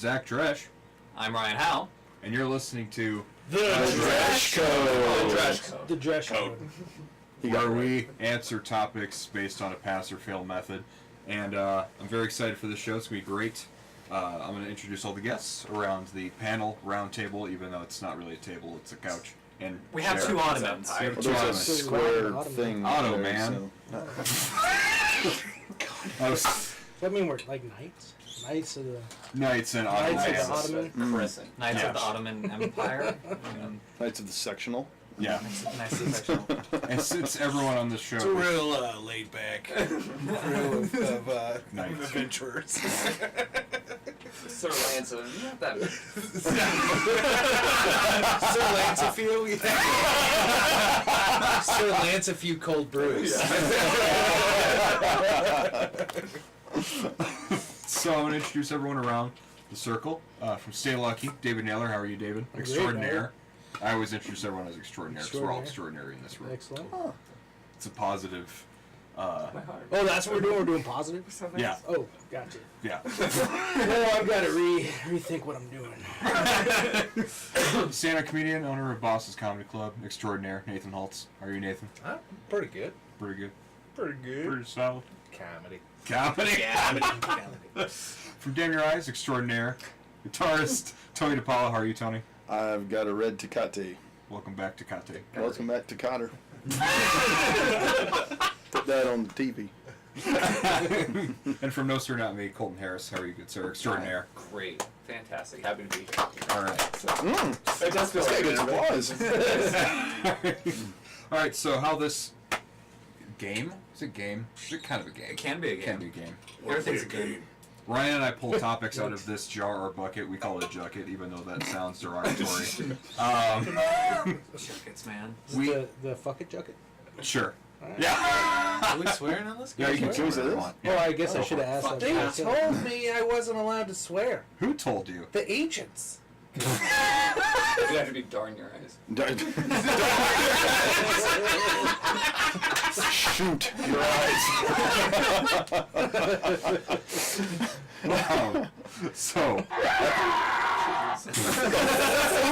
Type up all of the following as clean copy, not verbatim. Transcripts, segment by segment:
Zach Dresch. I'm Ryan Howe. And you're listening to The Dresch Code. The Dresch Code. Where we answer topics based on a pass or fail method. And I'm very excited for this show. It's going to be great. I'm going to introduce all the guests around the panel round table, even though it's not really a table, it's a couch. And we have two ottomans. We have two There's a ottomans. square thing. Otto, there, man. What I mean, we're like knights? Knights of the... Knights and Ottomans. Knights of the Ottoman. Crescent. Knights of the Ottoman Empire. Knights of the sectional. Yeah. Nice and sectional. And since everyone on this show... It's a real laid-back crew of adventurers. Sir Lancelot. Not that big. Sir Lance a few. Sir Lance a few cold brews. So I'm going to introduce everyone around the circle. From Stay Lucky, David Naylor. How are you, David? Extraordinaire. I always introduce everyone as extraordinaire because we're all extraordinary in this room. Excellent. It's a positive... Oh, that's what we're doing? We're doing positive? Yeah. Oh, gotcha. Yeah. Well, I've got to rethink what I'm doing. Stand-up comedian, owner of Boss's Comedy Club, extraordinaire, Nathan Holtz. How are you, Nathan? Pretty good. Pretty good. Pretty good. Pretty solid. Comedy. Comedy. From Damn Your Eyes, extraordinaire, guitarist, Tony DePaula. How are you, Tony? I've got a red Tecate. Welcome back to Kate. Welcome back to Cotter. Put that on the TV. And from No Sir Not Me, Colton Harris. How are you, good sir? Extraordinaire. Great. Fantastic. Happy to be here. All right. It does feel like Good applause. All right, so how this game? Is it game? Is it kind of a game? It can be a game. Can be a game. Everything's a game. Ryan and I pull topics out of this jar or bucket. We call it a jucket, even though that sounds derogatory. Juckets, man. The fuck it jucket? Sure. Right. Yeah. Are we swearing on this? Yeah, you can Swear. choose it. This? Well, I guess I should have asked They that. told me I wasn't allowed to swear. Who told you? The ancients. You have to be darn your eyes. Shoot your eyes. So.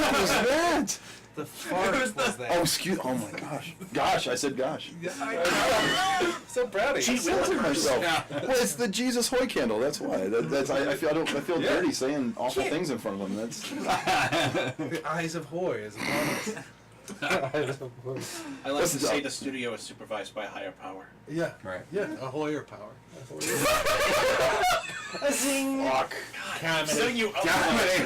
What was that? The fart was that. Oh, excuse. Oh my gosh. Gosh, I said gosh. So proud of you. I censored myself. Well, it's the Jesus Hoy candle. That's why. I feel dirty saying awful things in front of him. That's. The eyes of Hoy is upon us. I like to say the studio is supervised by a higher power. Yeah. Right. Yeah, a Hoyer power. Fuck. Setting you up. Comedy.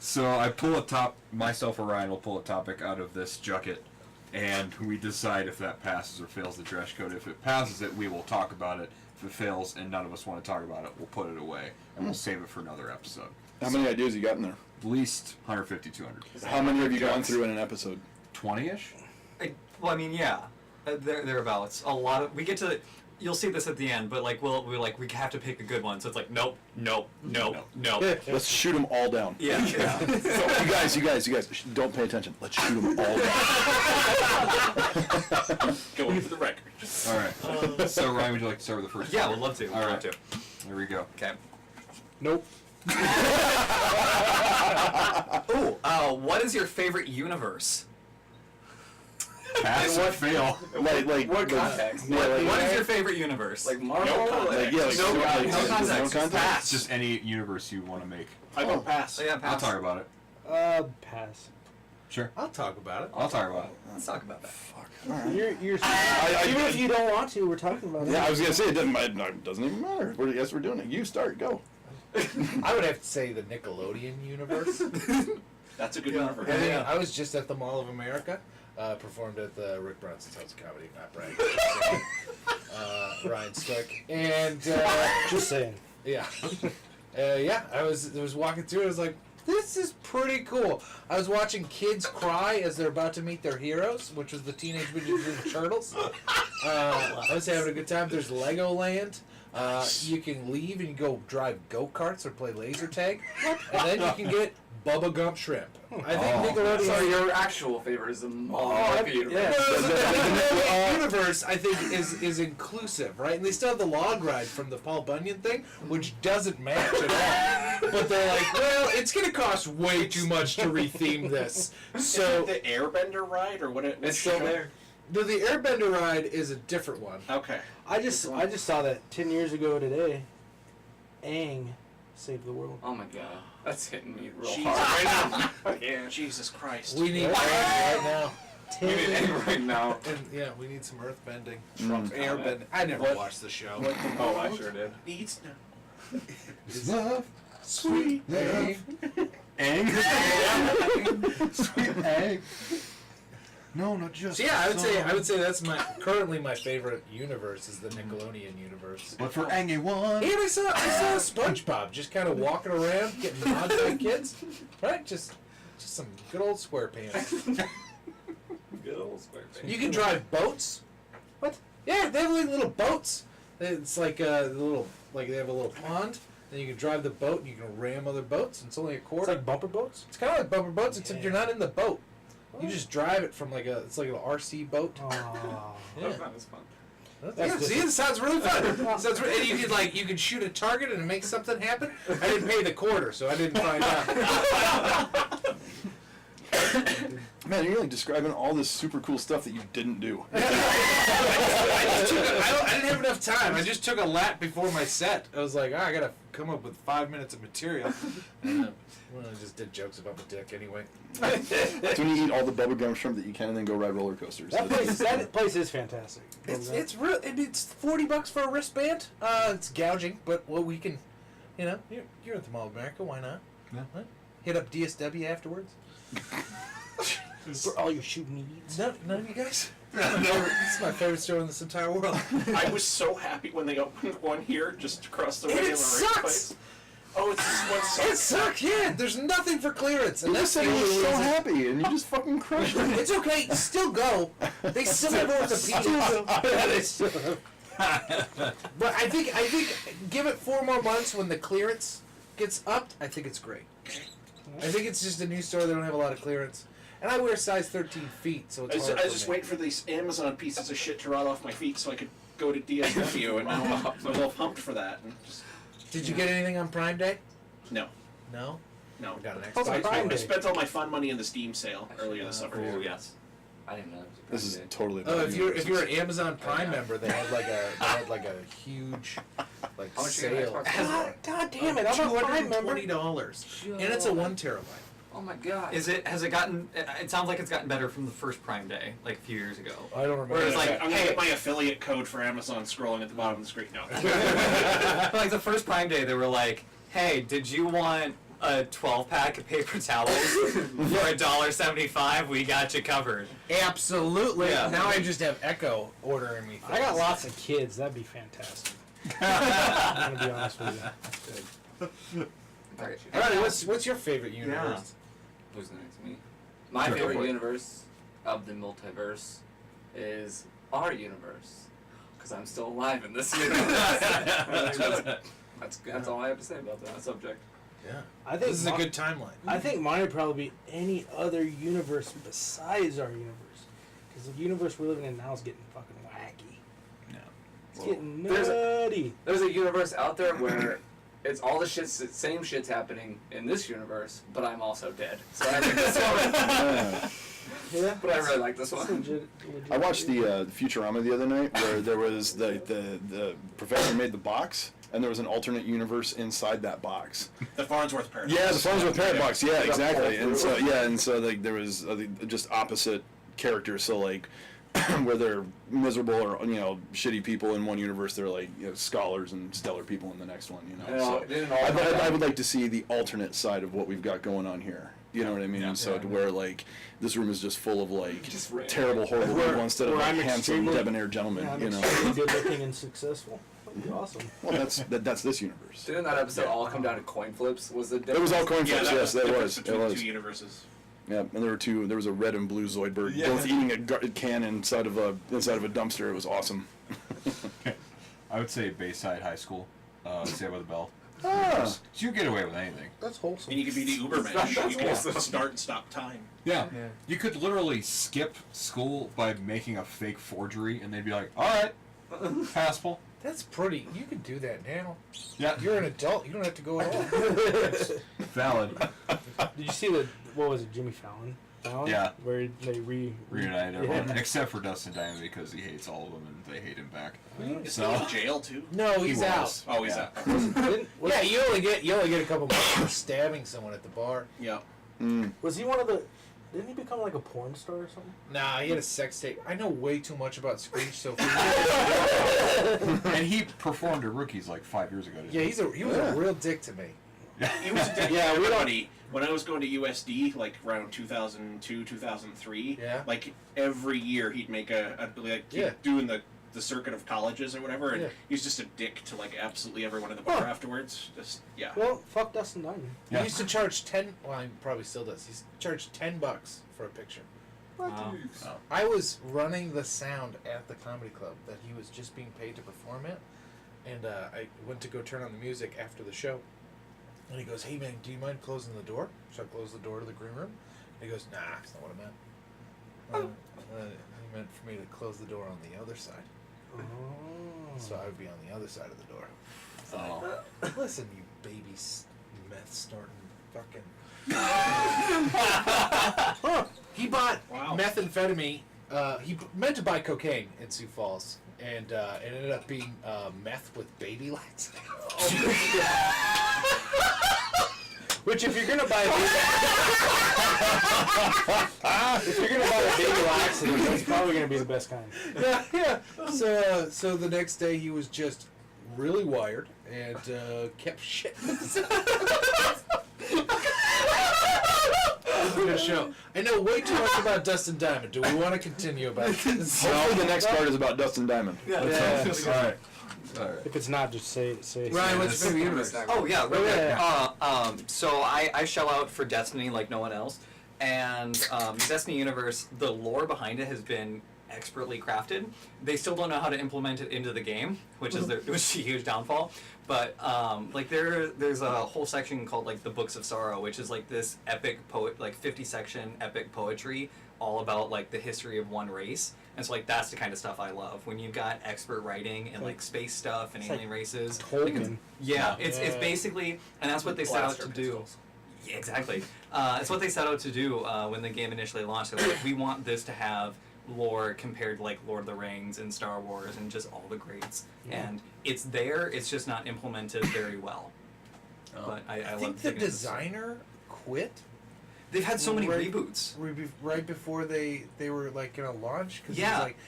So I pull myself or Ryan will pull a topic out of this jucket, and we decide if that passes or fails the Dresch Code. If it passes it, we will talk about it. If it fails and none of us want to talk about it, we'll put it away, and we'll save it for another episode. How many ideas you got in there? At least 150, 200. How many have you gone through in an episode? 20-ish? Well, I mean, yeah. Thereabouts. A lot of... We get to... You'll see this at the end, but like we have to pick a good one. So it's like nope. Let's shoot them all down. Yeah. So you guys, don't pay attention. Let's shoot them all down. Going for the record. All right. So Ryan, would you like to start with the first Yeah, topic? we'd love to. All right. There we go. Okay. Nope. What is your favorite universe? Pass or fail? Like What context? Yeah, What is your favorite unire's? Like Marvel? No context. context. Pass. Just any universe you want to make. I go pass. Yeah, I'll pass. talk about it. Pass. Sure. I'll talk about it. I'll talk about it. Let's talk about that. Fuck. All right. You're even if you don't want to, we're talking about it. Yeah, I was gonna say it doesn't even matter. Yes, we're doing it. You start. Go. I would have to say the Nickelodeon universe. That's a good one for Yeah. I was just at the Mall of America. Performed at the Rick Brunson's House of Comedy, not Brian. Ryan Stuck. And Just saying. yeah. I was walking through, I was like, this is pretty cool. I was watching kids cry as they're about to meet their heroes, which was the Teenage Mutant Ninja Turtles. I was having a good time. There's Legoland. You can leave and you go drive go-karts or play laser tag. And then you can get Bubba Gump Shrimp. I think Nickelodeon... So your actual favorite is the universe. yeah. The universe, I think, is inclusive, right? And they still have the log ride from the Paul Bunyan thing, which doesn't match at all. But they're like, well, it's going to cost way too much to retheme this. So the Airbender ride or what? It's still there. the Airbender ride is a different one. Okay. I just saw that 10 years ago today. Aang saved the world. Oh my god, that's hitting me real Jesus. hard right now. Yeah. Jesus Christ. We need Aang right now. We need to end right now. And yeah, we need some earth bending. Mm. Airbending. I never What? watched the show. Oh, I sure did. Needs no. Is love sweet love? Egg? Sweet egg. No, not just. So yeah, I would say that's currently my favorite universe is the Nickelodeon universe. But for Angie one. And I saw SpongeBob just kind of walking around getting mobbed by kids, right? Just some good old SquarePants. Good old SquarePants. You can drive boats. What? Yeah, they have like little boats. It's like a little, like they have a little pond. Then you can drive the boat and you can ram other boats. And it's only a It's quarter. like bumper boats. It's kind of like bumper boats, except Yeah. you're not in the boat. You just drive it from it's like an RC boat. Oh. Yeah. That's not as fun. Yeah, see, it sounds really fun. And you can shoot a target and it makes something happen. I didn't pay the quarter, so I didn't find out. Man, you're like describing all this super cool stuff that you didn't do. I didn't have enough time. I just took a lap before my set. I was like, I gotta come up with 5 minutes of material. And, well, I just did jokes about my dick anyway. That's when you eat all the bubblegum shrimp that you can and then go ride roller coasters. That place is fantastic. It's real. It's $40 for a wristband. It's gouging, but we can, you're at the Mall of America. Why not? Yeah. Huh? Hit up DSW afterwards. For all your shooting needs. None of you guys. This is my favorite store in this entire world. I was so happy when they opened one here just across the way. And in it the sucks. place. Oh, it's just one sucks. It sucks. Yeah, there's nothing for clearance, and You that's just the said you only were so reason. happy and you just fucking crushed it. It's okay. Still go. They still have orthopedics. But I think give it 4 more months when the clearance gets upped. I think it's great. I think it's just a new store. They don't have a lot of clearance, and I wear size 13 feet, so it's hard I for was just me. waiting for these Amazon pieces of shit to rot off my feet so I could go to DSW, and I'm all pumped for that. And just, Did you get anything on Prime Day? no. No. No. I got an Oh, Xbox. Prime I Day. spent all my fun money in the Steam sale earlier this summer. Oh yes. I didn't know. This is totally. Oh, about if you. you're an Amazon Prime member, they had like a huge like How much you get sale. an Xbox? God damn it! I'm a Prime member. $220, and it's a 1 terabyte. Oh my god. Has it gotten? It sounds like it's gotten better from the first Prime Day, like a few years ago. I don't remember. Whereas, like, I'm gonna hey- get my affiliate code for Amazon scrolling at the bottom of the screen. No. Like the first Prime Day, they were like, "Hey, did you want a 12-pack of paper towels for $1.75? We got you covered." Absolutely. Yeah. Now I just have Echo ordering me things. I got lots of kids. That'd be fantastic. I'm gonna be honest with you. Alright, what's your favorite universe? Who's next? Me. My Sure, go for favorite it. universe of the multiverse is our universe, because I'm still alive in this universe. That's all I have to say about that subject. Yeah. I think This is a good timeline. I think mine would probably be any other universe besides our universe, because the universe we're living in now is getting fucking wacky. Yeah. It's getting There's nutty. There's a universe out there where it's all the same shit's happening in this universe, but I'm also dead. So I think this one. Yeah. Yeah, But I really like this it's one. legit. I watched the Futurama the other night where there was the professor made the box and there was an alternate universe inside that box. The Farnsworth Paradox. Yeah, the Farnsworth Paradox. Yeah, Yeah. exactly. And so like there was just opposite characters. So like where they're miserable or shitty people in one universe, they're like scholars and stellar people in the next one. So I would like to see the alternate side of what we've got going on here. You know what I mean? Yeah. So to where like this room is just full of like Just random. terrible, horrible people instead of where like I'm handsome, extremely- debonair gentlemen. I'm You know. extremely good looking and successful. That'd be awesome. Well, that's this universe. Didn't that episode all come down to coin flips? Was the It was all coin Yeah, flips. that Yes, was the that difference was. It between the was. two universes. Yeah, and there were two. There was a red and blue Zoidberg, Yeah. both eating a can inside of a dumpster. It was awesome. I would say Bayside High School, Saved by the Bell. Ah, So you get away with anything. That's wholesome. And you could be the Ubermensch. You can start and stop time. Yeah. Yeah. You could literally skip school by making a fake forgery, and they'd be like, all right, passable. That's pretty. You can do that now. Yeah. You're an adult. You don't have to go at all. Valid. Did you see what was it, Jimmy Fallon? Yeah. Where they Reunite everyone, Yeah. except for Dustin Diamond because he hates all of them and they hate him back. Is So- he in jail too? No, He he's was. out. Oh, he's Yeah. out. Yeah, you only get a couple months for stabbing someone at the bar. Yeah. Was he one of the? Didn't he become like a porn star or something? Nah, he had a sex tape. I know way too much about Screech, so And he performed at Rookies like 5 years ago. didn't yeah, he? he was a real dick to me. He was a dick Yeah, to we don't- everybody. When I was going to USD, like around 2002, 2003, Yeah. like every year he'd make he'd Yeah. doing the circuit of colleges or whatever, and Yeah. he was just a dick to like absolutely everyone in the bar afterwards. Just yeah. Well, fuck Dustin Diamond. Yeah. He used to charge 10. Well, he probably still does. He's charged $10 for a picture. Wow. I was running the sound at the comedy club that he was just being paid to perform at, and I went to go turn on the music after the show, and he goes, "Hey man, do you mind closing the door?" So I closed the door to the green room, and he goes, "Nah, that's not what I meant. He meant for me to close the door on the other side, Oh. so I would be on the other side of the door." Oh. Listen, you baby meth snorting fucking. He bought Wow. methamphetamine. He meant to buy cocaine in Sioux Falls, and it ended up being meth with baby lights. Which, if you're gonna buy a baby laxative, that's probably gonna be the best kind. yeah. So the next day he was just really wired and kept shit. Good show. I know way too much about Dustin Diamond. Do we want to continue about this? hopefully the next part is about Dustin Diamond. Yeah. All right. All right. If it's not, just say. Ryan, what's your favorite universe? Oh yeah, real quick. Yeah. So I shell out for Destiny like no one else, and Destiny universe, the lore behind it has been expertly crafted. They still don't know how to implement it into the game, which is which is a huge downfall. But like there's a whole section called like the Books of Sorrow, which is like this epic like 50-section epic poetry all about like the history of one race. And so like that's the kind of stuff I love when you've got expert writing and like space stuff and It's alien races. Tolkien. Like, it's Yeah. basically, and that's what they set out to do. Yeah, exactly. It's what they set out to do when the game initially launched. They were like, we want this to have lore compared to like Lord of the Rings and Star Wars and just all the greats. Yeah. And it's there. It's just not implemented very well. But I I love think the thinking it's- designer quit They've had so many Right. reboots. right before they were like gonna launch because Yeah. like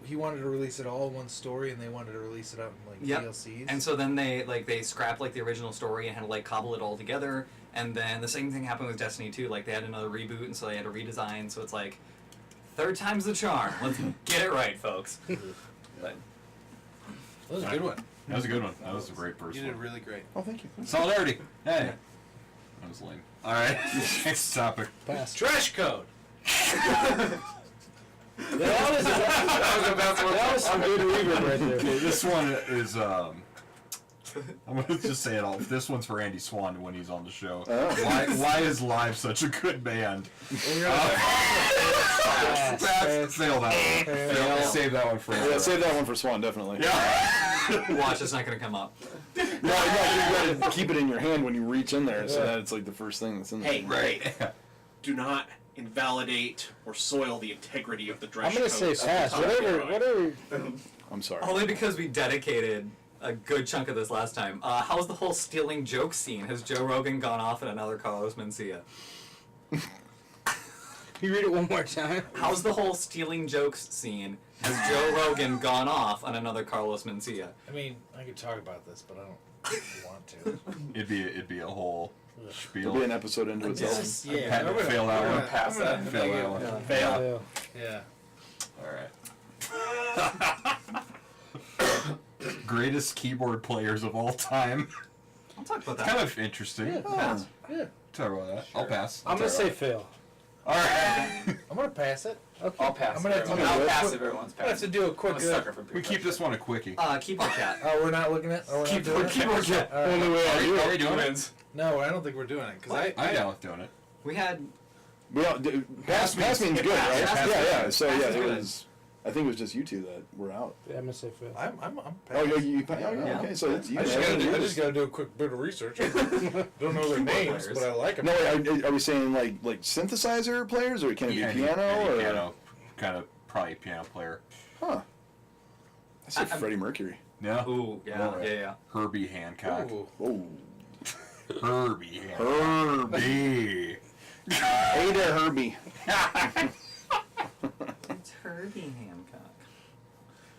he wanted to release it all in one story and they wanted to release it out in like Yep. DLCs. And so then they scrapped like the original story and had to like cobble it all together. And then the same thing happened with Destiny 2. Like they had another reboot, and so they had to redesign. So it's like third time's the charm. Let's get it right, folks. But that was a good one. That was a good one. That was a great first You did one. really great. Oh, thank you. Solidarity. Hey. That was lame. All right. Next topic. Pass. Dresch Code. That was some good reverb right there. Okay, this one is I'm gonna just say it all. This one's for Andy Swan when he's on the show. Why is Live such a good band? Pass. Fail that one. Fail. Save that one for Yeah, save that one for Swan, definitely. Yeah. watch, it's not gonna come up. No, you gotta keep it in your hand when you reach in there, so that it's like the first thing that's in there. Hey, Right. do not invalidate or soil the integrity of the Dresch I'm gonna Code. say pass. Whatever. I'm sorry. Only because we dedicated a good chunk of this last time. How's the whole stealing jokes scene? Has Joe Rogan gone off at another Carlos Mencia? Can you read it one more time? How's the whole stealing jokes scene? Has Joe Rogan gone off on another Carlos Mencia? I mean, I could talk about this, but I don't want to. It'd be a whole It'll spiel. be an episode into itself. Just- Had yeah, to fail that one. Pass that. Fail that one. Fail. yeah. All right. Greatest keyboard players of all time. I'll talk about Kind of interesting. Yeah. Talk about that. I'll pass. I'm gonna say fail. All right. I'm gonna pass it. Okay. I'll pass. I'm gonna have to do I'll a pass quick- if everyone's I have passing. to do a quick. I'm a sucker for We keep this one a quickie. Keyboard chat. Oh, we're not looking at. Oh, we're not doing it? Keyboard chat. All right. Only way I do Are we it. doing it? No, I don't think we're doing it because I'm down with doing it. We had We all, pass means good, right? pass Yeah. means So good. yeah, Pass is it good. was. I think it was just you two that were out. Yeah, I'm gonna say fifth. I'm Oh, passing. you okay? So it's you. I just gotta do a quick bit of research. Don't know their names, players. but I like them. No, wait, are we saying like synthesizer players, or can it be piano, or? Piano, kind of probably piano player. Huh. I said Freddie Mercury. Yeah. ooh yeah. Herbie Hancock. Ooh. Oh. Herbie Hancock. Herbie. Hey there, Herbie. It's Herbie Hancock.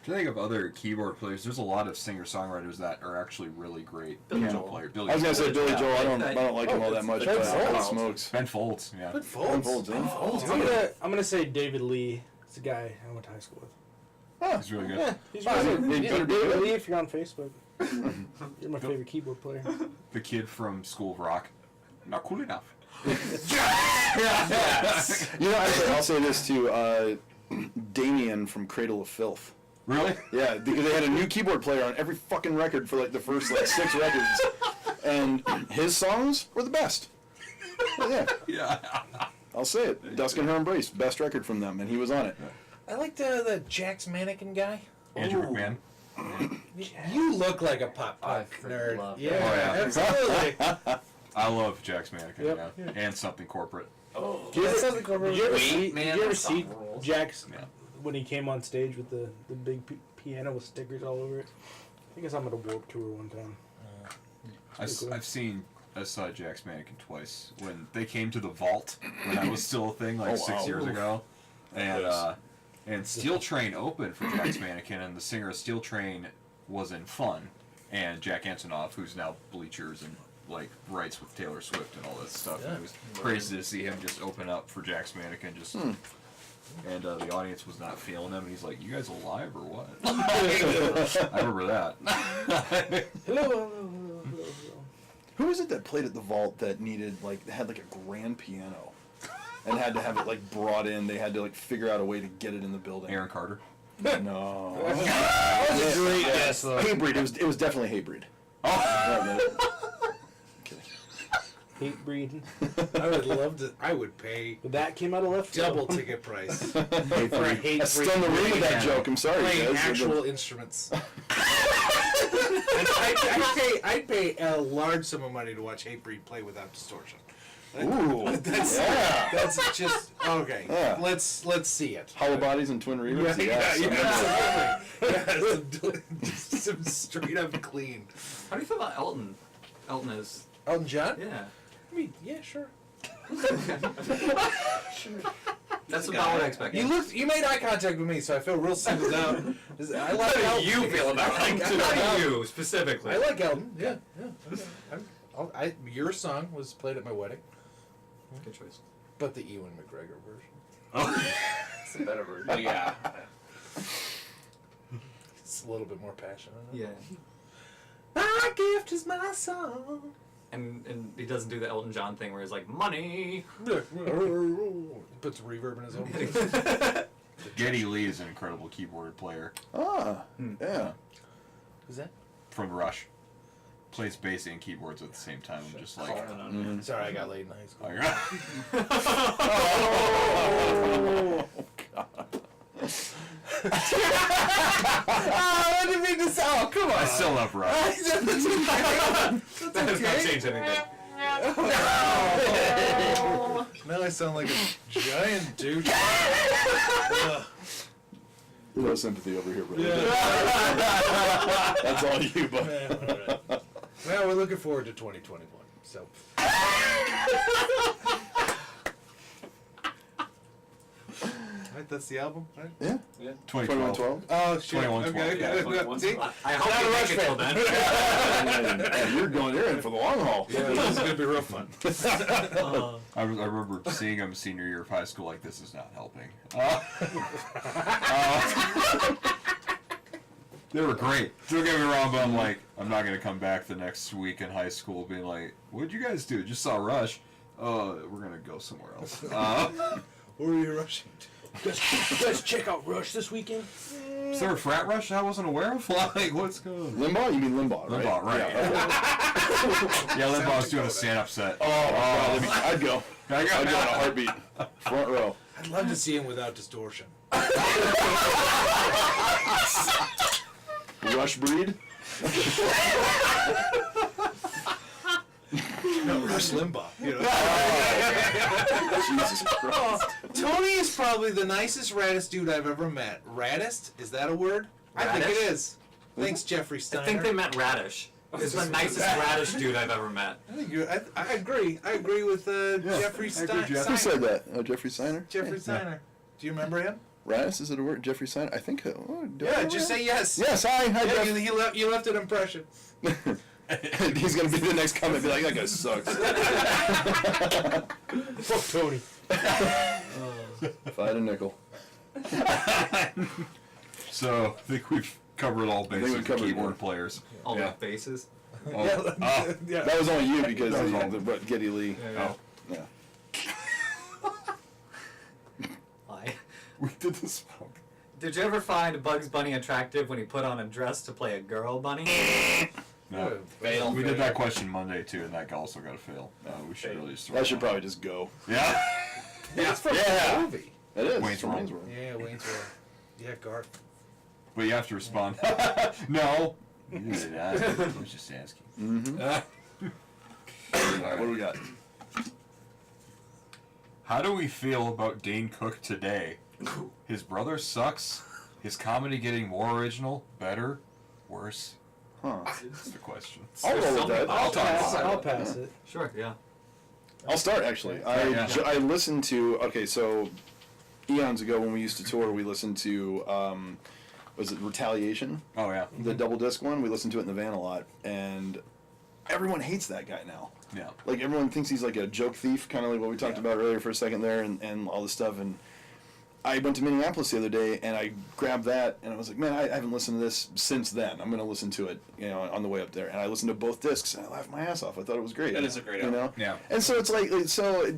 To think of other keyboard players, there's a lot of singer-songwriters that are actually really great Billy piano Joel. players. Billy I was gonna say Joel. Billy Joel. I don't Yeah. like him all that much, Ben but holy Folds. smokes. Ben Folds, yeah. Good Ben folds. Folds, eh? I'm gonna say David Lee. It's a guy I went to high school with. Huh. He's really good. Yeah, he's Oh, really he good. better be David good. Lee, if you're on Facebook, you're my favorite keyboard player. The kid from School of Rock. Not cool enough. You know, actually, I'll say this too. Damien from Cradle of Filth. Really? Yeah, because they had a new keyboard player on every fucking record for like the first like 6 records, and his songs were the best. Yeah, Yeah. I'll say it. Dusk and Her Embrace, best record from them, and he was on it. I like the Jack's Mannequin guy. Andrew McMahon. You look like a pop I punk freaking nerd. love Yeah, that. absolutely. I love Jack's Mannequin, Yep. yeah. And Something Corporate. Oh. Did you ever see, man, did you ever that see song rules. Jack's Yeah. when he came on stage with the big piano with stickers all over it? I think I saw him at a Warped Tour one time. pretty cool. I saw Jack's Mannequin twice. When they came to the Vault, when that was still a thing, like Oh, 6 wow. years ago. And Steel Train opened for Jack's Mannequin, and the singer of Steel Train was in Fun. And Jack Antonoff, who's now Bleachers and like writes with Taylor Swift and all that stuff. And it was crazy to see him just open up for Jack's Mannequin. And the audience was not feeling him, and he's like, "You guys alive or what?" I remember that. Hello. Who was it that played at the Vault that had like a grand piano, and had to have it like brought in? They had to like figure out a way to get it in the building. Aaron Carter. No. That was a great guess, though. Hatebreed. It was definitely Hatebreed. Kidding. Hate breed. I would love to. I would pay But that came out of left field. double ticket price for a Hatebreed. hate I still the ring with that joke. I'm sorry, playing guys. actual instruments. And I'd pay a large sum of money to watch Hatebreed play without distortion. Ooh. Yeah. That's just okay. Yeah. Let's see it. Hollow Bodies and Twin Reavers. Absolutely. Just some straight up clean. How do you feel about Elton? Elton is Elton John? yeah. I mean, yeah, sure. That's about what I expected. You made eye contact with me, so I feel real singled out. I like How Elton. do you feel about Elton? How do you specifically? I like Elton. Yeah. Okay. Your song was played at my wedding, Good choice. but the Ewan McGregor version. It's a better version. Oh yeah. It's a little bit more passionate. Yeah. My gift is my song. And he doesn't do the Elton John thing where he's like, money. Puts reverb in his own. Geddy Lee is an incredible keyboard player Ah. Yeah. Is that? from Rush. Plays bass and keyboards at the same time. I'm just like, Sorry, I got laid in high school. I didn't mean to say. Oh, come on. I still love Rush. That does not change anything. Now I sound like a giant douche. No sympathy over here, brother. That's all you, bud. Well, we're looking forward to 2021. So. Right, that's the album, right? Yeah. 2012. 2112. Oh shit. 21, Okay. 12, yeah, 21. See? I hope you make it till then. Yeah, you're in for the long haul. Yeah, this is gonna be real fun. I remember seeing him senior year of high school, like, this is not helping. They were great. Don't get me wrong, but I'm like, I'm not going to come back the next week in high school being like, what'd you guys do? Just saw Rush. Oh, we're gonna go somewhere else. Where are you rushing to? You guys check out Rush this weekend? Is there a frat rush I wasn't aware of? Like, what's going on? Limbaugh? You mean Limbaugh, right? Limbaugh, right. Yeah, Limbaugh's doing a stand-up set. Oh, I'd go. I I'd go in a heartbeat. Front row. I'd love to see him without distortion. Rush breed? No, Rush Limbaugh. You know? Jesus Christ. Tony is probably the nicest, raddest dude I've ever met. Raddest? Is that a word? I think Radish? it is. Thanks, Jeffrey Steiner. I think they meant radish. It's the nicest radish dude I've ever met. I think I agree. I agree with Jeffrey I agree, Steiner. Jeff. Who said that? Jeffrey Steiner? Jeffrey Steiner. Do you remember him? Radis, is it a word? Jeffrey Steiner? I think. Yeah, just say yes. Yes, hi, Yeah, Jeff. you left an impression. He's gonna be the next comment. Be like, that guy sucks. Fuck Tony. If I had a nickel. So, I think we've covered all bases we've of covered keyboard it. players. All Yeah. the bases. Oh, Yeah. That was only you because That was all. but Geddy Lee. oh. Yeah. Why? We did this. Did you ever find Bugs Bunny attractive when he put on a dress to play a girl bunny? No. Fail. We did that question Monday too, and that also got a fail. We should really just. I should probably just go. Yeah. It's from Yeah. the movie. It is. Wayne's from World. Wayne's World. Yeah, Wayne's World. Yeah, Garth. But you have to respond. No. You did that. I was just asking. Mm-hmm. All What right. do we got? How do we feel about Dane Cook today? His brother sucks. His comedy getting more original, better, worse? Huh. That's the question. I'll roll with that. I'll talk Pass, about I'll it. pass it. Sure, yeah. I'll start actually. Yeah. I listened to so eons ago when we used to tour, we listened to was it Retaliation, Oh yeah. the double disc one. We listened to it in the van a lot, and everyone hates that guy now. Yeah. Like everyone thinks he's like a joke thief, kind of like what we talked about earlier for a second there, and all this stuff. And I went to Minneapolis the other day, and I grabbed that, and I was like, man, I haven't listened to this since then. I'm going to listen to it, on the way up there. And I listened to both discs, and I laughed my ass off. I thought it was great. That is a great you know? Yeah. And so it's like,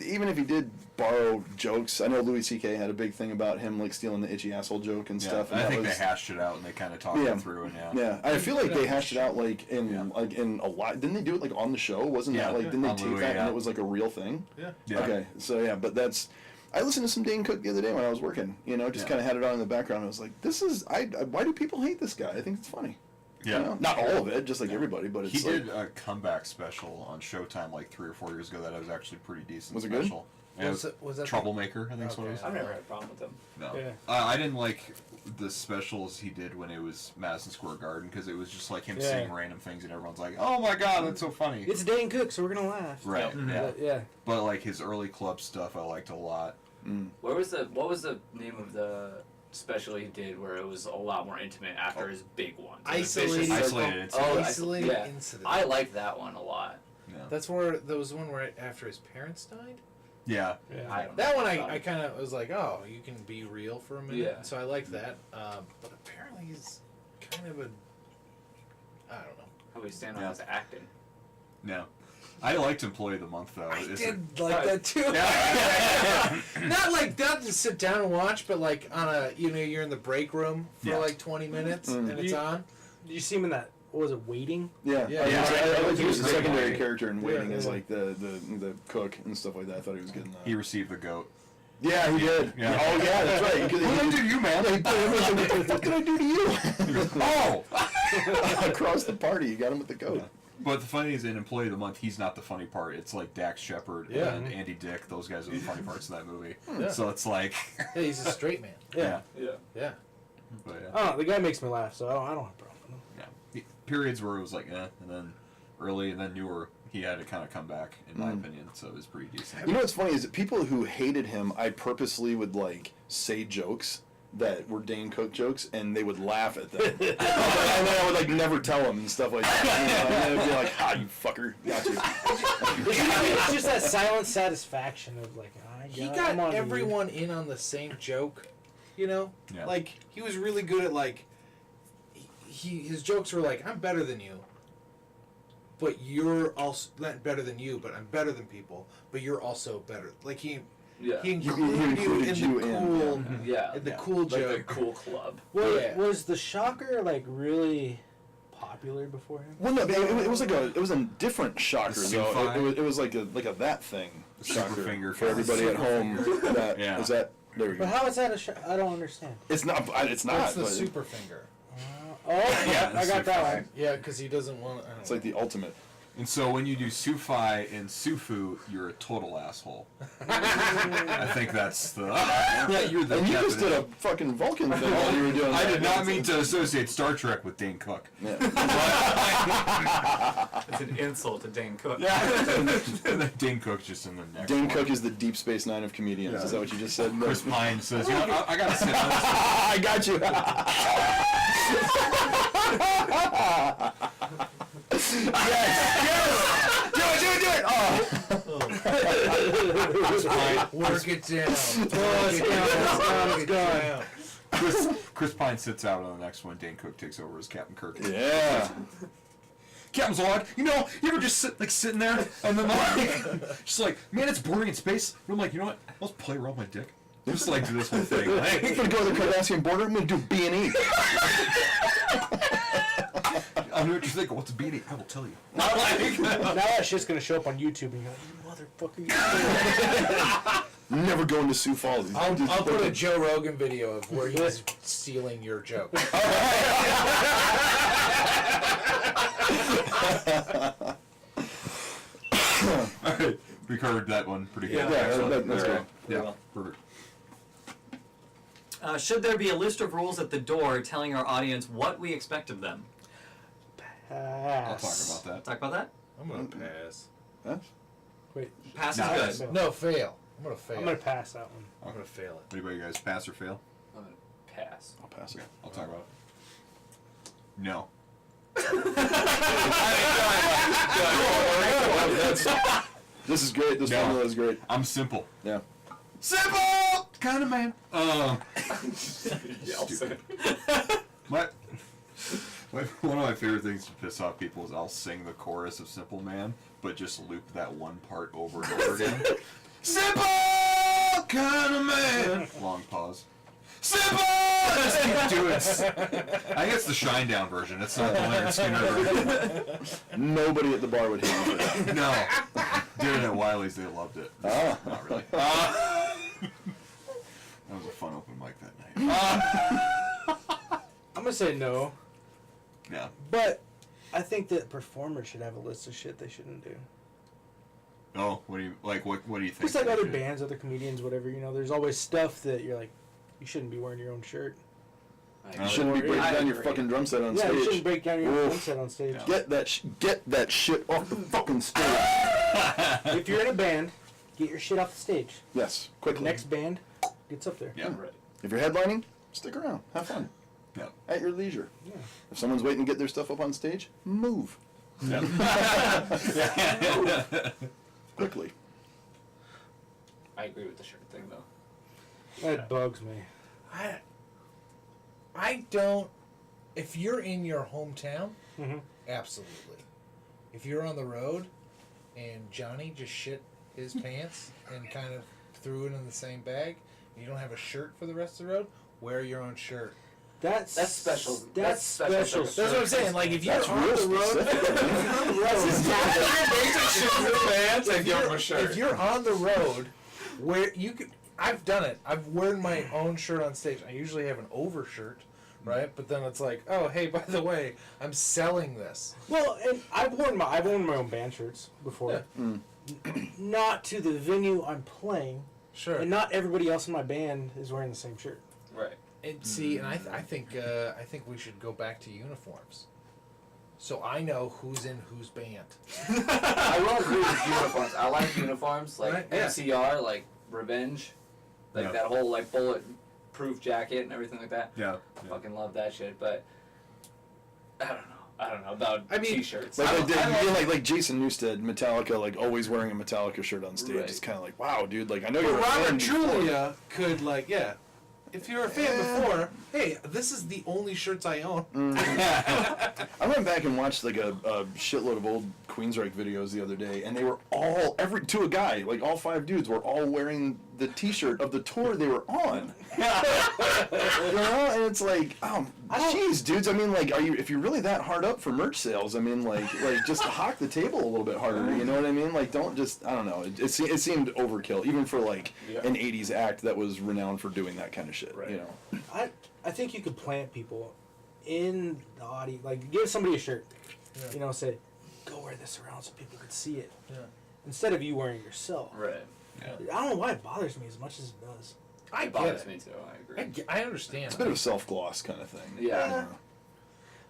even if he did borrow jokes, I know Louis C.K. had a big thing about him like stealing the itchy asshole joke and Yeah. stuff. And I that think was, they hashed it out and they kind of talked Yeah. it through, and Yeah, I feel like they hashed it out like in Yeah. a lot. Didn't they do it like on the show? Wasn't Yeah. that like didn't they On tape Louis, that yeah. and it was like a real thing? Yeah. Yeah. Okay, so yeah, but that's. I listened to some Dane Cook the other day when I was working. Just Yeah. kind of had it on in the background. I was like, "This is why do people hate this guy? I think it's funny." Yeah. Not all of it, just like everybody, but it's He like, did a comeback special on Showtime like 3 or 4 years ago that was actually pretty decent. Was it good? special. Yeah, Was that Troublemaker, I think is what it Okay. was. I've never had a problem with them. No. Yeah. I didn't like the specials he did when it was Madison Square Garden because it was just like him Yeah. saying random things and everyone's like, "Oh my god, that's so funny." It's Dane Cook, so we're gonna laugh. Right. Yeah. But, yeah. But like his early club stuff, I liked a lot. What was the name of the special he did where it was a lot more intimate after his big one? Isolated. Isolated Incident. Oh, Isolated yeah. Incident. I liked that one a lot. Yeah. That's where there was one where after his parents died. Yeah. Yeah. I don't That know one about I it. kind of was like, oh, you can be real for a minute. Yeah. So I liked that. But apparently he's kind of I don't know. How we stand on Yeah. his acting. No. I liked Employee of the Month though. I It's did like that too. Yeah. not to sit down and watch, but like on a you're in the break room for Yeah. like 20 minutes Mm. and it's You- on. Did you see him in that? What was it? Waiting. Yeah, Yeah. I like he was a Great secondary writing. character in Waiting Yeah. as like the cook and stuff like that. I thought he was good in that. He received the goat. Yeah, he did. Yeah. Oh yeah, that's right. What did I do to you, man? He put him in, what the fuck did I do to you? He goes, "Oh!" Across the party, you got him with the goat. But the funny is, in Employee of the Month, he's not the funny part. It's like Dax Shepard Yeah. and Andy Dick. Those guys are the funny parts of that movie. Yeah. So it's like, Yeah, he's a straight man. Yeah. Yeah. Yeah. But yeah. Oh, the guy makes me laugh, so I don't have a problem with him. Yeah. Periods where it was like, and then early and then newer, he had to kind of come back, in my opinion. So it was pretty decent. You know what's funny is that people who hated him, I purposely would like say jokes that were Dane Cook jokes, and they would laugh at them. And then I would like never tell them and stuff like that. And then it'd be like, "Ah, you fucker, got you." It's just that silent satisfaction of like, He come got on, dude. everyone in on the same joke, Yeah. Like he was really good at like his jokes were like, I'm better than you, but you're also not better than you, but I'm better than people, but you're also better. Like he Yeah. included you included in you the in, cool, Yeah. in the Yeah. cool Like the joke. cool club. Yeah. Was the Shocker like really popular before him? Well, no, it was like it was a different shocker The though. Sufi? It was like a that thing. The super Shocker finger for guy. everybody at home. That Yeah. is that. There we But go. how is that I don't understand. It's not. It's not. That's the but super finger. Oh, Yeah, I got that Sufi. one. Yeah, because he doesn't want. It's like the ultimate. And so when you do Sufi and Sufu, you're a total asshole. I think that's the. Yeah, you're the. And you just did a definition. fucking Vulcan thing while you were doing I that. did not mean to associate Star Trek with Dane Cook. Yeah. It's an insult to Dane Cook. And then Dane Cook's just in the next Dane one. Cook is the Deep Space Nine of comedians. Yeah. Is that what you just said? Chris Pine says, you know, I gotta sit on this. I got you. yes! Do it! Oh. Chris Pine, Work it down. Let's go. Chris Pine sits out on the next one. Dane Cook takes over as Captain Kirk. Yeah. Captain Zod, you know, you ever just sitting there and then like, just like, man, it's boring in space. And I'm like, you know what? Let's play around my dick. Just like do this whole thing. I'm Like, gonna go to the Cardassian border. I'm gonna do B&E. I know what you're thinking. What's a beanie? I will tell you. Now that shit's gonna show up on YouTube and you're like, you motherfucker. Never going to Sioux Falls. I'll put a Joe Rogan video of where he's stealing your joke. All right, we covered that one pretty good. Yeah, Excellent. that's Very good. good. Yeah, perfect. Should there be a list of rules at the door telling our audience what we expect of them? I'll talk about that. Talk about that? I'm gonna pass. Huh? Wait, Pass Nah, is good. No, fail. I'm gonna fail. I'm gonna pass that one. I'm gonna fail it. Anybody guys pass or fail? I'm gonna pass. I'll pass it. Okay, I'll talk about it. No. This is great. This No. formula is great. I'm simple. Yeah. Simple kind of man. Yeltsin. What? One of my favorite things to piss off people is I'll sing the chorus of Simple Man, but just loop that one part over and over again. Simple kind of man. Long pause. Simple. Just keep doing. I think it's the Shinedown version. It's not the Leonard Skinner version. Nobody at the bar would hate you for that. No. Did it at Wiley's. They loved it. Ah. Not really. That was a fun open mic that night. I'm gonna say no, Yeah. but I think that performers should have a list of shit they shouldn't do. Oh, what do you like? What do you think? Just like they other should- bands, other comedians, whatever. You know, there's always stuff that you're like, you shouldn't be wearing your own shirt. You shouldn't be breaking I down your agree. fucking drum set on Yeah, you stage. shouldn't break down your own Oof. drum set on stage. Yeah. Get that shit off the fucking stage. If you're in a band, get your shit off the stage. Yes, The quickly. next band gets up there. Yeah. Right. If you're headlining, stick around. Have fun. Yeah. At your leisure. Yeah. If someone's waiting to get their stuff up on stage, move. Yeah. Quickly. I agree with the shirt thing though. That bugs me. I don't. If you're in your hometown, Mm-hmm. absolutely. If you're on the road, and Johnny just shit his pants and kind of threw it in the same bag, and you don't have a shirt for the rest of the road, wear your own shirt. That's special. That's That's special special. circumstance. That's what I'm saying. Like if you're That's on real the road, if you're on the road, where you could, I've done it. I've worn my own shirt on stage. I usually have an overshirt, right? But then it's like, oh, hey, by the way, I'm selling this. Well, and I've worn my own band shirts before. Mm. Not to the venue I'm playing, Sure. and not everybody else in my band is wearing the same shirt. Right. And see, and I think we should go back to uniforms, so I know who's in whose band. I will agree with uniforms. I like uniforms, like Right, yeah. MCR, like Revenge, like Yeah. that whole like bullet-proof jacket and everything like that. Yeah. I fucking love that shit, but I don't know about I mean, t-shirts. Like Jason Newsted, Metallica, like always wearing a Metallica shirt on stage. Right. It's kind of like, wow, dude. Like I know But you're a fan Robert before. Julia could if you're a fan before, hey, this is the only shirts I own. I went back and watched like a shitload of old Queensryche videos the other day, and they were all to a guy, like all 5 dudes were all wearing the T-shirt of the tour they were on. You know, and it's like, oh, jeez, dudes. I mean, like, if you're really that hard up for merch sales, I mean, like just hawk the table a little bit harder. You know what I mean? Like, don't just, I don't know. It seemed overkill, even for like an '80s act that was renowned for doing that kind of shit. Right. You know. I think you could plant people in the audience, like give somebody a shirt, you know, say, go wear this around so people can see it, instead of you wearing it yourself. Right. Yeah. I don't know why it bothers me as much as it does. I It get bothers it. me too. I agree. I understand. It's a bit of a self-gloss kind of thing. Yeah.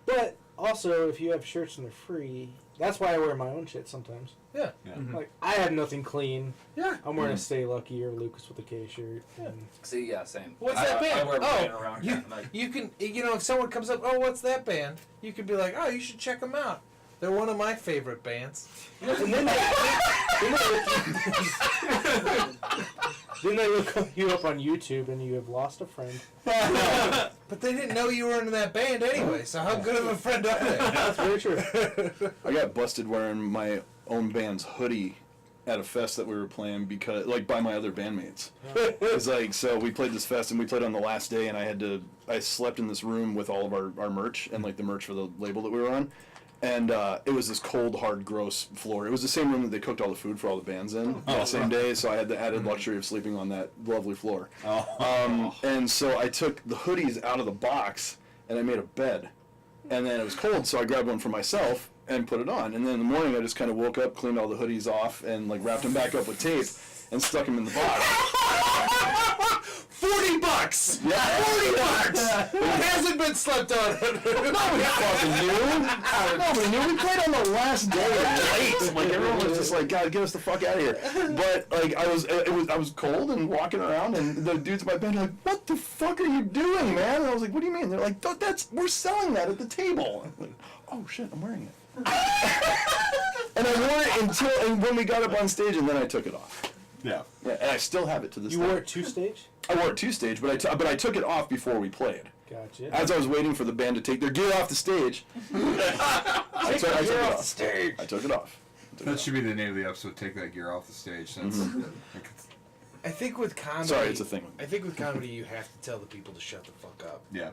But also, if you have shirts and they're free, that's why I wear my own shit sometimes. Yeah. Like, I have nothing clean. Yeah. I'm wearing a Stay Lucky or Lucas with a K shirt. And See, yeah, same. What's I- that I band? wear mine Oh, around you, here, like, you can, you know, if someone comes up, oh, what's that band? You could be like, oh, you should check them out. They're one of my favorite bands. and then they look you up on YouTube and you have lost a friend. But they didn't know you were in that band anyway, so how good of a friend are they? That's very true. I got busted wearing my own band's hoodie at a fest that we were playing because, like, by my other bandmates. It's like, so we played this fest and we played on the last day, and I slept in this room with all of our merch and like the merch for the label that we were on. And it was this cold, hard, gross floor. It was the same room that they cooked all the food for all the bands in that same day, so I had the added luxury of sleeping on that lovely floor. And so I took the hoodies out of the box and I made a bed. And then it was cold, so I grabbed one for myself and put it on. And then in the morning, I just kind of woke up, cleaned all the hoodies off, and like wrapped them back up with tape and stuck them in the box. $40! Yeah. $40! It hasn't been slept on. Nobody fucking knew. Nobody knew. We played on the last day late. Like everyone was just like, God, get us the fuck out of here. But like I was cold and walking around, and the dudes in my band were like, what the fuck are you doing, man? And I was like, what do you mean? They're like, we're selling that at the table. I'm like, oh shit, I'm wearing it. And I wore it and when we got up on stage, and then I took it off. Yeah. Yeah, and I still have it to this You day. wore it 2 stage? I wore it 2 stage, but I took it off before we played. Gotcha. As I was waiting for the band to take their gear off the stage, I took it Gear off off. the stage. I took it off. That should be the name of the episode. Take that gear off the stage. Since I think with comedy, Sorry, it's a thing. I think with comedy, you have to tell the people to shut the fuck up. yeah.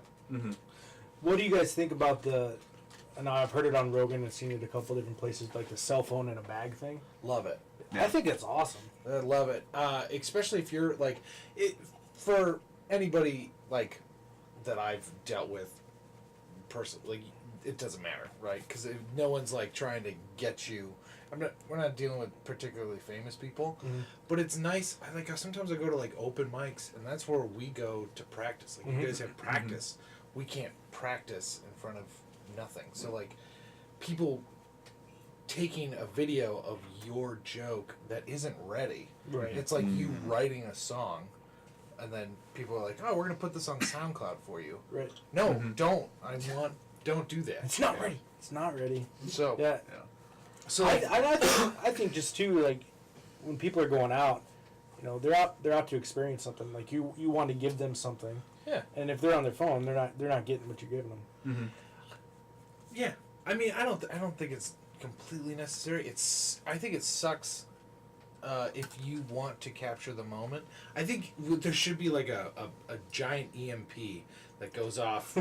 What do you guys think about I know I've heard it on Rogan and seen it a couple different places, like the cell phone in a bag thing. Love it. Yeah. I think that's awesome. I love it. Especially if you're like, for anybody like that I've dealt with personally, it doesn't matter, right? Because no one's like trying to get you. We're not dealing with particularly famous people, but it's nice. Sometimes I go to like open mics, and that's where we go to practice. Like you guys have practice. We can't practice in front of nothing. So like, people taking a video of your joke that isn't ready. Right. It's like you writing a song, and then people are like, "Oh, we're gonna put this on SoundCloud for you." Right. No, don't. Don't do that. It's not ready. It's not ready. So Yeah. So I think just too, like, when people are going out, you know, they're out to experience something. Like you want to give them something. Yeah. And if they're on their phone, they're not getting what you're giving them. yeah, I mean, I don't think it's completely necessary. I think it sucks if you want to capture the moment. I think there should be like a giant EMP that goes off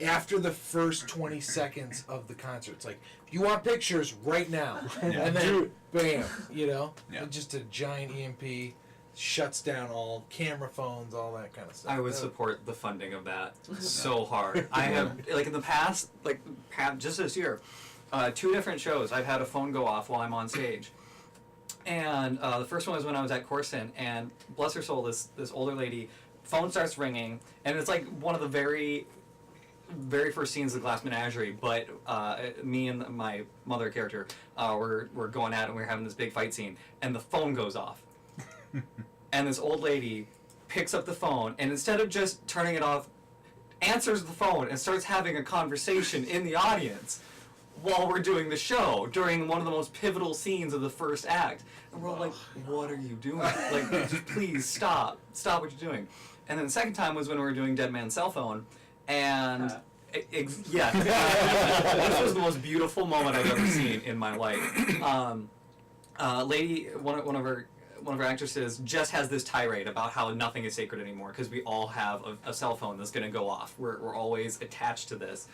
after the first 20 seconds of the concert. It's like, you want pictures right now. And then bam, and just a giant EMP shuts down all camera phones, all that kind of stuff. I would support the funding of that so hard. I have, like in the past, just this year, 2 different shows, I've had a phone go off while I'm on stage. And the first one was when I was at Corson, and bless her soul, this older lady, phone starts ringing, and it's like one of the very, very first scenes of Glass Menagerie, but me and my mother character, we're going at it, and we're having this big fight scene, and the phone goes off. And this old lady picks up the phone, and instead of just turning it off, answers the phone and starts having a conversation in the audience while we're doing the show during one of the most pivotal scenes of the first act. And we're all like, what are you doing? Like, just please stop what you're doing. And then the second time was when we were doing Dead Man's Cell Phone, and Yeah. This was the most beautiful moment I've ever seen in my life. One of our actresses just has this tirade about how nothing is sacred anymore because we all have a cell phone that's going to go off. We're always attached to this.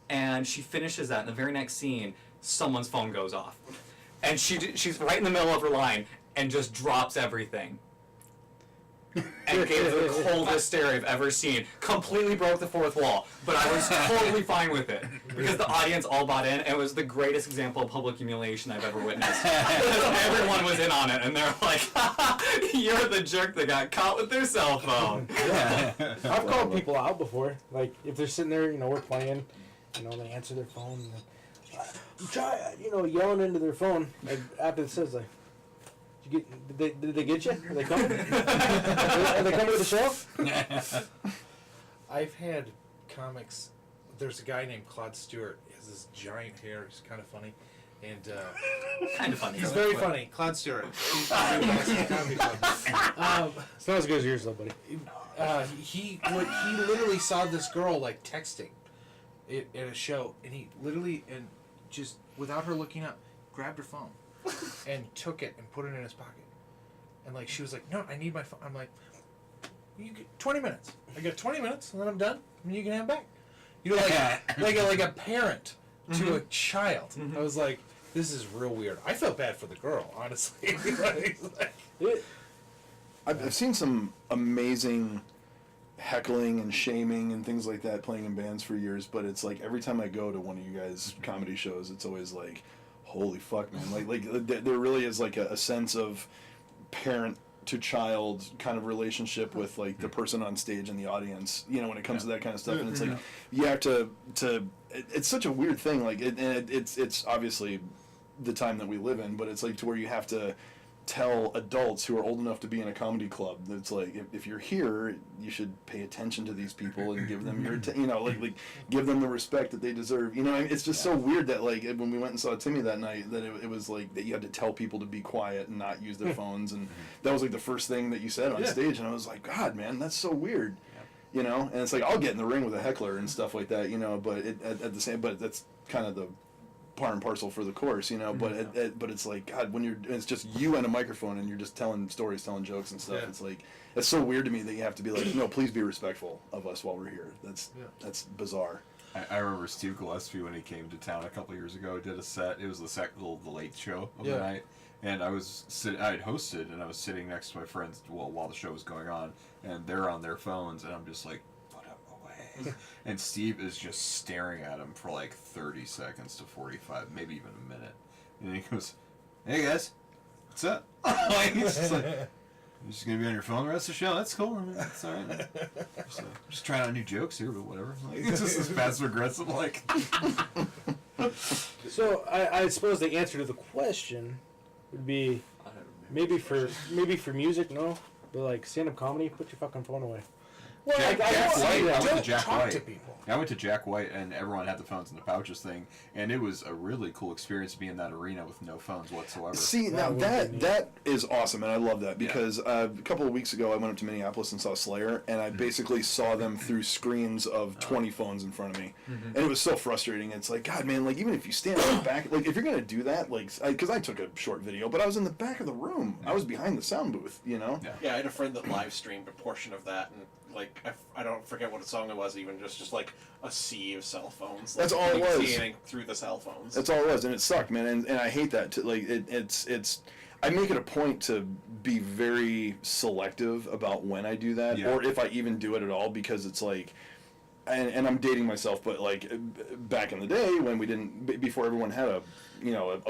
And she finishes that, in the very next scene, someone's phone goes off. And she's right in the middle of her line and just drops everything. And gave the coldest stare I've ever seen. Completely broke the fourth wall, but I was totally fine with it because the audience all bought in. And it was the greatest example of public humiliation I've ever witnessed. Everyone was in on it, and they're like, "You're the jerk that got caught with their cell phone." Yeah. I've called people out before. Like if they're sitting there, we're playing, they answer their phone, and try, yelling into their phone. Like after it says like. Did they get you? Are they coming? Are they coming to the show? I've had comics. There's a guy named Claude Stewart. He has this giant hair. He's kind of funny, and kind of funny. he's very funny. Claude Stewart. It's not as good as yours, though, buddy. He literally saw this girl like texting at a show, and he literally and just without her looking up, grabbed her phone. And took it and put it in his pocket, and like she was like, "No, I need my phone." I'm like, "You get 20 minutes. I got 20 minutes, and then I'm done, and you can have it back." Like a parent to a child. Mm-hmm. I was like, "This is real weird." I felt bad for the girl, honestly. I've seen some amazing heckling and shaming and things like that playing in bands for years, but it's like every time I go to one of you guys' comedy shows, it's always like, holy fuck, man! Like there really is like a sense of parent to child kind of relationship with like the person on stage and the audience. When it comes to that kind of stuff, and it's like you have to. It's such a weird thing. Like it's obviously the time that we live in, but it's like to where you have to tell adults who are old enough to be in a comedy club that's like if you're here you should pay attention to these people and give them your like give them the respect that they deserve. It's just so weird that like when we went and saw Timmy that night that it was like that you had to tell people to be quiet and not use their phones, and that was like the first thing that you said on stage, and I was like, God, man, that's so weird. And it's like I'll get in the ring with a heckler and stuff like that, but at the same, but that's kind of the part and parcel for the course, but it's like, God, when it's just you and a microphone and you're just telling stories, telling jokes and stuff, it's like, it's so weird to me that you have to be like, no, please be respectful of us while we're here. That's bizarre. I remember Steve Gillespie when he came to town a couple years ago did a set. It was the late show of the night, and I had hosted and I was sitting next to my friends while the show was going on, and they're on their phones, and I'm just like, and Steve is just staring at him for like 30 seconds to 45, maybe even a minute. And he goes, "Hey guys, what's up?" He's just like, "You're just gonna be on your phone the rest of the show? That's cool. I mean, that's all right. Just trying out new jokes here, but whatever." Like, it's just this passive aggressive, like. So I suppose the answer to the question would be maybe for music, no, but like stand-up comedy, put your fucking phone away. Well, Jack White. I went to Jack talk White. to people. I went to Jack White, and everyone had the phones in the pouches thing, and it was a really cool experience to be in that arena with no phones whatsoever. See, now that is awesome, and I love that because a couple of weeks ago I went up to Minneapolis and saw Slayer, and I basically saw them through screens of 20 phones in front of me, and it was so frustrating. It's like, God, man, like even if you stand in the back, like if you're gonna do that, like because I took a short video, but I was in the back of the room, I was behind the sound booth, Yeah, I had a friend that live streamed a portion of that, and like I don't forget what song it was, even just like a sea of cell phones. That's all it was. Seeing through the cell phones. That's all it was, and it sucked, man. And I hate that. It's. I make it a point to be very selective about when I do that, or if I even do it at all, because it's like. And I'm dating myself, but like back in the day when we didn't, before everyone had a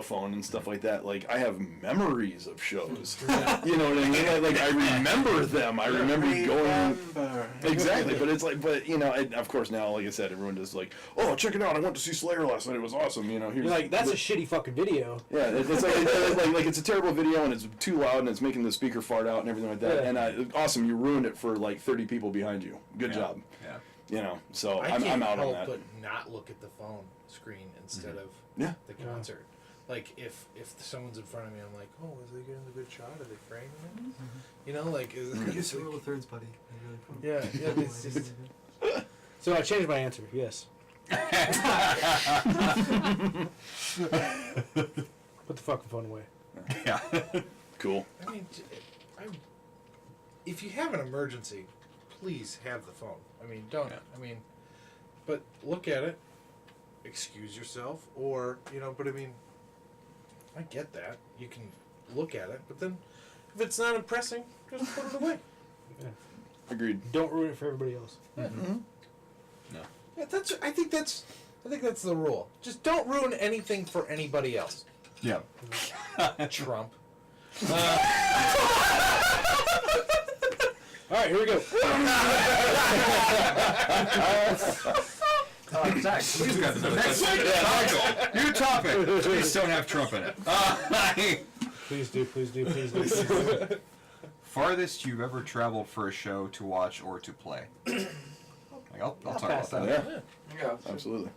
phone and stuff like that, like I have memories of shows. You know what I mean? Like I remember them. I remember going. Exactly, but it's like, of course now, like I said, everyone just like, oh, check it out! I went to see Slayer last night. It was awesome. Here's, you're like, that's a shitty fucking video. Yeah, it's like it's a terrible video and it's too loud and it's making the speaker fart out and everything like that. Yeah. And awesome, you ruined it for like 30 people behind you. Good job. Yeah. So I I'm can't out on help that. but not look at the phone screen instead of the concert. Like if someone's in front of me, I'm like, oh, is they getting a good shot? Are they framing it? Like It's a rule of thirds, buddy. yeah. It's just So I changed my answer. Yes. Put the fucking phone away. Yeah. Cool. I mean, if you have an emergency, please have the phone. I mean, don't. Yeah. I mean, but look at it. Excuse yourself, or But I mean, I get that you can look at it, but then if it's not impressing, just put it away. Agreed. Don't ruin it for everybody else. Mm-hmm. Yeah, I think that's the rule. Just don't ruin anything for anybody else. Yeah. Trump. All right, here we go. Zach, Please got the next Nigel, new topic. Please don't have Trump in it. Please do, please do, please do. Please do. Farthest you've ever traveled for a show to watch or to play? I'll talk about pass that. that. Yeah, absolutely.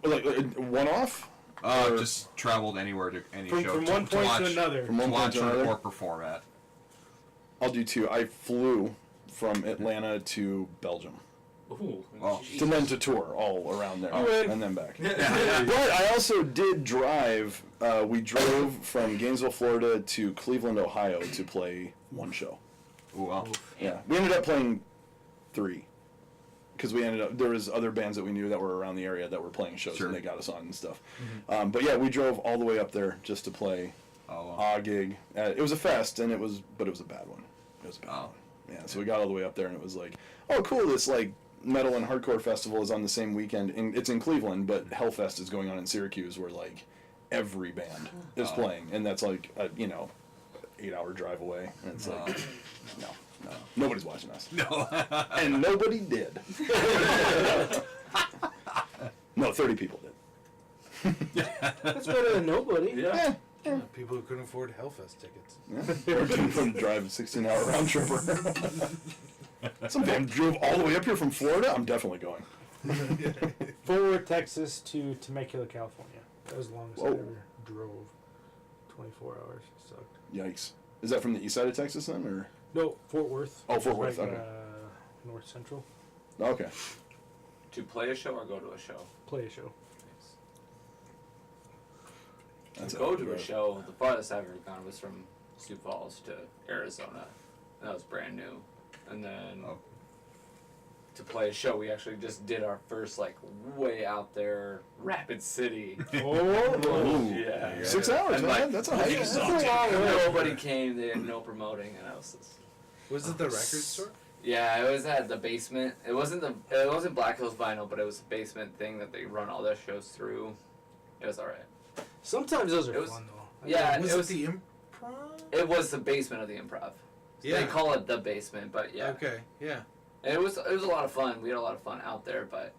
Like one-off? Or- Just traveled anywhere to any From show one point watch, to another. From one point watch to another? or perform at. I'll do two. I flew from Atlanta to Belgium. Ooh. Oh. And then to tour all around there. win. And then back. But I also did drive. We drove from Gainesville, Florida to Cleveland, Ohio to play one show. Ooh, wow. Yeah. We ended up playing 3. Because there was other bands that we knew that were around the area that were playing shows, Sure. and they got us on and stuff. But yeah, we drove all the way up there just to play Oh, wow. a gig. It was a fest, but it was a bad one. It was a bad Oh. one. Yeah, so we got all the way up there, and it was like, oh, cool, this like metal and hardcore festival is on the same weekend. It's in Cleveland, but Hellfest is going on in Syracuse, where like every band is Oh. playing, and that's like a 8-hour drive away, and it's like, no, nobody's watching us. No. And nobody did. No, 30 people did. That's better than nobody. Yeah. People who couldn't afford Hellfest tickets. Yeah. Or couldn't drive a 16-hour round tripper. Some band drove all the way up here from Florida. I'm definitely going. Fort Worth, Texas to Temecula, California. That was the longest I Whoa. ever drove. 24 hours. It sucked. Yikes. Is that from the east side of Texas then, or? No, Fort Worth. Oh, Fort Which is Worth, like, okay. North Central. Okay. To play a show or go to a show? Play a show. That's To go a- to a show, the farthest I've ever gone was from Sioux Falls to Arizona. And that was brand new. And then Oh. to play a show, we actually just did our first, like, way out there, Rapid City. Oh, Yeah. 6 hours, And, man. like, That's a hike. that's a long way. Nobody came, they had no promoting, and I was just... Was it the record store? Yeah, it was at the basement. It wasn't Black Hills Vinyl, but it was a basement thing that they run all their shows through. It was alright. Sometimes those are It was- fun though. Yeah, Was it it was the Improv? it was the basement of the Improv. Yeah. They call it the basement, but yeah. Okay. Yeah. And it was a lot of fun. We had a lot of fun out there, but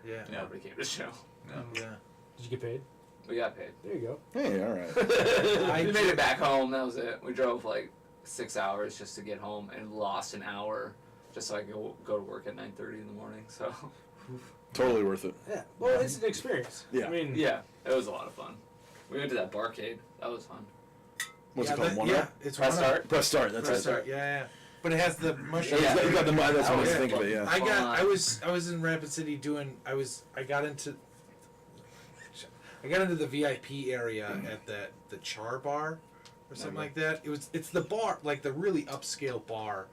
Yeah. Yeah. nobody came to the show. Yeah. Did you get paid? We got paid. There you go. Hey, all right. We made it back home. That was it. We drove like 6 hours just to get home and lost an hour just so I could go to work at 9:30 in the morning. So Totally worth it. Yeah. Well, it's an experience. Yeah. I mean, yeah, it was a lot of fun. We went to that barcade. That was fun. What's yeah, it called? that- One yeah, Up? it's Press One Up. start. Press start. That's Press it. start. Yeah. But it has the mushroom. Yeah. You got the that's what I was Yeah. thinking of it. Yeah. I was in Rapid City doing. I got into the VIP area at the Char Bar or something like that. It's the bar, like the really upscale bar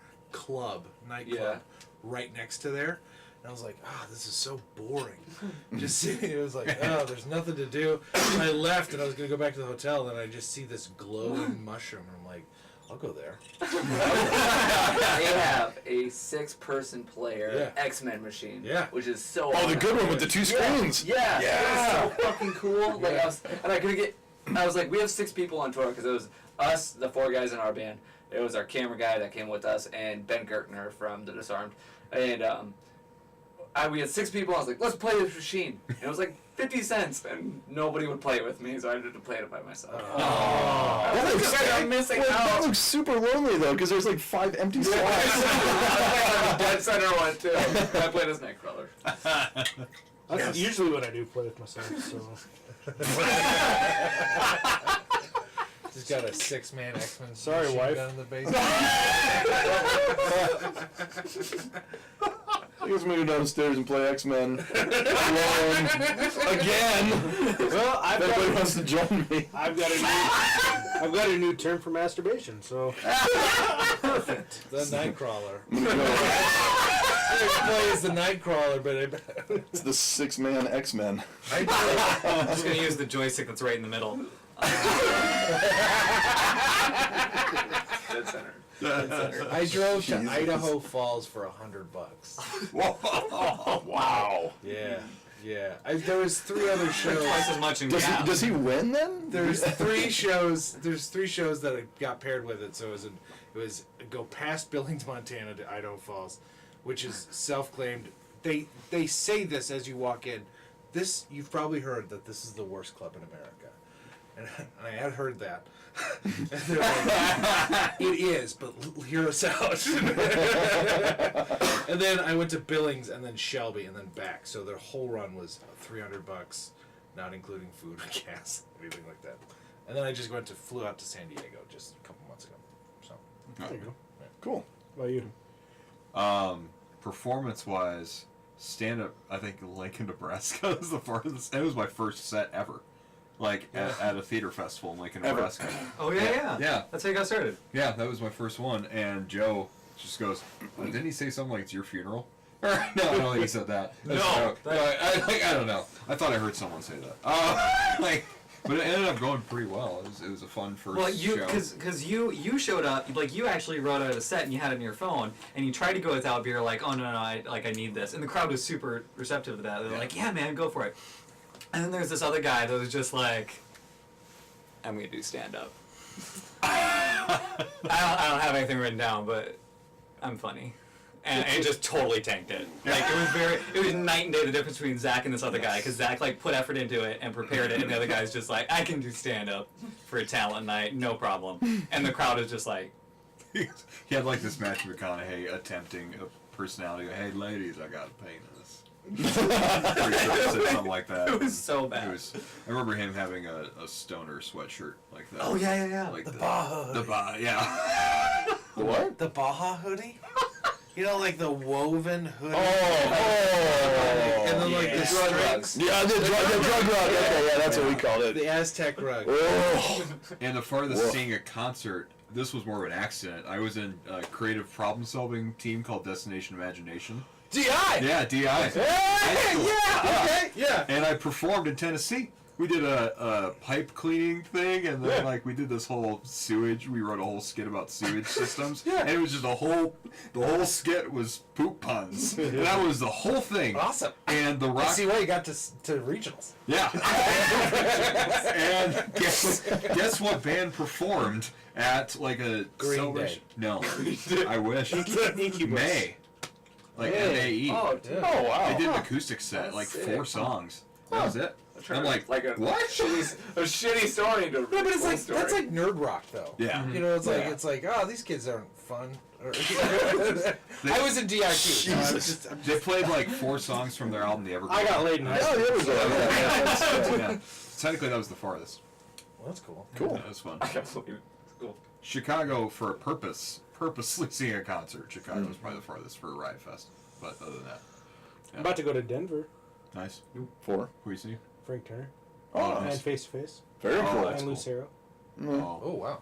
nightclub right next to there. And I was like, this is so boring. Just sitting, it was like, there's nothing to do. And I left and I was gonna go back to the hotel, and I just see this glowing mushroom, and I'm like, I'll go there. They have a 6-person player Yeah. X-Men machine. Yeah. Which is so Oh, the good one with the 2 screens. Yeah. Yeah. It was so fucking cool. Like I was like, we have 6 people on tour because it was us, the 4 guys in our band. It was our camera guy that came with us, and Ben Gertner from The Disarmed. And we had 6 people. I was like, let's play this machine. And it was like 50 cents, and nobody would play it with me, so I had to play it by myself. That looks, I'm missing that out. looks super lonely though, because there's like 5 empty slots. I played the Dead Center one too. I played as Nightcrawler. that's usually what I do. Play with myself. So. Just got a 6-man X-Men. Sorry, machine wife. gun in the basement. I guess I'm gonna go downstairs and play X-Men alone again. Well, If anybody wants to join me. I've got a new term for masturbation. So perfect. The Nightcrawler. I'm gonna go. Play as the Nightcrawler, but It's the 6-man X-Men. I'm just gonna use the joystick that's right in the middle. Dead center. I drove to Jesus. Idaho Falls for $100. Wow. Yeah, yeah. There was 3 other shows. Twice as much in Does gas. he win then? There's 3 shows. There's 3 shows that got paired with it. So it was go past Billings, Montana to Idaho Falls, which is self-claimed. They say this as you walk in. This you've probably heard that this is the worst club in America, and I had heard that. And they're like, it is, but hear us out. And then I went to Billings and then Shelby and then back. So their whole run was $300, not including food or gas, anything like that. And then I just flew out to San Diego just a couple months ago. So There you go. Cool. What about you? Performance-wise, stand-up, I think Lincoln, Nebraska was the farthest. It was my first set ever. Like, at a theater festival in Lincoln, Ever. Nebraska. Oh yeah. Yeah. That's how you got started. Yeah, that was my first one. And Joe just goes, didn't he say something like, it's your funeral? No, I don't think he said that. That's No. a joke. I don't know. I thought I heard someone say that. But it ended up going pretty well. It was a fun first Well, you show. because you showed up, like you actually wrote out a set and you had it on your phone and you tried to go without, but you're like, oh no, I need this, and the crowd was super receptive to that. They're like, yeah man, go for it. And then there's this other guy that was just like, I'm gonna do stand up. I don't have anything written down, but I'm funny. And it just totally tanked it. Like it was night and day the difference between Zach and this other guy, because Zach like put effort into it and prepared it, and the other guy's just like, I can do stand up for a talent night, no problem. And the crowd is just like, He had like this Matthew McConaughey attempting a personality. Hey ladies, I got a penis. Pretty sure he said something like that. it was so It bad. was. I remember him having a stoner sweatshirt like that. Oh yeah. Like The Baja The hoodie. Baja, yeah. The what? The Baja hoodie? You know, like the woven hoodie? Oh. And then like the Drug strings. rugs. Yeah, the drug rug. Okay, yeah, that's what we called it. The Aztec rug. Oh. And the farthest Woof. seeing a concert, this was more of an accident. I was in a creative problem solving team called Destination Imagination. DI! Yeah, DI. Hey, yeah, okay, yeah. And I performed in Tennessee. We did a pipe cleaning thing, and then like we did this whole sewage. We wrote a whole skit about sewage systems, and it was just the whole skit was poop puns, and that was the whole thing. Awesome. And the I rock, see why you got to regionals. yeah. And guess what band performed at like a Green celebration? Day. No, I wish. May, like Hey. MAE. Oh, Yeah. Oh, wow. They did an acoustic set, That's like sick. 4 songs. That was it. I'm like, a what? shitty story to No, but it's full like story. that's like nerd rock though. Yeah. You know, Yeah. it's like oh these kids aren't fun. I was in DI too. So I was Jesus. just, They played like 4 songs from their album, The Evergreen. I got laid in high Oh, school. there we go. Yeah. Yeah. Technically, that was the farthest. well, that's cool. Cool. That was fun. I can't believe it. It's cool. Chicago, for a purposely seeing a concert. Chicago was probably the farthest for a Riot Fest. But other than that, I'm about to go to Denver. nice. 4. Who you see? Frank Turner. Oh, And nice. Face to Face. Very Oh, cool. that's And cool. Lucero. Oh. Oh wow.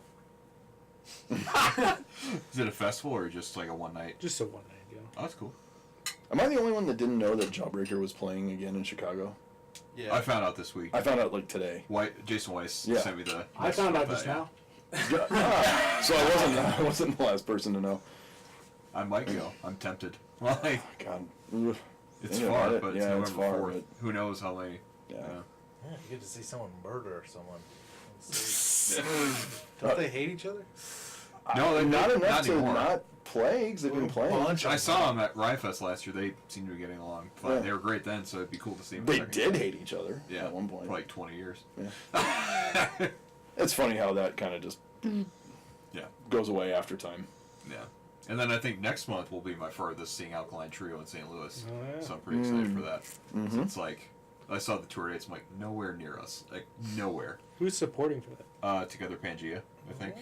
Is it a festival or just like a one night? Just a one night deal. Oh, that's cool. Am I the only one that didn't know that Jawbreaker was playing again in Chicago? Yeah. I found out this week. I found out like today. Jason Weiss Yeah. sent me the. I found out that, just yeah. now. So I wasn't the last person to know. I might go. I'm tempted. Like, God. Ugh. it's Think far, about it. but Yeah, it's it's November far, 4th. Who knows how many? Yeah. Yeah, you get to see someone murder someone. Don't they hate each other? No, they're not enough not to anymore. not play because they've been playing. Bunch of I saw them at Riot Fest last year. They seemed to be getting along fine. Yeah. They were great then, so it'd be cool to see them. They second did time. hate each other Yeah, at one point. for like 20 years. Yeah. It's funny how that kind of just Yeah, goes away after time. yeah. And then I think next month will be my farthest seeing Alkaline Trio in St. Louis. Oh, yeah. So I'm pretty excited for that. Mhm. So it's like, I saw the tour dates. I'm like, nowhere near us. Like, nowhere. Who's supporting for that? Together Pangea, I think.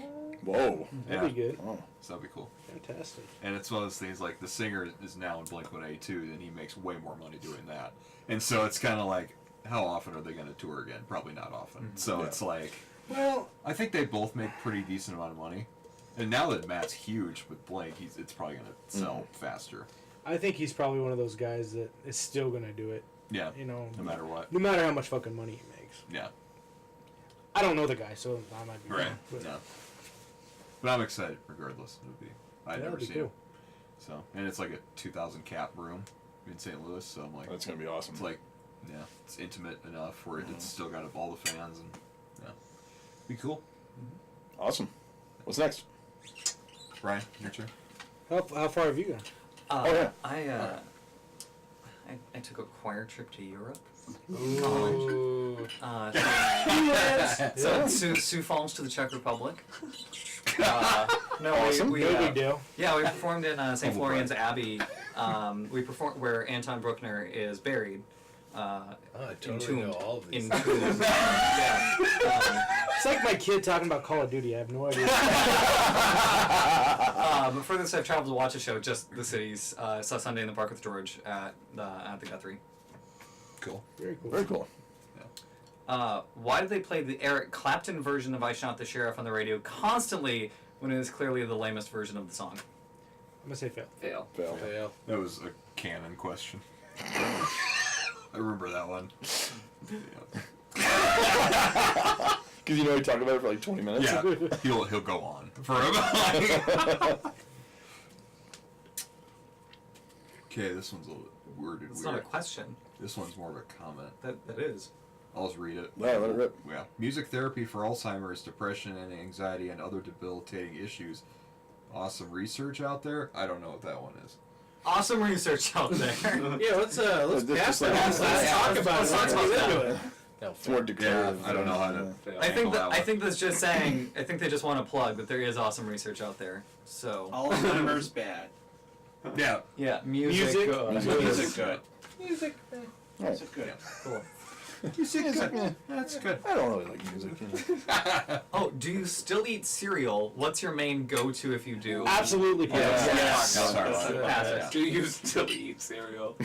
Whoa. That'd be good. Oh. So that'd be cool. Fantastic. And it's one of those things like the singer is now in Blink-182, and he makes way more money doing that. And so it's kind of like, how often are they going to tour again? Probably not often. So Yeah. it's like, well, I think they both make pretty decent amount of money. And now that Matt's huge with Blink, it's probably going to sell faster. I think he's probably one of those guys that is still gonna do it. Yeah, You know, no matter what. no matter how much fucking money he makes. Yeah, I don't know the guy, so I might be right. wrong, but No. But I'm excited regardless. It'll be. I've Yeah, never that'd be seen cool. it. So, and it's like a 2,000 cap room in St. Louis. So I'm like, That's gonna be awesome. it's like, yeah, it's intimate enough where it's still got all the fans and yeah, be cool. Awesome. What's next? Brian, your turn. How far have you gone? Oh, yeah. I took a choir trip to Europe. Ooh. So Sioux Falls to the Czech Republic. No, Awesome. we, No big deal. yeah, we performed in St. Humble Florian's Abbey. We performed where Anton Bruckner is buried. I totally entombed. know all of these. Entombed. Yeah. It's like my kid talking about Call of Duty. I have no idea. But for this, I've traveled to watch a show, just the cities. Saw Sunday in the Park with George at the Guthrie. Cool. Very cool. Very cool. Why did they play the Eric Clapton version of "I Shot the Sheriff" on the radio constantly when it is clearly the lamest version of the song? I'm gonna say fail. Fail. Fail. Fail. That was a canon question. I remember that one. Yeah. Because you know we talk about it for like 20 minutes. Yeah, he'll go on for about. Okay, this one's a little worded It's weird. not a question. This one's more of a comment. That is. I'll just read it. Yeah, let it rip. Yeah. Music therapy for Alzheimer's, depression, and anxiety, and other debilitating issues. Awesome research out there. I don't know what that one is. Awesome research out there. Yeah, let's This pass just like- that. Let's talk about it. let's talk about Let's that. do it. No, It's more declarative. I don't know how to. Fail. I think handle that one. I think that's just saying. I think they just want to plug that there is awesome research out there. So Alzheimer's bad. Yeah. yeah, Music. good. Music good. music. Music good. Cool. Music, good. That's good. I don't really like music. You know. Oh, do you still eat cereal? What's your main go-to if you do? Absolutely pass. Yes. Yes. Pass it. Pass it. Do you still eat cereal?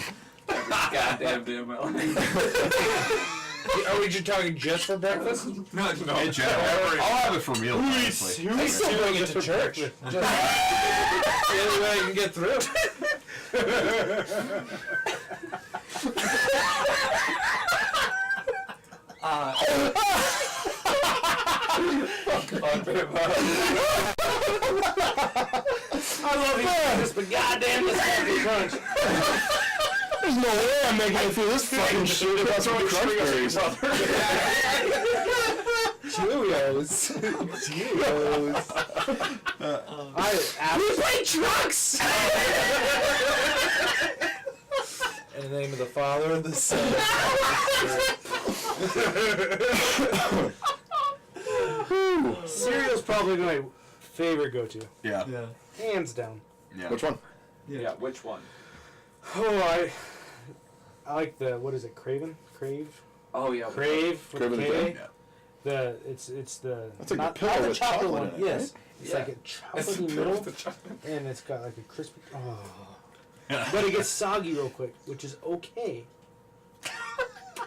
Every goddamn day of my life. Are we just talking just for breakfast? No, In general, I'll have it for meals. Honestly. I still bring it to church. Just the only way I can get through. I love this, but goddamn, this fucking crunch. There's no way I'm making it through this fucking shit without some crunch berries. Cheerios. Cheerios. We play trucks! In the name of the Father, and the Son, and the Cereal's probably my favorite go-to. Yeah. Yeah. Hands down. Yeah. Which one? Yeah, which one? Oh, I like the, what is it, Crave? Oh yeah. Crave with Crave a with a K. K? The it's the That's like not, the pillow not the with chocolate chocolate one. in it, Yes, right? it's Yeah. like a chocolatey middle, and it's got like a crispy. Oh, but it gets soggy real quick, which is okay.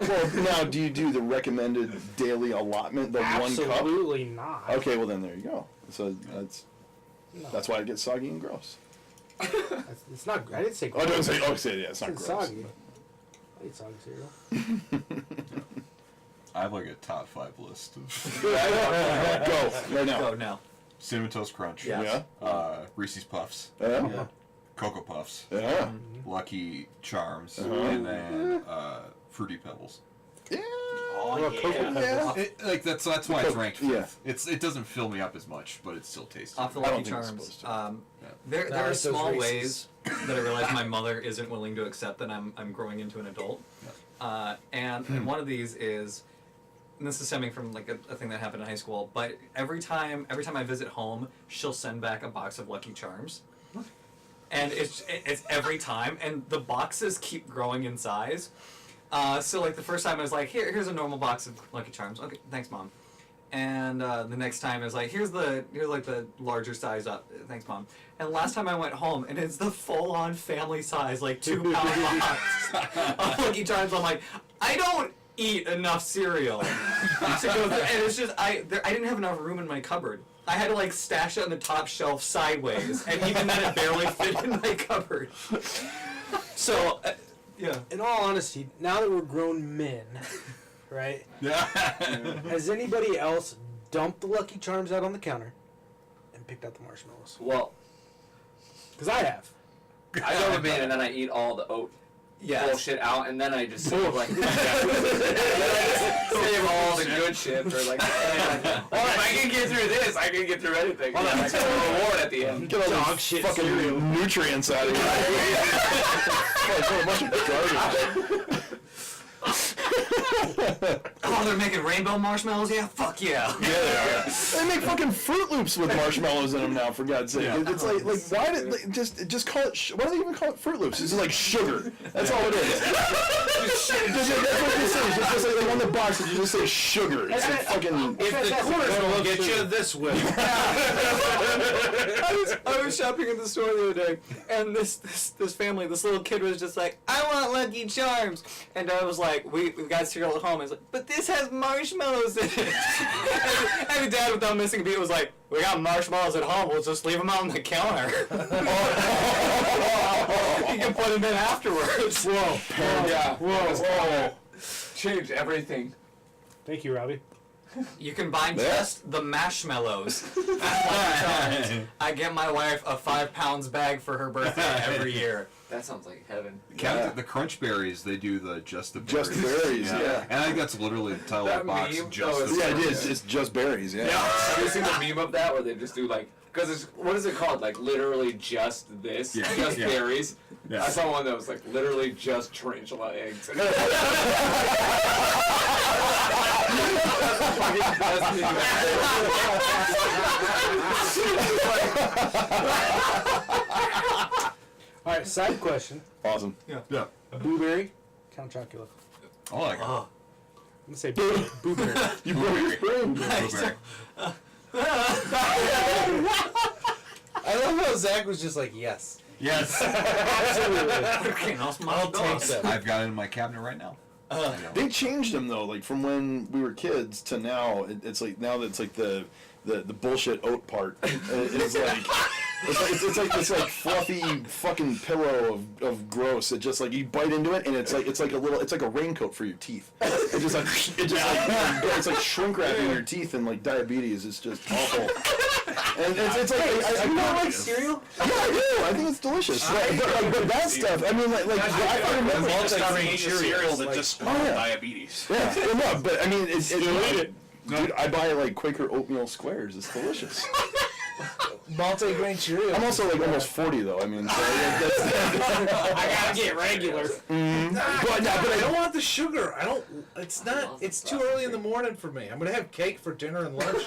Well, now, do you do the recommended daily allotment, the one cup? Absolutely not. Okay, well then there you go. So No, that's why it gets soggy and gross. it's not. I didn't say. Oh, don't gross. say. Oh, say yeah, it's I not said gross. soggy. I eat soggy cereal. I have like a top 5 list of Go right now. Go now. Cinnamon Toast Crunch. Yeah. Yeah. Reese's Puffs, Yeah. Cocoa Puffs, Yeah. Lucky Charms, Uh-huh. and then Fruity Pebbles. Yeah. Oh Well, Cocoa yeah. Pebbles. Like that's why it's ranked fifth. Yeah. It doesn't fill me up as much, but it's still tasty. Off the I don't Lucky think it's Charms. supposed There No, are it's those small Reese's. ways that I realize my mother isn't willing to accept that I'm growing into an adult. And one of these is, and this is stemming from like a thing that happened in high school, but every time I visit home, she'll send back a box of Lucky Charms. And it's every time, and the boxes keep growing in size. So like the first time I was like, here's a normal box of Lucky Charms. Okay, thanks, Mom. And the next time is like, here's like the larger size up. Thanks, Mom. And last time I went home, and it's the full-on family size, like 2-pound box of Lucky Charms. I'm like, I don't eat enough cereal to go through. And it's just I didn't have enough room in my cupboard. I had to like stash it on the top shelf sideways, and even then it barely fit in my cupboard. So, yeah. In all honesty, now that we're grown men, right? Yeah. Has anybody else dumped the Lucky Charms out on the counter and picked out the marshmallows? Well, Because I have. I go to bed and then I eat all the oat bullshit out, and then I just save like save all the good shit for like. If I can get through this, I can get through anything. Well, that's a reward at the end. Get all Dog the shit fucking cereal. nutrients out of here. Fuck, what a bunch of garbage. Oh, they're making rainbow marshmallows? Yeah, fuck yeah. Yeah, they are. They make fucking Fruit Loops with marshmallows in them now. For God's sake, Yeah. it's like why did just call it? Why do they even call it Fruit Loops? It's just like sugar. That's all it is. That's what it is. It's just like on the box. You just say sugar. It's like fucking. If the corners will get you, this will. I was shopping at the store the other day, and this family, this little kid was just like, I want Lucky Charms. And I was like, we've got cereal at home. I was like, but this has marshmallows in it. and the dad, without missing a beat, was like, we got marshmallows at home. We'll just leave them out on the counter. You can put them in afterwards. Whoa. Yeah. Whoa. Change everything. Thank you, Robbie. You can buy just the marshmallows. I get my wife a 5 pounds bag for her birthday every year. That sounds like heaven. The Crunch Berries, they do the just the berries. Just berries, yeah. And I think that's literally the title of the That box. meme, Just though, the is- Yeah, it berries. is. It's just berries. Yeah. Have you seen the meme of that where they just do like, because it's, what is it called? Like literally just this, Yeah, just yeah. berries. Yeah. I saw one that was like literally just tarantula eggs. All right, side question. Awesome. Yeah. Blueberry, Count Chocula. I like it. I'm going to say blueberry. You broke your brain. Blueberry. I love how Zach was just like, yes. Yes. Okay, I'll take that. I've got it in my cabinet right now. They changed them though, like from when we were kids to now. It's like now that it's like the bullshit oat part. It's like it's like fluffy fucking pillow of gross. It just like you bite into it and it's like a raincoat for your teeth. It's like shrink wrapping your teeth and like diabetes is just awful. And it's like I don't like cereal? Yeah, I do. I think it's delicious. But that stuff. I mean, like I remember Multi-grain cereal that just diabetes. Yeah, well, no, but I mean, it's dude, I buy like Quaker oatmeal squares. It's delicious. Multi-grain cereal. I'm also like almost 40 though. I mean, so that's, I gotta get regular. but I I don't want the sugar. I don't. It's not. It's too early in the morning for me. I'm gonna have cake for dinner and lunch.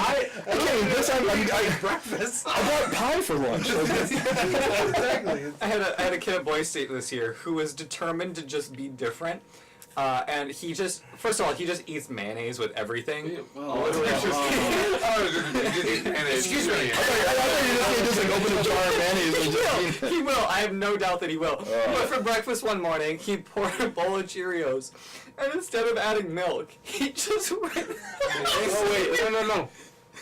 I breakfast. bought pie for lunch. Exactly. I had a kid at Boise State this year who was determined to just be different. And he just, first of all, he just eats mayonnaise with everything. Literally Excuse me. I thought you just like open a jar of mayonnaise and just. He will. I have no doubt that he will. But for breakfast one morning, he poured a bowl of Cheerios, and instead of adding milk, he just went. Oh, wait. No.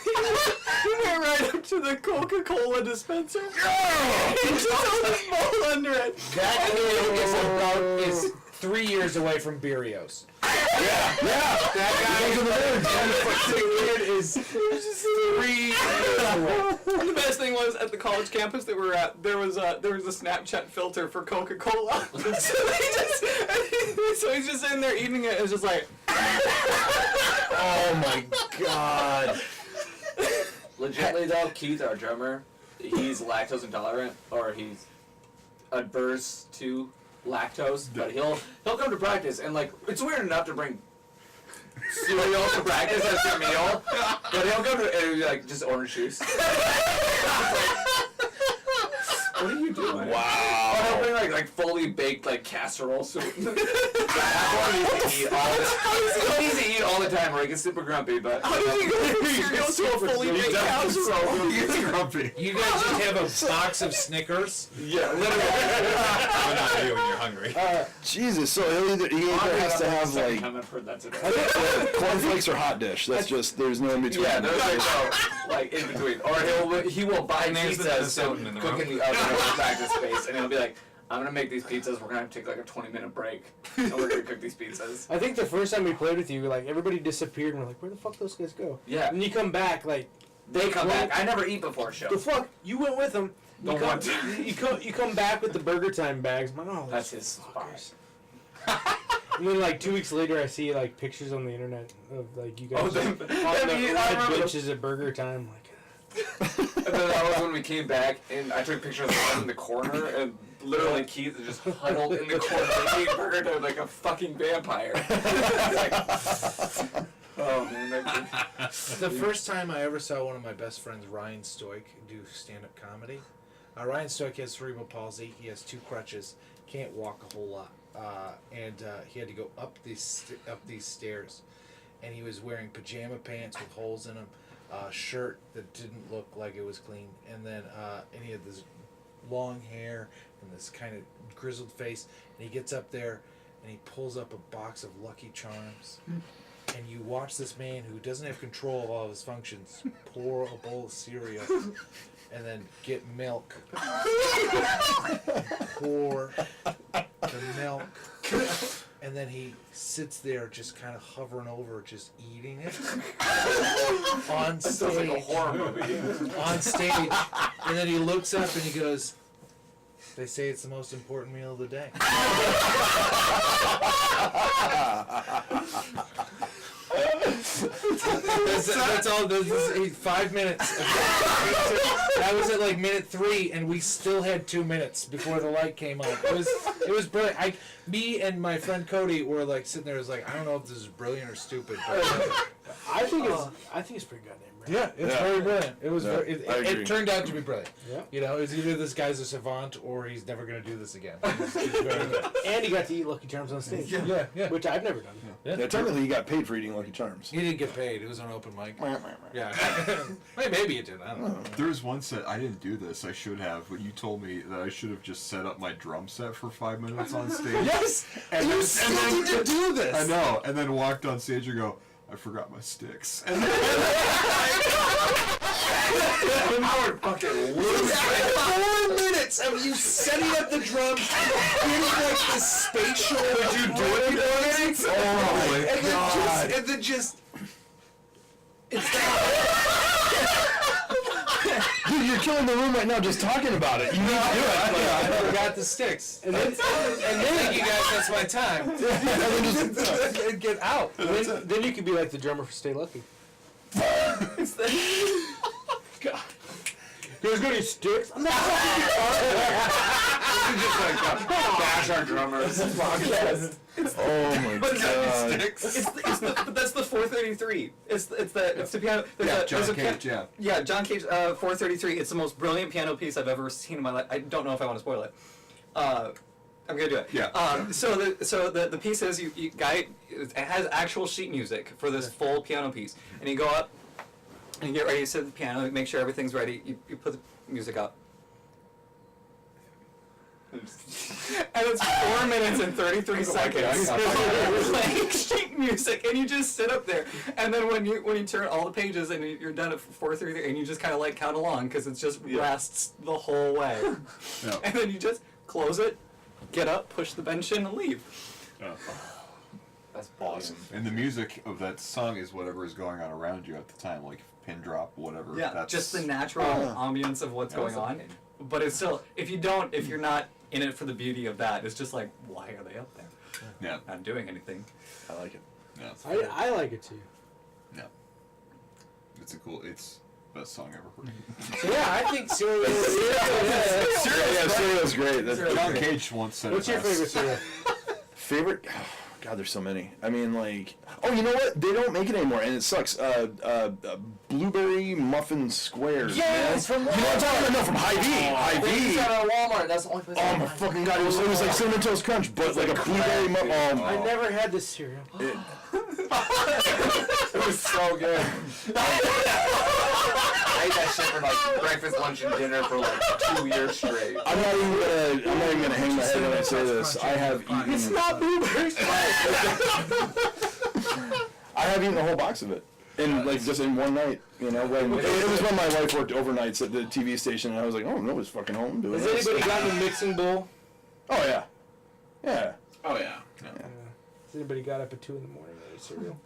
He went right up to the Coca-Cola dispenser. He just held his bowl under it. That is 3 years away from Beerios. Yeah. That kid is 3 years away. And the best thing was at the college campus that we were at, there was a Snapchat filter for Coca-Cola. So he's just sitting there eating it. It's just like, Oh my god. Legitly though, Keith, our drummer, he's lactose intolerant, or he's adverse to lactose, but he'll come to practice and like it's weird enough to bring cereal to practice as your meal, but he'll go to and it'll be like just orange juice. What are you doing? Wow. I'll bring like fully baked like casserole soup. How does he eat all the time, or he gets super grumpy? But How did you go from cereal to a fully baked casserole? He gets grumpy. You guys just have a box of Snickers. yeah, literally. What not do when you're hungry? Jesus, so he either has to have like I've heard that today. cornflakes or hot dish. That's just there's no in between. Yeah, there's like in between, or he will buy There's the pizzas Minnesotan to in the cook room. in the oven in the practice space, and he'll be like, "I'm gonna make these pizzas. We're gonna have to take like a 20-minute break, and we're gonna cook these pizzas." I think the first time we played with you, like everybody disappeared, and we're like, "Where the fuck those guys go?" Yeah, And you come back, like, they come Well, back. I never eat before show. the fuck? You went with them. You Don't come, want to. you come back with the Burger Time bags. I'm like, oh, That's those his spot. fuckers. And then like 2 weeks later, I see like pictures on the internet of like you guys Oh, on them- the I red remember. benches at Burger Time. Like, And then that was when we came back, and I took pictures of him in the corner, and literally Keith just huddled in the corner eating burger time like a fucking vampire. Like, oh man, that The first time I ever saw one of my best friends, Ryan Stoik, do stand-up comedy. Ryan Stoik has cerebral palsy. He has 2 crutches. Can't walk a whole lot. And he had to go up these stairs. And he was wearing pajama pants with holes in them, a shirt that didn't look like it was clean, and then and he had this long hair and this kind of grizzled face. And he gets up there and he pulls up a box of Lucky Charms. And you watch this man who doesn't have control of all of his functions pour a bowl of cereal and then get milk. Pour the milk. And then he sits there just kind of hovering over, just eating it. On sounds like a stage. horror movie. On stage. And then he looks up and he goes, "They say it's the most important meal of the day." That's all. This is 5 minutes. That was at like minute 3, and we still had 2 minutes before the light came on. It was brilliant. Me and my friend Cody were like sitting there. Was like, I don't know if this is brilliant or stupid, but I think it's pretty goddamn brilliant. yeah, it's Yeah. very brilliant. It was. Yeah, Very, I agree. it turned out to be brilliant. Yeah. You know, it's either this guy's a savant or he's never going to do this again. He's very good. And he got to eat Lucky Charms on stage. Yeah. Which I've never done. Yeah, technically he got paid for eating Lucky Charms. He didn't get paid. It was an open mic. Yeah. Maybe it did. I don't know. There was one set I didn't do this. I should have, but you told me that I should have just set up my drum set for 5 minutes on stage. Yes, And you then- still and then- need to do this. I know, and then walked on stage and go, I forgot my sticks. And Howard fucking lose. 4 minutes of you setting up the drums, getting like the spatial. Did you do it? oh my And then god! and then just. Dude, you're killing the room right now just talking about it. You need to do it. I forgot the sticks. And then Thank you guys. That's my time. And get out. then you could be like the drummer for Stay Lucky. God. There's gonna be sticks. I'm not Just like bash our drummers. Podcast. Oh my But god. but that's the 433. It's the piano. Yeah, There's John a Cage, yeah. Yeah, John Cage 433. It's the most brilliant piano piece I've ever seen in my life. I don't know if I want to spoil it. I'm gonna do it. Yeah. So the piece is you guy it has actual sheet music for this full piano piece, and you go up and you get ready to sit at the piano, make sure everything's ready. You put the music up. And it's 4 minutes and 33 seconds playing sheet music, and you just sit up there. And then when you turn all the pages and you're done at 4:33, and you just kind of like count along because it's just rests the whole way. Yeah. And then you just close it, get up, push the bench in, and leave. That's awesome. And the music of that song is whatever is going on around you at the time, like pin drop, whatever. Yeah, That's, just the natural ambience of what's going on. But it's still, if you're not in it for the beauty of that, it's just like, why are they up there? Yeah. Not doing anything. I like it. Yeah. I like it too. Yeah. It's the best song ever heard. So yeah, I think cereal. Yeah, cereal's great. That's John Cage once said What's it your best. favorite cereal? favorite. God, there's so many. I mean, like, oh, you know what? They don't make it anymore, and it sucks. Blueberry muffin squares. Yes, man. from You know what I'm talking about? No, from Hy-Vee. They Hy-Vee. got it at Walmart. That's the only place. Oh my fucking God! It was like Cinnamon Toast Crunch, but like a blueberry muffin. I never had this cereal. It was so good. I ate that shit for like breakfast, lunch, and dinner for like 2 years straight. I'm not even gonna hang my head when I say this. I have eaten. It's not blueberries. I have eaten a whole box of it. In like just in one night, you know. When it was when my wife worked overnights at the TV station, and I was like, "Oh, nobody's fucking home doing Has this." anybody gotten a mixing bowl? Oh yeah, yeah. Oh yeah. Has anybody got up at 2 in the morning and ate cereal?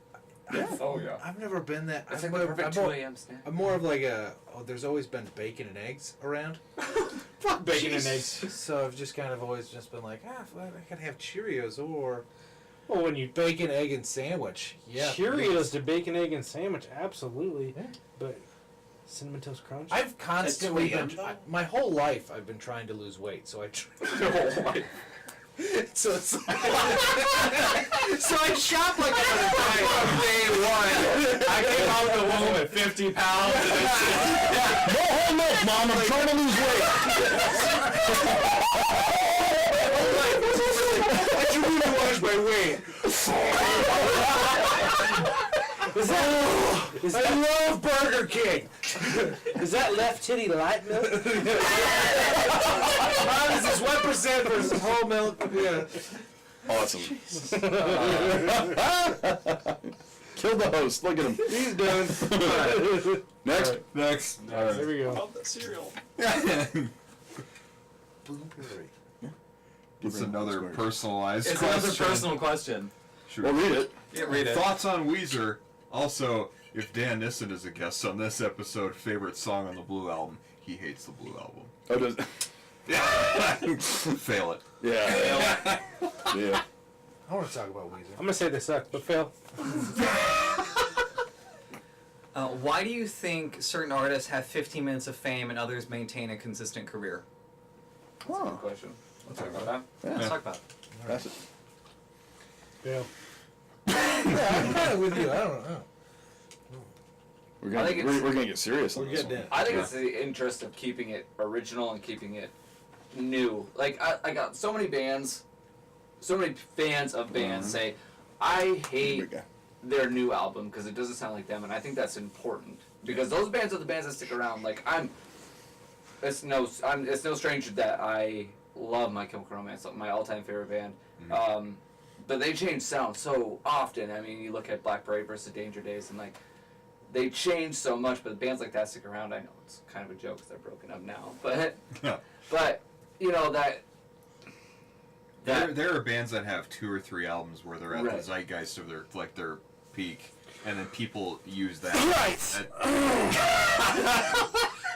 Oh yeah. I've never been that. That's I'm like the more- perfect I'm 2 more- a.m. snack. I'm more of like a. Oh, there's always been bacon and eggs around. Fuck bacon and eggs. So I've just kind of always just been like, I could have Cheerios or Well, when you bacon, egg, and sandwich. Yeah. Cheerios to bacon, egg, and sandwich, absolutely. Yeah. But Cinnamon Toast Crunch. I've constantly At 2 been. a.m. My whole life, I've been trying to lose weight. So I. So it's so I shop like I'm on a diet from day one. I came out of the womb at 50 pounds. No whole milk, Mom. I'm trying to lose weight. I should really watch my weight. I love Burger King. Is that left titty light milk? Mom, is this 1% versus whole milk? Yeah. Awesome. Kill the host. Look at him. He's done. Next. Next. All There we go. Love that cereal. Blueberry. It's another personalized It's question. another personal question. Sure. Well, read it. Yeah, read it. Thoughts on Weezer? Also, if Dan Nissen is a guest on this episode, favorite song on the Blue album? He hates the Blue album. Oh, does. Fail it. Yeah. Yeah. I want to talk about Weezer. I'm gonna say they suck, but fail. Why do you think certain artists have 15 minutes of fame and others maintain a consistent career? That's a good question. We'll talk about that. Yeah. Let's talk about it. That's it. Fail. Yeah, I'm kind of with you. I don't know. We're I think gonna it's- we're gonna get serious on We're this getting one. in. I think it's the interest of keeping it original and keeping it new. Like I got so many bands, so many fans of bands say, I hate Big guy. their new album because it doesn't sound like them, and I think that's important because those bands are the bands that stick around. Like it's no stranger that I love My Chemical Romance, my all-time favorite band. But they change sound so often. I mean, you look at Black Parade versus Danger Days, and like they change so much. But bands like that stick around. I know it's kind of a joke because they're broken up now, but but you know that. There are bands that have 2 or 3 albums where they're at Right. the zeitgeist of their peak, and then people use that. Right.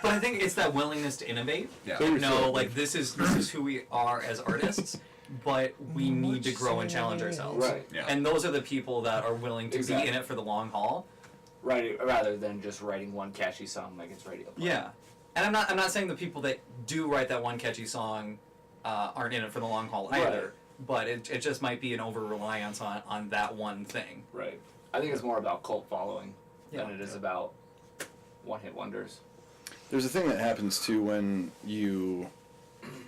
But I think it's that willingness to innovate. Yeah. No, like this is who we are as artists, but we need to grow and challenge ourselves. Right. Yeah. And those are the people that are willing to Exactly. be in it for the long haul. Right, rather than just writing one catchy song like it's radio play. Yeah. And I'm not saying the people that do write that one catchy song aren't in it for the long haul either. Right. But it just might be an over reliance on that one thing. Right. I think it's more about cult following than Yeah. it is about one-hit wonders. There's a thing that happens too when you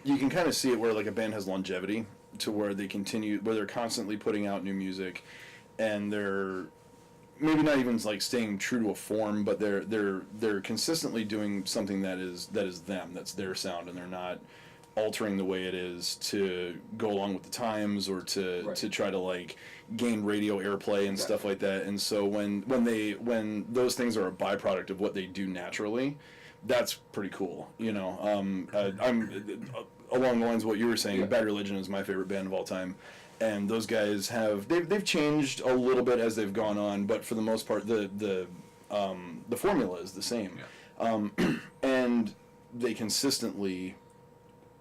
can kind of see it where like a band has longevity to where they're constantly putting out new music, and they're maybe not even like staying true to a form, but they're consistently doing something that is them, that's their sound, and they're not altering the way it is to go along with the times or to Right. try to like gain radio airplay and stuff like that. And so when those things are a byproduct of what they do naturally, that's pretty cool, you know. I'm along the lines of what you were saying. Yeah. Bad Religion is my favorite band of all time, and those guys they've changed a little bit as they've gone on, but for the most part, the formula is the same, and they consistently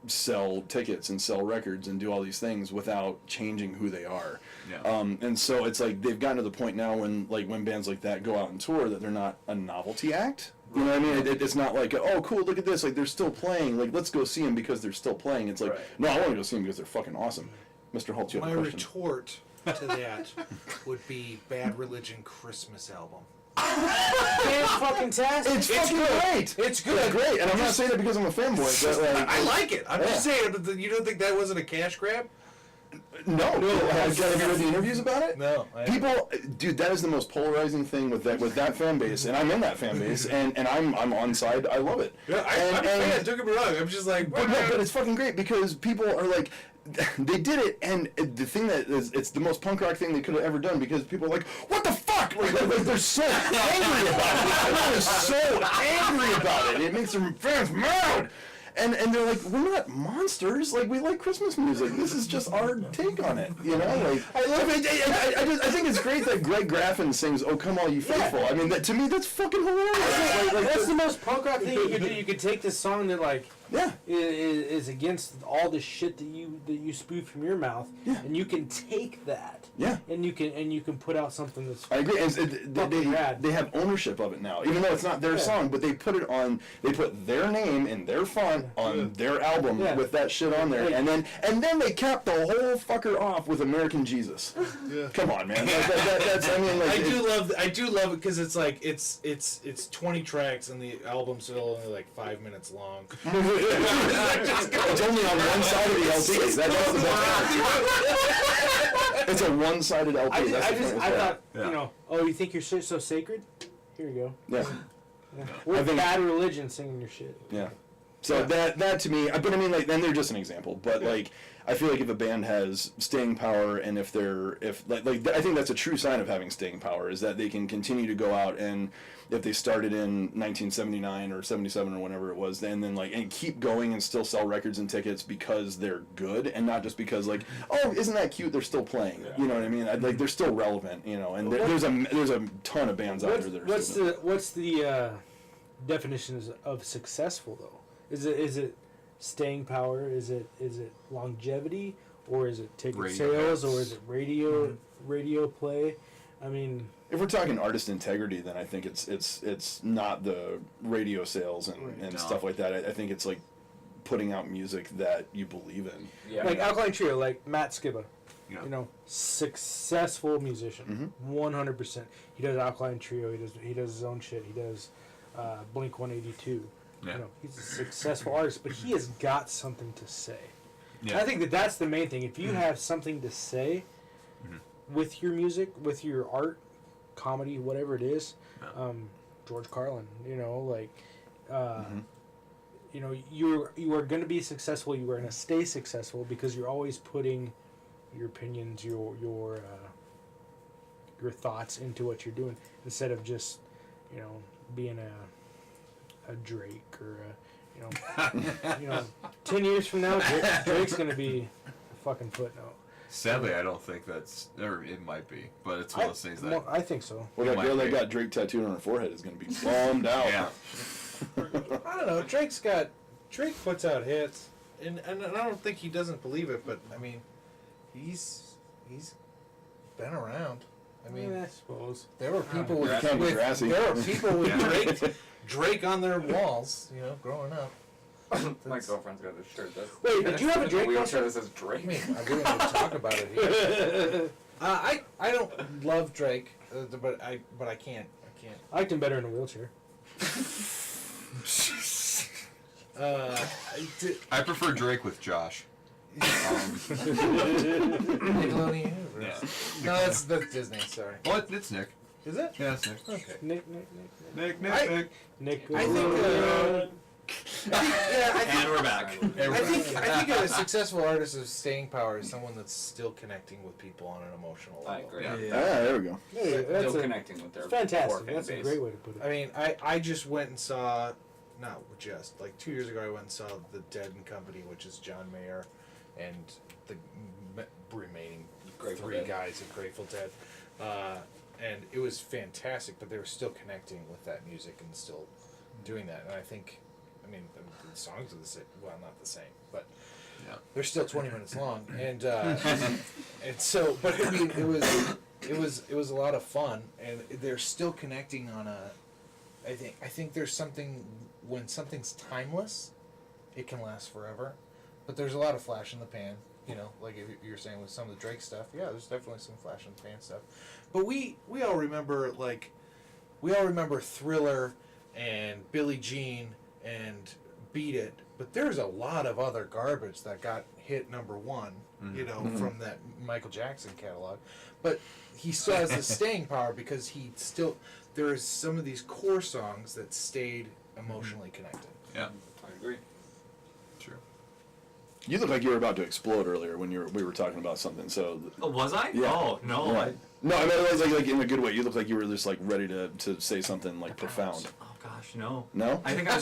sell tickets and sell records and do all these things without changing who they are. Yeah. And so it's like they've gotten to the point now when bands like that go out and tour that they're not a novelty act. You know what I mean? It's not like, oh, cool, look at this. Like, they're still playing. Like, let's go see them because they're still playing. It's like, Right. no, I want to go see them because they're fucking awesome. Mr. Holtz, you have My a question. retort to that would be Bad Religion Christmas album. It's fucking tastic. It's fucking great. It's good. It's great, and I'm not saying it because I'm a fanboy. But like, I like it. I'm just Yeah. saying, you don't think that wasn't a cash grab? no. Have you read the interviews about it? No. People, dude, that is the most polarizing thing with that fan base, and I'm in that fan base, and I'm on side. I love it. Yeah, I'm a fan. Don't get me wrong. I'm just like, But, no, but it's fucking great because people are like, they did it, and the thing that is, it's the most punk rock thing they could have ever done because people are like, what the fuck? Like they're so angry about it. Everyone is so angry about it. It makes their fans mad. And they're like, we're not monsters. Like, we like Christmas music. This is just our take on it. You know, like I think it's great that Greg Graffin sings "Oh Come All You Faithful." I mean, to me, that's fucking hilarious. That's the most punk rock thing you could do. You could take this song that like Yeah. is against all the shit that you spew from your mouth, Yeah. and you can take that. Yeah. And you can put out something that's I agree. And fucking rad. they have ownership of it now, even though it's not their song, but they put it on. They put their name and their font on their album with that shit on there, and then they cap the whole fucker off with American Jesus. Yeah. Come on, man. That's I mean, like, I do love it because it's like it's 20 tracks and the album's still only like 5 minutes long. it's only on one side of the LP. That's the best. It's a one-sided LP. I thought Yeah. you know. Oh, you think you're so sacred? Here you go. Yeah. We're I think- Bad Religion singing your shit. Yeah. So that to me, but I mean, like, then they're just an example. But like, I feel like if a band has staying power, and if I think that's a true sign of having staying power is that they can continue to go out, and if they started in 1979 or 77 or whenever it was, and keep going and still sell records and tickets because they're good, and not just because like, oh, isn't that cute? They're still playing. You know what I mean? Like, they're still relevant. You know, and there's a ton of bands out there that are. What's the definition of successful though? Is it staying power? Is it longevity, or is it ticket Radio sales, hits. or is it radio play? I mean, If we're talking artist integrity, then I think it's not the radio sales and No. stuff like that. I think it's like putting out music that you believe in. Yeah. like Alkaline Trio, like Matt Skiba, Yeah. you know, successful musician, 100%. He does Alkaline Trio. He does his own shit. He does Blink 182. Yeah. You know, he's a successful artist, but he has got something to say. Yeah. I think that's the main thing. If you have something to say with your music, with your art, comedy, whatever it is, George Carlin, you know, like, you know, you are going to be successful. You are going to stay successful because you're always putting your opinions, your thoughts into what you're doing instead of just, you know, being a Drake or you know, 10 years from now, Drake's going to be a fucking footnote. Sadly, I don't think that's, or it might be, but it's one of those things that. I think so. Well, that Might girl that be. got Drake tattooed on her forehead is going to be bummed out. Yeah. I don't know. Drake puts out hits, and I don't think he doesn't believe it, but I mean, he's been around. I mean, I suppose. there were people with, Kinda grassy. there were people with Yeah. Drake on their walls, you know, growing up. My girlfriend's got a shirt. That's, Wait, did you have a Drake wheelchair concert? that says Drake? I mean, I really want to talk about it here. I don't love Drake, but I can't. I liked him better in a wheelchair. I prefer Drake with Josh. Nickelodeon Yeah. Universe. No, that's Disney. Sorry. Oh, it's Nick. Is it? Yeah, it's Nick. Okay. Nick. Nick. I think. And we're back. I think a successful artist of staying power is someone that's still connecting with people on an emotional level. I agree. Yeah. Ah, there we go. Hey, that's Still a, connecting with their core fantastic. fan That's a base. great way to put it. I mean, I just went and saw, not just, like 2 years ago I went and saw The Dead and Company, which is John Mayer and the remaining Grateful three Dead. guys of Grateful Dead. And it was fantastic, but they were still connecting with that music and still doing that. And I think, I mean, the songs are the same, well, not the same, but Yeah. they're still 20 minutes long. And and so, but I mean, it was a lot of fun, and they're still connecting on a. I think there's something, when something's timeless, it can last forever, but there's a lot of flash in the pan, You know, like if you're saying with some of the Drake stuff, yeah, there's definitely some flash in the pan stuff. But we all remember Thriller and Billie Jean and Beat It, but there's a lot of other garbage that got hit number one, you know, from that Michael Jackson catalog. But he still has the staying power because there's some of these core songs that stayed emotionally connected. Yeah. I agree. True. You look like you were about to explode earlier when we were talking about something. So. Oh, was I? Yeah. Oh no. Yeah. No, I mean it was like in a good way. You looked like you were just like ready to say something like profound. Oh gosh, no. No? I think I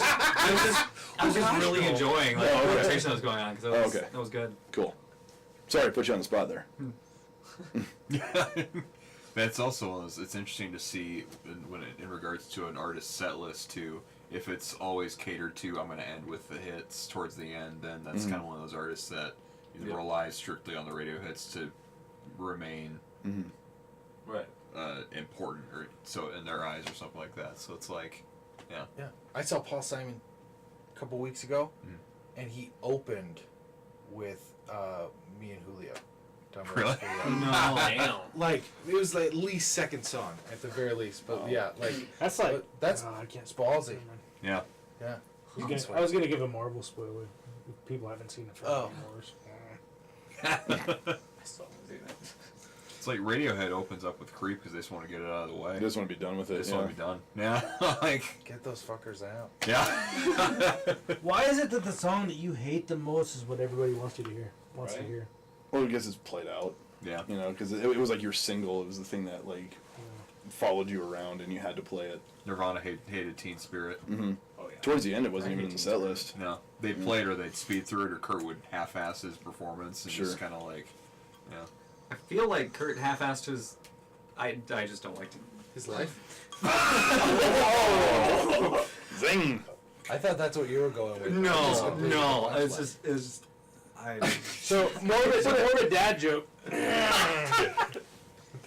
was just really enjoying like Oh, okay. the conversation that was going on because Okay. that was good. Cool. Sorry to put you on the spot there. That's also it's interesting to see in regards to an artist's set list too. If it's always catered to, I'm going to end with the hits towards the end. Then that's kind of one of those artists that either relies strictly on the radio hits to remain Right. important, or so in their eyes, or something like that. So it's like, yeah. Yeah. I saw Paul Simon a couple weeks ago, and he opened with Me and Julio. Tom Brady, Really? Julio. No. Damn. Like, it was like at least second song, at the very least. But yeah, like, That's like that's I can't. it's ballsy. Yeah. Yeah. I was gonna give a Marvel spoiler. If people haven't seen it for Oh. hours. I still haven't seen it. It's like Radiohead opens up with Creep because they just want to get it out of the way. I just want to be done with They it. just Yeah. want to be done. Yeah. Like, Get those fuckers out. yeah. Why is it that the song that you hate the most is what everybody wants you to hear? Wants to Right. hear. Well, I guess it's played out. Yeah. You know, because it was like your single. It was the thing that like followed you around, and you had to play it. Nirvana hated Teen Spirit. Mm-hmm. Oh yeah. Towards the end, it wasn't even in the set list. No, they'd play it or they'd speed through it, or Kurt would half-ass his performance and Sure. just kind of like, yeah. I feel like Kurt half-assed his. I just don't like to. His life. Zing! I thought that's what you were going with. No, no. It's just. So more of a dad joke.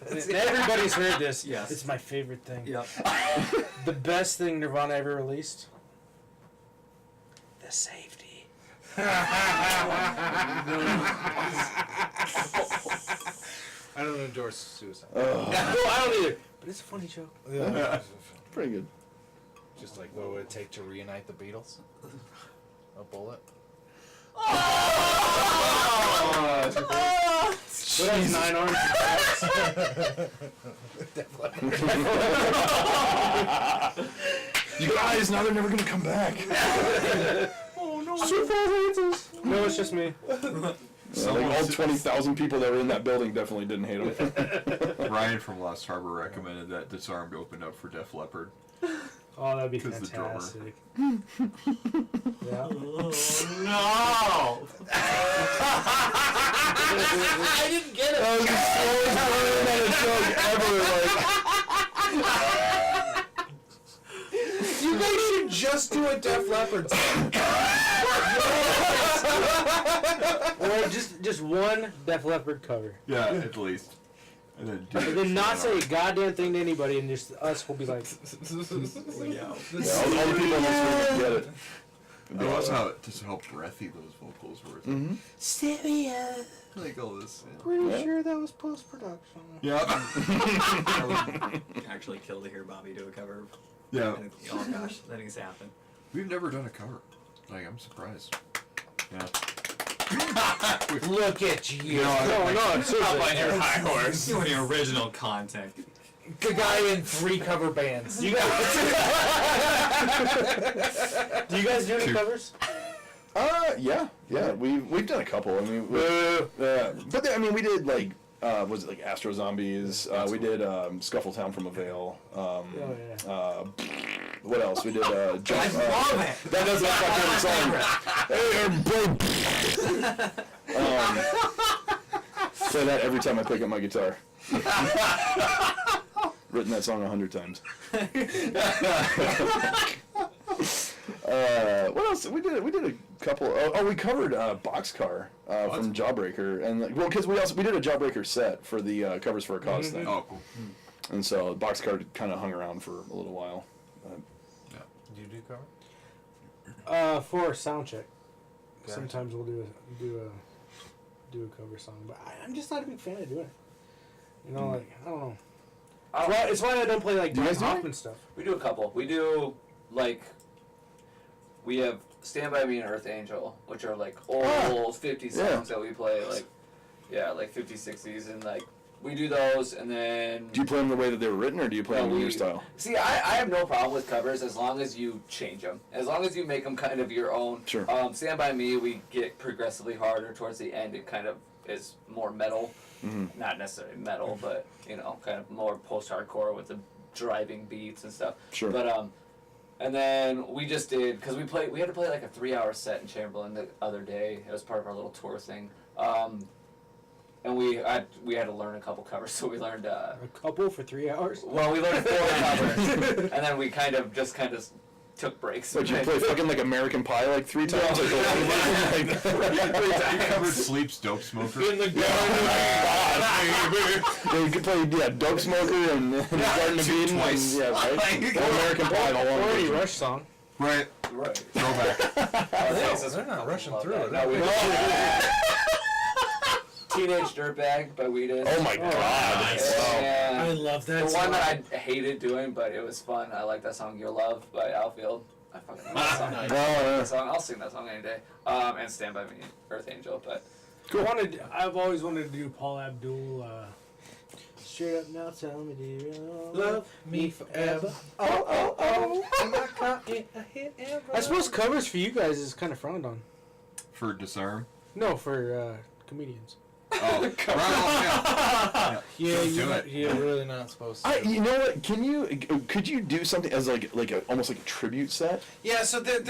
Everybody's heard this. Yes. It's my favorite thing. Yep. The best thing Nirvana ever released. The safety. I don't endorse suicide. Oh, No, I don't either. But it's a funny joke. Yeah. pretty good. Just like what would it take to reunite the Beatles? A bullet? What else, 9 arms? You guys, now they're never gonna come back. No, it's just me. Like all 20,000 people that were in that building definitely didn't hate him. Ryan from Lost Harbor recommended that Disarmed opened up for Def Leppard. Oh, that'd be 'Cause the drummer. fantastic. Yeah. No. I didn't get it. That was the slowest joke ever. Like, You guys should just do a Def Leppard song. Or just one Def Leppard cover. Yeah, at least. And then, And then not say a goddamn thing to anybody, and just us will be like, Yeah. yeah, all the people in this room get it. I love how just how breathy those vocals were. Stereo. Like all this. Pretty Yeah. sure that was post-production. Yeah. Actually kill to hear Bobby do a cover. Yeah. Oh gosh, that needs to happen. We've never done a cover. Like, I'm surprised. Yeah. Look at you. No, seriously. Hop on your high horse. Doing original content. The guy in 3 cover bands. Do you guys do any Two. covers? Yeah. We've done a couple. I mean, but I mean, we did like was it like Astro Zombies? We did Scuffletown from a Veil. Oh, yeah. What else? We did Jump. I love it. That does my favorite song. Play that every time I pick up my guitar. Written that song 100 times. What else? We did a couple. We covered Boxcar from Jawbreaker, and because we did a Jawbreaker set for the Covers for a Cause thing, Oh, cool. and so Boxcar kind of hung around for a little while. Do you do cover? For a sound check. Gotcha. Sometimes we'll do do a cover song, but I'm just not a big fan of doing it. You know, like I don't know. I- It's why I don't play like Do you Brian guys do it? Hoffman stuff. We do a couple. We do like we have "Stand by Me" and "Earth Angel," which are like old 50 songs that we play, like 50s, 60s, and like we do those, and then. Do you play them the way that they were written, or do you play them in your style? See, I have no problem with covers as long as you change them, as long as you make them kind of your own. Sure. "Stand by Me," we get progressively harder towards the end. It kind of is more metal, not necessarily metal, but kind of more post-hardcore with the driving beats and stuff. Sure. But and then we just did because we had to play like a 3-hour set in Chamberlain the other day. It was part of our little tour thing. And we had to learn a couple covers, so we learned. A couple for 3 hours. Well, we learned 4 covers, and then we kind of took breaks. But you play fucking like American Pie like 3 times? Like, You covered Sleep's Dope Smoker. In the garden yeah, you could play Dope Smoker and Garden of Eden. Twice. And, right? Or American Pie. All one Already version. Rush song. Right. Right. Throwback. They're not rushing through it. No, we Teenage Dirtbag by Weedus. Oh my god. And I love that the song. one that I hated doing, but it was fun. I like that song, "Your Love" by Outfield. I fucking love that song. Nice. That song. I'll sing that song any day. And "Stand by Me," Earth Angel. But I've always wanted to do Paul Abdul. Straight up now, tell me, do you Love me forever. Am I caught in a hit and I suppose covers for you guys is kind of frowned on. For Disarm. No, for comedians. Oh, right. Yeah. Yeah, Don't do it. you're really not supposed to. You know what? Could you do something as almost like a tribute set? Yeah, so Have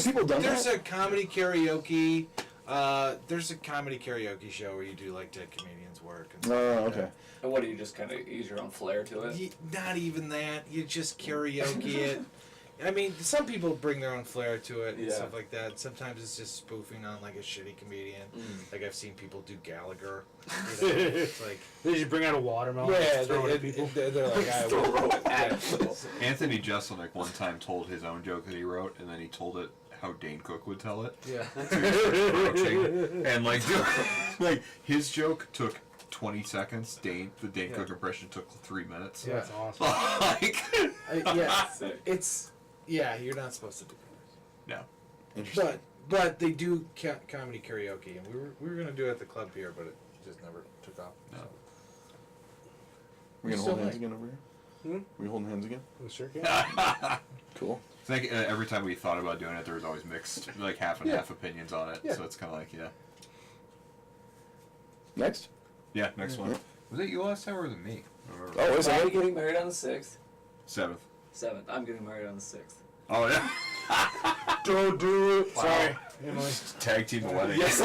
people done there's that? a comedy karaoke. There's a comedy karaoke show where you do like dead comedians work. And stuff Oh, like okay. and what do you just kind of use your own flair to it? Not even that. You just karaoke it. I mean, some people bring their own flair to it and Yeah. stuff like that. Sometimes it's just spoofing on like a shitty comedian. Like I've seen people do Gallagher. It's like They just bring out a watermelon. and throw it at people. they're like, I Throw will. it at people. Anthony Jeselnik one time told his own joke that he wrote, and then he told it how Dane Cook would tell it. Yeah. Approaching, and like his joke took 20 seconds. The Dane Cook impression took 3 minutes. Yeah. That's awesome. Like, Yeah. Sick. It's you're not supposed to do no. Interesting. but they do comedy karaoke, and we were gonna do it at the club here, but it just never took off. No. So. We're gonna Still hold hands like- again over here? We holding hands again? We sure can. Cool. I think every time we thought about doing it, there was always mixed, like half and half opinions on it. Yeah. So it's kind of like, Next? yeah, next one. Was it you last time or was it me? I don't remember. Oh, wait a I'm second. getting married on the 6th. 7th. 7th. I'm getting married on the 6th. Oh yeah. Don't do it. Wow. Sorry, Emily. Tag team the wedding. Yes.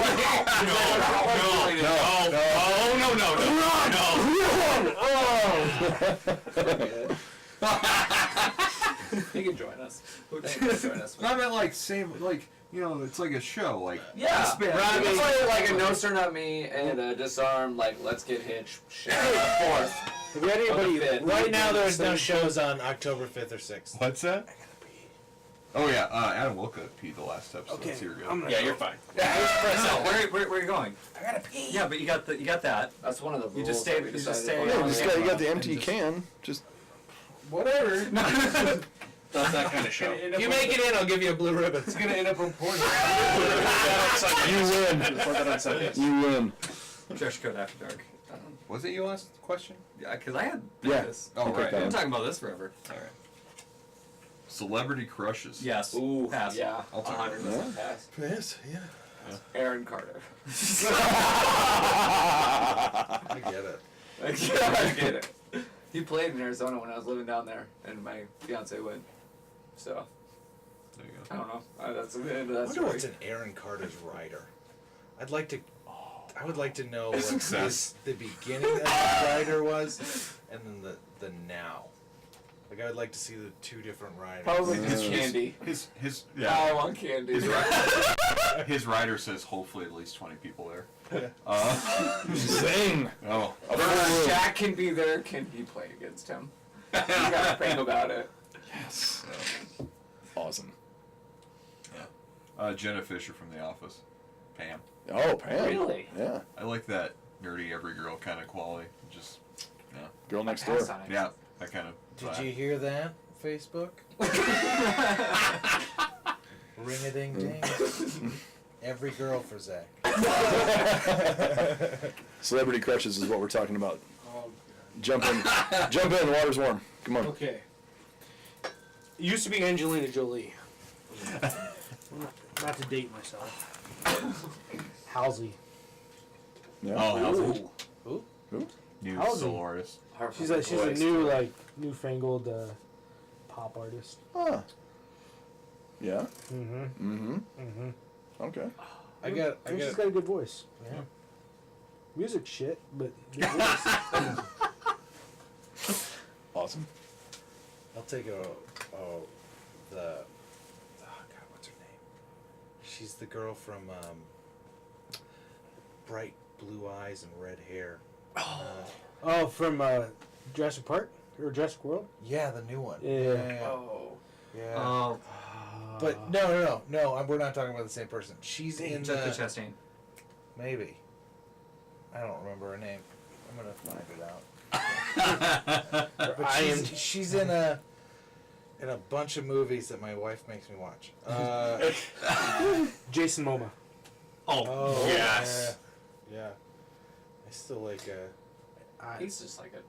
You can join us. You can join us. I meant like same, like it's like a show, like Yeah, span- it's like a No Sir Not Me and a Disarm, like Let's Get Hitched shit. 4th. Have you had anybody? Okay. Right now, there's no shows on October 5th or 6th. What's that? Oh yeah, Adam Wilka peed the last episode. Okay, So you're good. I'm gonna Yeah, go. you're fine. No, where are you going? I gotta pee. Yeah, but you got that. That's one of the rules. You just stay- that we you just decided stay on. Yeah, on you just the got the and empty just- can. Just Whatever. Not that kind of show. If you make it in, I'll give you a blue ribbon. It's gonna end up on porn. you win. Put that on Sundays. You win. Dresch Code After Dark. Was it you last question? Yeah, because I had Yeah. this. Oh Okay, right. that I've one. been talking about this forever. All right. Celebrity crushes. Yes. Ooh, Pass. yeah, I'll take 100% pass. Yes, yeah. Aaron Carter. I get it. I get it. He played in Arizona when I was living down there, and my fiance went. So There you I go. don't know. That's the end of I that wonder story. what's in Aaron Carter's rider. I would like to know what Success. the beginning of the rider was, and then the now. Like I would like to see the two different riders. Probably just candy. His I yeah. want candy. His rider says hopefully at least 20 people there. Yeah. Zing. Oh. If Jack can be there, can he play against him? You gotta think about it. Yes. Awesome. Jenna Fisher from The Office. Pam. Oh, Pam. Really? Yeah. I like that nerdy every girl kind of quality. Just Girl next Passed door. on it. yeah, that kind of. Did you hear that, Facebook? Ring a ding ding. Every girl for Zach. Celebrity crushes is what we're talking about. Jump in. Jump in. The water's warm. Come on. Okay. It used to be Angelina Jolie. Not to date myself. Halsey. Yeah. Oh, Halsey. Who? New Halsey. solo artist. She's a new newfangled pop artist. Huh. Yeah. Mm-hmm. Mm-hmm. Mm-hmm. Okay. She's got a good voice. Yeah. Music shit, but good voice. Awesome. I'll take the God, what's her name? She's the girl from bright blue eyes and red hair. Oh, from Jurassic Park or Jurassic World? Yeah, the new one. Yeah. Oh. Yeah. Oh, But no, we're not talking about the same person. She's in Jessica the Chastain. maybe. I don't remember her name. I'm gonna find it out. But she's in a bunch of movies that my wife makes me watch. Jason Momoa. Oh, yes. Yeah. I still like. He's just like a.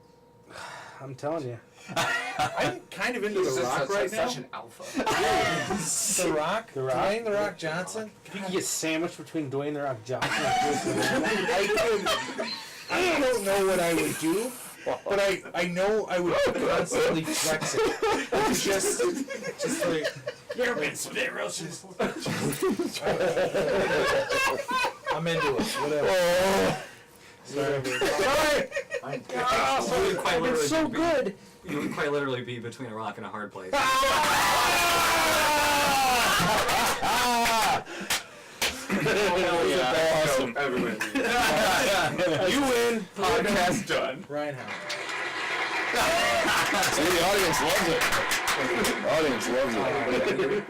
I'm telling you. I'm kind of into He's The just Rock right now. such an alpha. The Rock. The Rock? Dwayne The Rock Johnson. If you could get sandwiched between Dwayne The Rock Johnson and Jason Momoa. I don't know what I would do, but I know I would constantly flex it. Just like You're been spit roasted. I'm into it. Whatever. Sorry. My You would quite It's literally so be- good. You would quite literally be between a rock and a hard place. Awesome. Everybody. You win. Podcast done. Ryan Howard. See, the audience loves it. The audience loves it.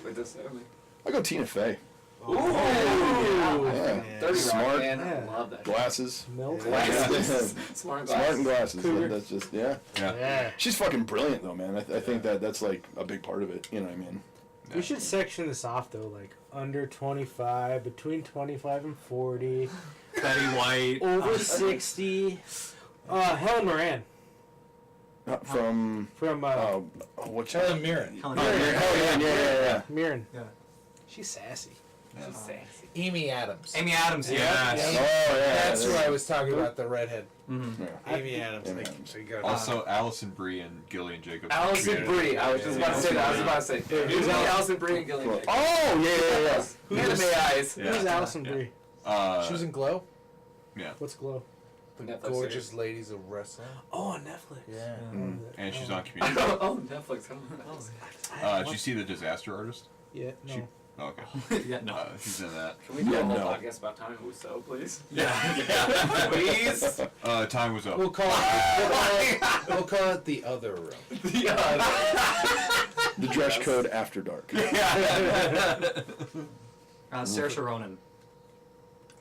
With this only. I go Tina Fey. Ooh. Yeah. 30 Smart. Rock, man. Yeah. I love that. Glasses. Milk. Glasses. Smart Smart and glasses. glasses. That's just Yeah. Yeah. She's fucking brilliant though, man. I think that's like a big part of it. You know what I mean? We should section this off though, like under 25, between 25 and 40, Betty White. over 60. Helen Moran From from what's Helen Mirren. Helen Oh, Mirren. yeah. Mirren. Yeah. She's sassy. She's sassy. Amy Adams. Amy Adams. Yes. Yeah. Oh yeah. That's who I was talking about. The redhead. Mm-hmm. Yeah. Amy Adams. Amy Like, Adams. so you got Also, Allison Brie and Gillian Jacobs. Allison created- Brie. I was just about to say that. I was about to say. Who's Allison Brie and Gillian? Oh yeah. Anime eyes. Yeah. Who's Allison Yeah. Brie? she was in Glow. Yeah. What's Glow? Netflix Gorgeous Ladies of Wrestling. Oh, on Netflix. Yeah. And she's on series. Community. Oh, Netflix. Did you see The Disaster Artist? Yeah, no. She- Oh, okay. Yeah. No. She's in that. Can we do a whole no. podcast about Tommy Wiseau, please? Yeah. Please. Time was up. We'll call it. We'll call it the other room. The Dresch Code After Dark. Saoirse Ronan.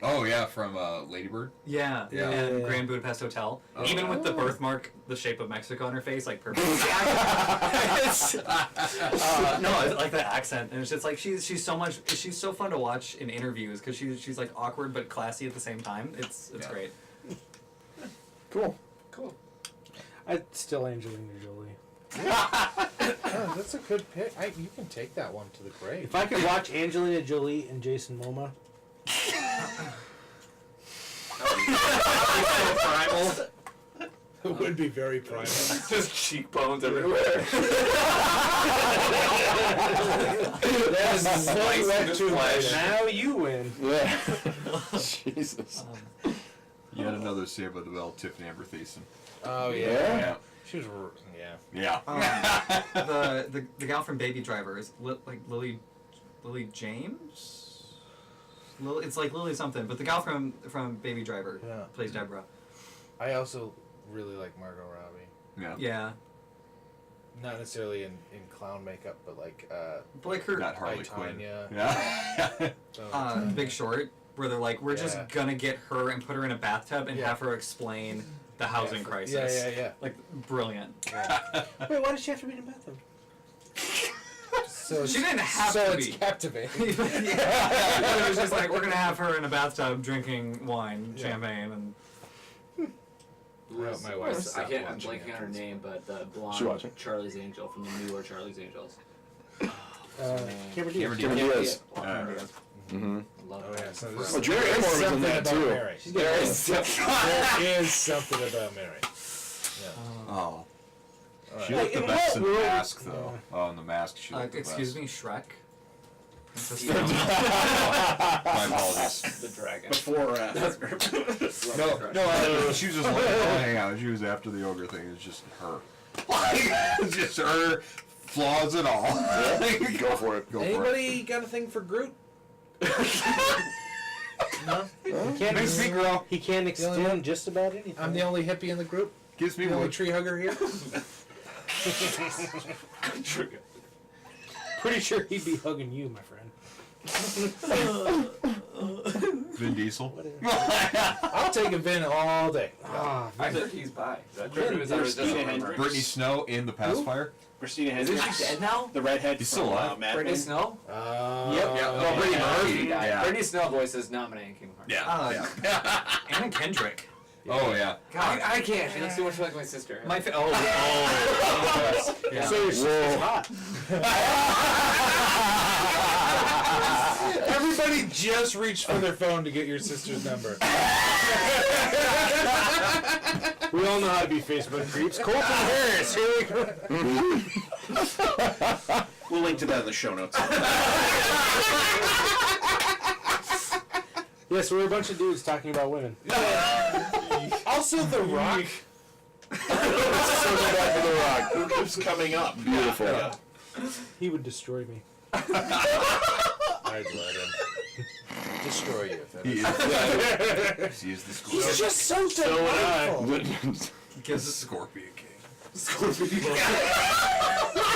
Oh yeah, from Lady Bird. Yeah. Yeah. And Yeah. Grand Budapest Hotel. Oh. Even with the birthmark, the shape of Mexico on her face, like perfect. No, I like that accent, and it's just like she's so fun to watch in interviews because she's like awkward but classy at the same time. It's Yeah. great. Cool. Cool. I'd still Angelina Jolie. Oh, that's a good pick. You can take that one to the grave. If I could watch Angelina Jolie and Jason Momoa, Primal. It would be very primal. Just cheekbones everywhere. That is so wet to flesh. now you win. Yeah. Jesus. Yet another Saved by the Bell, Tiffany Amber Thiessen. Oh Yeah. Yeah. She was. Yeah. Yeah. The gal from Baby Driver is like Lily James. It's like Lily something, but the gal from Baby Driver Yeah. plays Deborah. I also really like Margot Robbie. Yeah. Yeah, Not necessarily in clown makeup, but like but like her Not Harley I, Quinn. Tanya. Yeah. So, Big Short. where they're like, we're just Yeah. gonna get her and put her in a bathtub and Yeah. have her explain the housing crisis. Yeah. Like, brilliant. Wait, why does she have to be in a bathtub? So She didn't have so to it's be. captivating. Yeah. It was just like, we're gonna have her in a bathtub drinking wine, Yeah. champagne, and Well, my wife I stopped can't. I'm watching blanking on her afterwards. name, but the She blonde watching? Charlie's Angel from the newer Charlie's Angels. Cameron Cameron Diaz. Cameron Diaz. Cameron Diaz. Mm-hmm. Love Oh her. yeah, so Oh, there's Jerry there's Amor was in something that about too. Mary. There is There is something about Mary. Yeah. Oh. All She right. looked the in best what in the world- mask, though. Oh, in the mask, she looked the excuse best. me, Shrek? My apologies. The dragon. Before or after? No, she was just like, oh, hang out. She was after the ogre thing. It's just her. It's just her, flaws and all. Go for it. Go for it. Anybody got a thing for Groot? No. He can't, Makes me grow. he can't only extend one- just about anything. I'm the only hippie in the group. Gives me The only wood. tree hugger here. Pretty sure he'd be hugging you, my friend. Vin Diesel. Whatever. I'll take a Vin all day. Ah, I heard he's bi. Is that Vin true? Is that Diesel. just a Hendrix. rumor? Brittany Snow in the pacifier. Christina Isn't Hendricks. she dead now? The redhead He's from still alive. Mad Brittany Men. Snow? Yep. Well, Brittany Murphy died. Yeah. Brittany Snow voices nominating Kingdom Hearts. Anna Kendrick. Oh, yeah. God, I can't. She looks too much like my sister. My oh. Yeah. So your sister's hot. Everybody just reach for their phone to get your sister's number. We all know how to be Facebook creeps. Colton Harris, here we go. We'll link to that in the show notes. Yes, we're a bunch of dudes talking about women. Also, The Rock. Circle back to the Rock. Who keeps coming up? Beautiful. Yeah. He would destroy me. I'd let him destroy you. If that He is- is. He is the He's Scorpion. just so delightful. Gives us Scorpion King. It's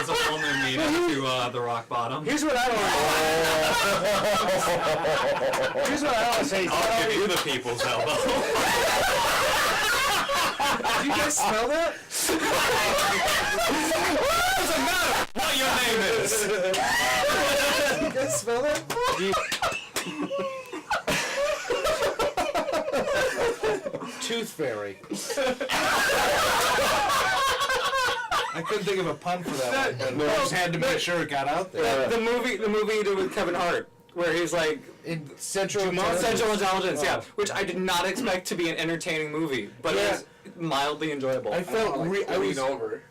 a whole new meaning to the rock bottom. Here's what I don't Here's what I want to say. I'll give you the people's elbow. Did you guys smell that? Doesn't matter what your name is. Did you guys smell that? Tooth Fairy. I couldn't think of a pun for that one, but I just had to make sure it got out there. The movie he did with Kevin Hart, where he's like In Central Central Intelligence, yeah, Oh. which I did not expect to be an entertaining movie, but it was mildly enjoyable. I felt I was over.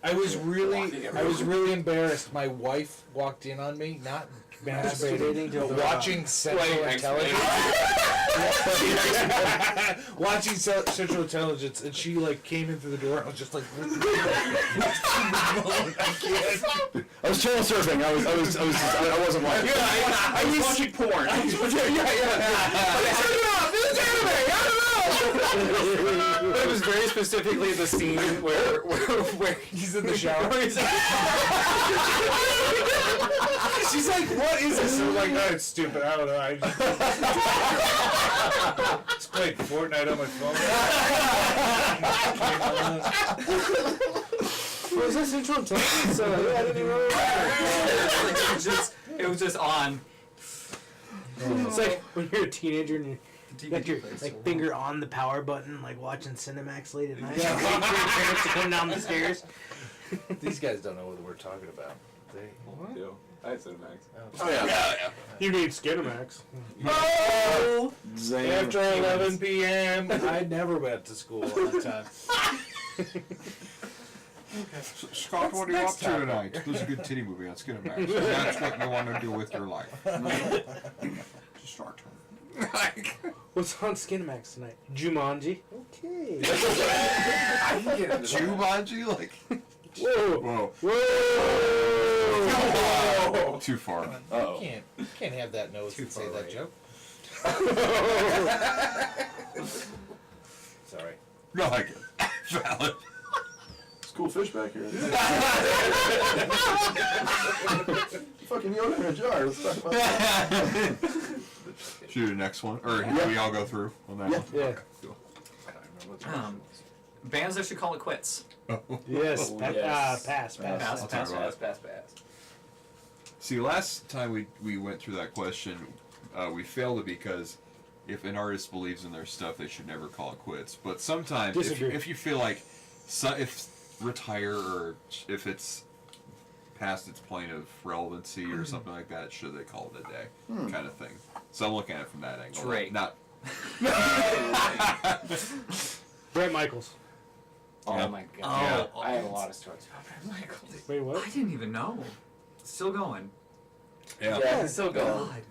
really embarrassed. My wife walked in on me, not masturbating, to a but watching Central Like, Intelligence. Watching Central Intelligence, and she like came in through the door. I was just like, I was channel surfing. I wasn't watching. I was watching porn. But it was very specifically the scene where he's in the shower. where he's She's like, "What is this?" I'm like, "Oh, it's stupid. I don't know. I just played Fortnite on my phone." Was that Central Intelligence? I didn't even know. it was just on. It's like when you're a teenager and you got your like finger on the power button, like watching Cinemax late at night. Waiting for your parents to come down the stairs. These guys don't know what we're talking about. They I had Cinemax. Oh yeah. You need Skinemax. Oh! Zane. After 11 p.m. I never went to school all the time. Scott, what are you up to tonight? There's a good titty movie on Skinamax. That's what you want to do with your life. Just start What's on Skinemax tonight? Jumanji. Okay. Jumanji? Like, Whoa. whoa. Whoa. Too far. Uh-oh. You can't have that nose and say that joke. Sorry. No, I get it. Valid. It's cool fish back here. Fucking Yoda in a jar. Let's talk about that. Should Should we do the next one, or Yeah. we all go through on that Yeah. one? Yeah. Okay, cool. Bands that should call it quits. Yes. Yes. Pass. Pass. Pass. See, last time we went through that question, we failed it because if an artist believes in their stuff, they should never call it quits. But sometimes, Disagree. if you feel like, if retire or if it's past its point of relevancy or something like that, should they call it a day, kind of thing. So I'm looking at it from that angle. Drake. Not. Brett Michaels. Oh Yeah. my god. Oh, I have a lot of stories about Brett Michaels. Wait, what? I didn't even know. Still going. Yeah. Yeah, he's still going. God.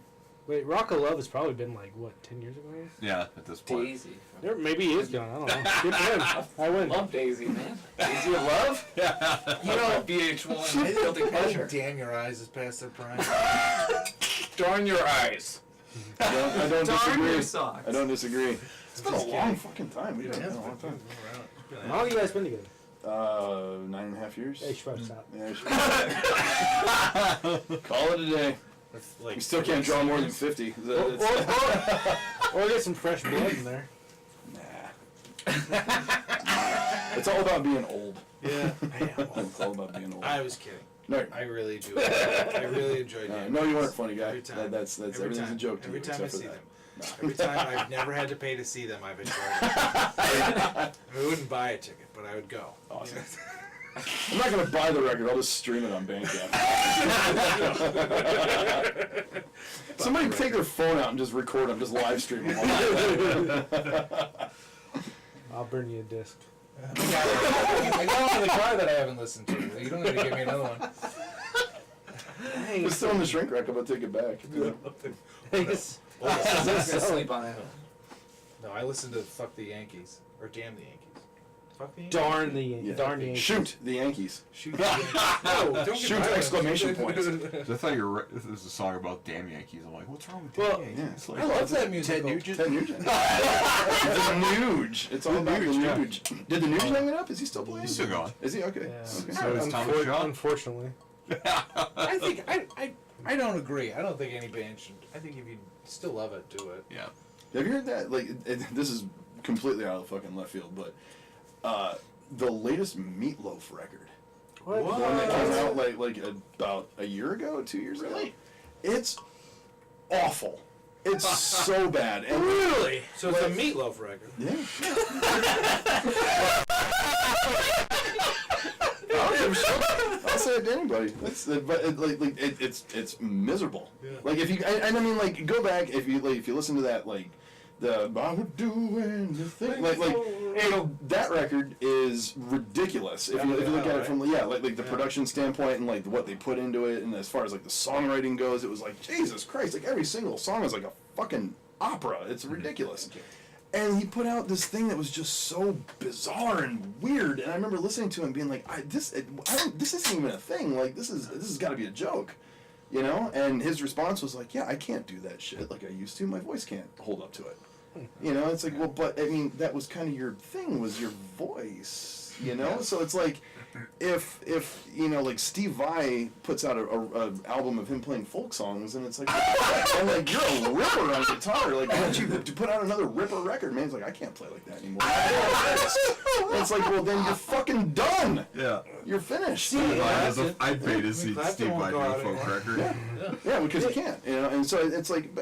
Wait, Rock of Love has probably been like what, 10 years ago? Yeah. At this point. Daisy. There, maybe he is gone. I don't know. Good for him. I win. Love Daisy, man. Daisy of Love? You know, VH1 Guilty I Pleasure. think Damn Your Eyes is past their prime. Darn your eyes. I don't Darn disagree. your socks. I don't disagree. It's been a Just long kidding. fucking time. We've been a long time. How long have you guys been together? 9.5 years. Hey, you should probably stop. Yeah, call it a day. That's like You still can't draw more than 50. Or get some fresh blood in there. Nah. It's all about being old. Yeah. It's all about being old. I was kidding. No, I really do. I really enjoyed it. no, you weren't funy guy. Every time. That's Every everything's time. a joke to Every you, time I except for see that. them. Every time I've never had to pay to see them, I've enjoyed it. I wouldn't buy a ticket, but I would go. Awesome. I'm not gonna buy the record. I'll just stream it on Bandcamp. Somebody take their phone out and just record them, just live stream them. I'll burn you a disc. I got one in the car that I haven't listened to. You don't need to give me another one. It's still in the shrink rack. I'm gonna take it back. Thanks. I'm gonna sleep on it. No, I listened to Fuck the Yankees. Or Damn the Yankees. Fuck the Yankees. Darn the Yeah. darn the Yankees. Shoot the Yankees. Shoot the Yankees. No, don't get Shoot, violent. exclamation points. So I thought this was a song about damn Yankees. I'm like, what's wrong with Well, damn Yankees? yeah. Like, I love that music. Ted Nugent. The Nuge. It's all about the Nuge. Did the Nuge hang it up? Is he still playing? He's still going. Is he? Okay. Yeah. Okay. So is Thomas Shaw. Unfortunately. I think I don't agree. I don't think any band should. I think if you still love it, do it. Yeah. Have you heard that? Like, this is completely out of fucking left field, but the latest Meatloaf record, What? the one that came out like about a year ago, 2 years ago. Really? It's awful. It's so bad. And Really? So it's a Meatloaf record. yeah. I'll say it to anybody. It's miserable. Yeah. Like if you and I mean like go back if you listen to that like the I would do anything like you know that record is ridiculous if you look at it from like the production standpoint and like what they put into it and as far as like the songwriting goes it was like Jesus Christ like every single song is like a fucking opera. It's ridiculous. And he put out this thing that was just so bizarre and weird. And I remember listening to him being like, this isn't even a thing. Like, this has got to be a joke, you know? And his response was like, yeah, I can't do that shit like I used to. My voice can't hold up to it. You know, it's like, well, but, I mean, that was kind of your thing, was your voice, you know? So it's like, if you know, like, Steve Vai puts out a album of him playing folk songs, and it's like, and like, you're a ripper on guitar, like, why don't you put out another ripper record? Man, he's like, I can't play like that anymore. And it's like, well, then you're fucking done. Yeah. You're finished. I'd pay to see Clapton Steve won't Vai do go a out folk anymore. record. Yeah, because you can't, you know, and so it's like,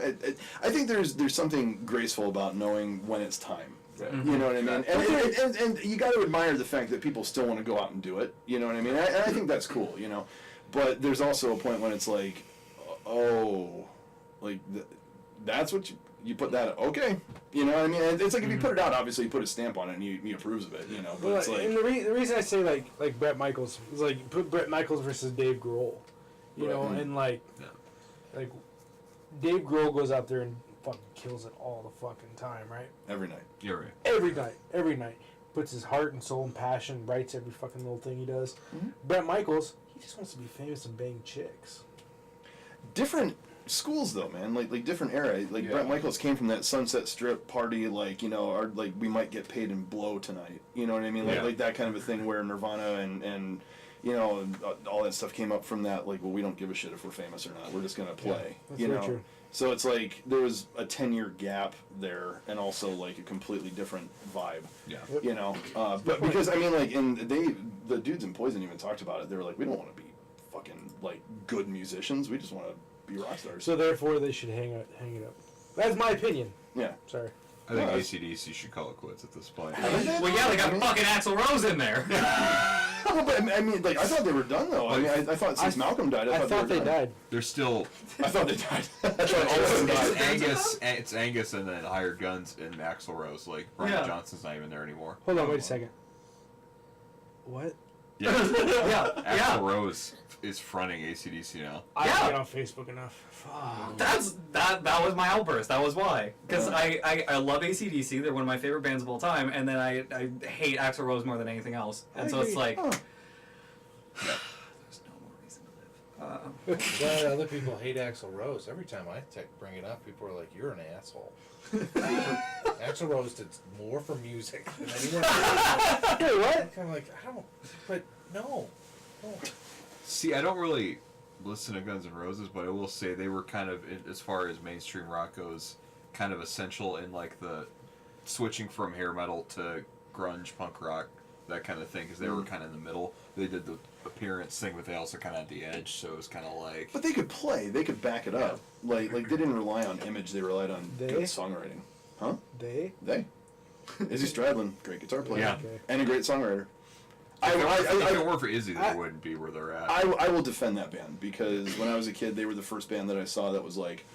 I think there's something graceful about knowing when it's time. You know what I mean? And you got to admire the fact that people still want to go out and do it. You know what I mean? And I think that's cool, you know. But there's also a point when it's like, oh, like that's what you put that, okay. You know what I mean? It's like if you put it out, obviously you put a stamp on it and he approves of it, you know. But Well, it's like, and the reason I say like Brett Michaels is like put Brett Michaels versus Dave Grohl, you know, and like Dave Grohl goes out there and fucking kills it all the fucking time, right? every night. You're right. Every night, puts his heart and soul and passion, writes every fucking little thing he does. Mhm. Brett Michaels, he just wants to be famous and bang chicks. Different schools though, man, like different era. Like Brett Michaels came from that Sunset Strip party, like, you know, or like we might get paid in blow tonight. You know what I mean? Yeah. Like that kind of a thing where Nirvana and you know, and, all that stuff came up from that. Like, well, we don't give a shit if we're famous or not. We're just gonna play. that's You very know. true. So it's like there was a 10-year gap there, and also like a completely different vibe. Yeah. You know, but because I mean, like, and the dudes in Poison even talked about it. They were like, we don't want to be fucking like good musicians. We just want to be rock stars. So therefore, they should hang it up. That's my opinion. Yeah. Sorry. I think No, AC/DC should call it quits at this point. Well, yeah, they got fucking Axl Rose in there. Well, but I mean, like, I thought they were done though. I mean, I thought since Malcolm died, I thought they were done. died. They're still. I thought they died. I thought all of them It's died. Angus. It's Angus and then Hired Guns and Axl Rose. Like Brian Yeah. Johnson's not even there anymore. Hold on, wait a second. What? Yeah. Yeah, Axl yeah. Rose is fronting AC/DC now. I Yeah. don't get on Facebook enough. Fuck. That was my outburst. That was why. Because I love AC/DC. They're one of my favorite bands of all time. And then I hate Axl Rose more than anything else. And so it's agree. like, Oh. there's no more reason to live. But other people hate Axl Rose. Every time I bring it up, people are like, "You're an asshole." Axl Rose did more for music than anyone else. Wait, what? I'm kind of like, I don't. But no. See, I don't really listen to Guns N' Roses, but I will say they were kind of, as far as mainstream rock goes, kind of essential in like the switching from hair metal to grunge, punk rock, that kind of thing, because they were kind of in the middle. They did the appearance thing, but they also kind of had the edge, so it was kind of like. But they could play. They could back it up. Like they didn't rely on image. They relied on They? good songwriting. Huh? They? They. Izzy Stradlin, great guitar player. Yeah. Okay. And a great songwriter. If it weren't for Izzy, they wouldn't be where they're at. I will defend that band because when I was a kid, they were the first band that I saw that was like,